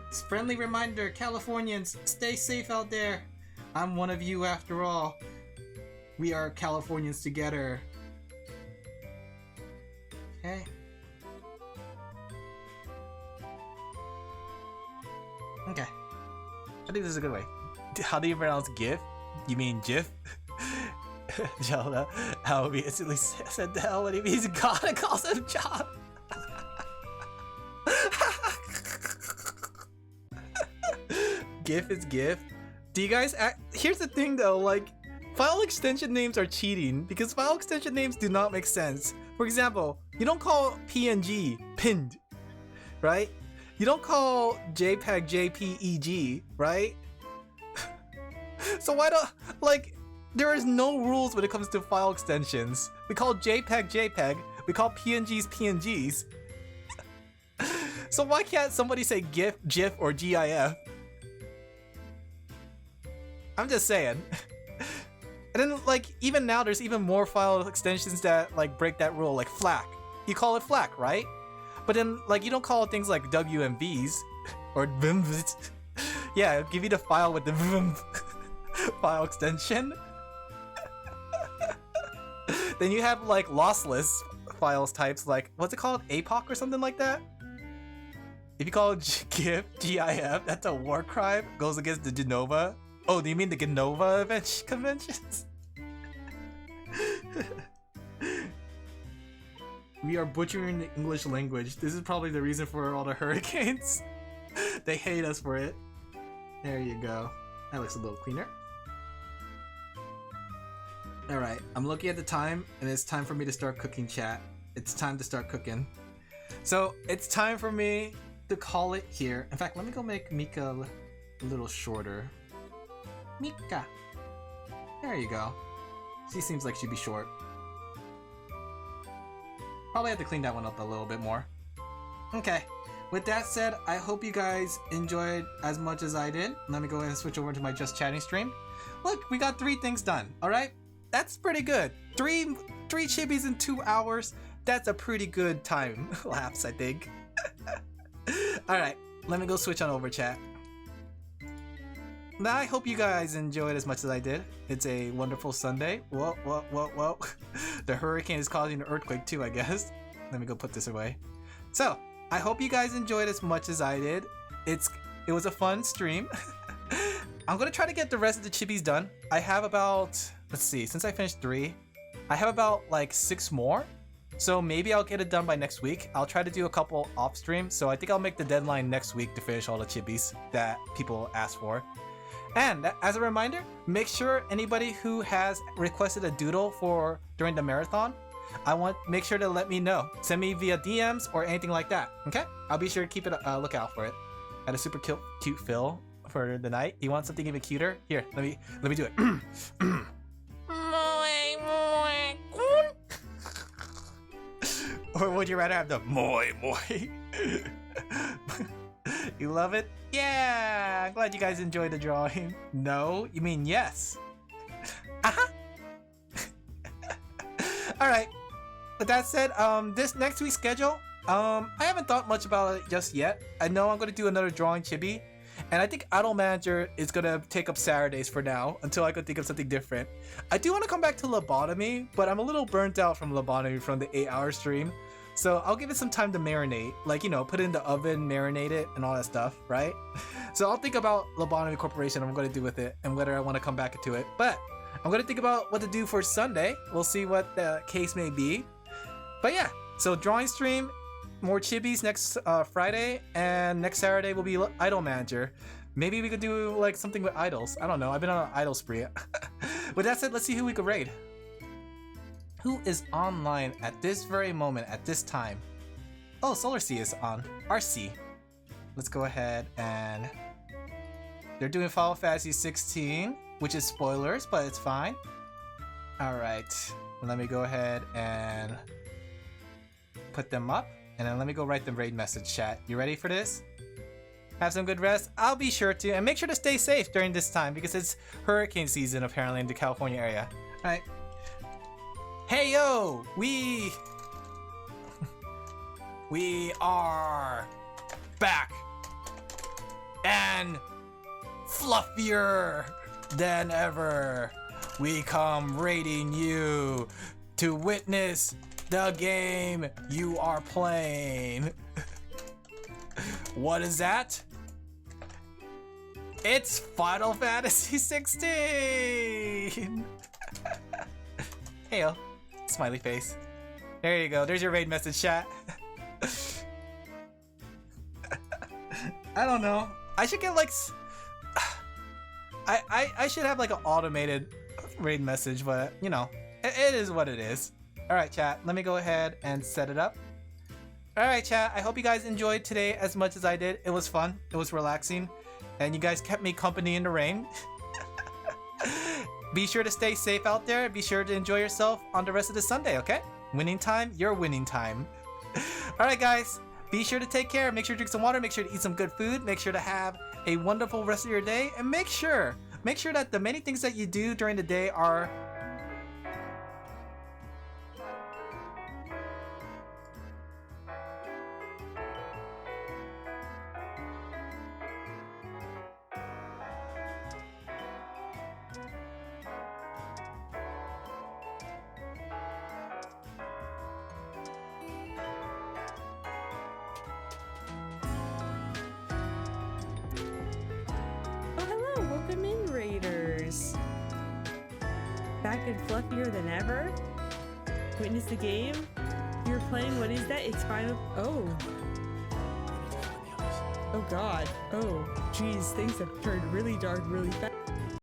It's friendly reminder, Californians, stay safe out there. I'm one of you after all. We are Californians together. Okay. Okay. I think this is a good way. How do you pronounce GIF? You mean GIF? Zelda, how we instantly said the hell when he means God and calls him John. GIF is GIF. Do you guys here's the thing though, like file extension names are cheating because file extension names do not make sense. For example, you don't call PNG pinned, right? You don't call JPEG JPEG, right? So why don't, like, there is no rules when it comes to file extensions. We call JPEG JPEG, we call PNGs PNGs. So why can't somebody say GIF, GIF, or GIF? I'm just saying. And then, like, even now, there's even more file extensions that, like, break that rule, like FLAC. You call it FLAC, right? But then, like, you don't call things like WMVs or VMVs. Yeah, give you the file with the VMV file extension. Then you have, like, lossless files types, like, what's it called? APOC or something like that? If you call it GIF, GIF, that's a war crime. Goes against the Genova. Oh, do you mean the Genova conventions? We are butchering the English language. This is probably the reason for all the hurricanes. They hate us for it. There you go. That looks a little cleaner. Alright, I'm looking at the time, and it's time for me to start cooking, chat. It's time to start cooking. So, it's time for me to call it here. In fact, let me go make Mika a little shorter. Mika! There you go. She seems like she'd be short. Probably have to clean that one up a little bit more. Okay, with that said, I hope you guys enjoyed as much as I did. Let me go ahead and switch over to my Just Chatting stream. Look, we got 3 things done, alright? That's pretty good. Three chibis in 2 hours. That's a pretty good time lapse, I think. Alright, let me go switch on over, chat. Now, I hope you guys enjoyed as much as I did. It's a wonderful Sunday. Whoa. The hurricane is causing an earthquake too, I guess. Let me go put this away. So, I hope you guys enjoyed as much as I did. It was a fun stream. I'm gonna try to get the rest of the chibis done. I have about, let's see, since I finished 3, I have about like 6 more. So maybe I'll get it done by next week. I'll try to do a couple off stream. So I think I'll make the deadline next week to finish all the chibis that people asked for. And as a reminder, make sure anybody who has requested a doodle for during the marathon, make sure to let me know. Send me via DMs or anything like that. Okay? I'll be sure to keep a lookout for it. Had a super cute fill for the night. You want something even cuter? Here, let me do it. Or would you rather have the moi? You love it? Yeah! I'm glad you guys enjoyed the drawing. No? You mean yes? Alright. With that said, this next week's schedule, I haven't thought much about it just yet. I know I'm going to do another drawing chibi. And I think Idol Manager is going to take up Saturdays for now until I can think of something different. I do want to come back to Lobotomy, but I'm a little burnt out from Lobotomy from the 8-hour stream. So I'll give it some time to marinate, like, you know, put it in the oven, marinate it, and all that stuff, right? So I'll think about Lobotomy Corporation, what I'm going to do with it, and whether I want to come back to it. But I'm going to think about what to do for Sunday. We'll see what the case may be. But yeah, so drawing stream, more chibis next Friday, and next Saturday will be Idol Manager. Maybe we could do like something with idols. I don't know. I've been on an idol spree. With that said, let's see who we could raid. Who is online at this very moment, at this time? Oh, Solar Sea is on. RC. Let's go ahead and... They're doing Final Fantasy 16, which is spoilers, but it's fine. Alright. Let me go ahead and put them up. And then let me go write the raid message, chat. You ready for this? Have some good rest. I'll be sure to. And make sure to stay safe during this time because it's hurricane season apparently in the California area. Alright. Hey yo! We are back and fluffier than ever. We come raiding you to witness the game you are playing. What is that? It's Final Fantasy 16! Heyo. Smiley face. There you go. There's your raid message, chat. I don't know. I should get like... I should have like an automated raid message, but you know, it is what it is. Alright, chat. Let me go ahead and set it up. Alright, chat. I hope you guys enjoyed today as much as I did. It was fun. It was relaxing. And you guys kept me company in the rain. Be sure to stay safe out there. Be sure to enjoy yourself on the rest of the Sunday, okay? Winning time, your winning time. Alright, guys. Be sure to take care. Make sure to drink some water. Make sure to eat some good food. Make sure to have a wonderful rest of your day. And make sure that the many things that you do during the day are... Back and fluffier than ever? Witness the game? You're playing, what is that? It's final. Oh. Oh god. Oh, geez, things have turned really dark really fast.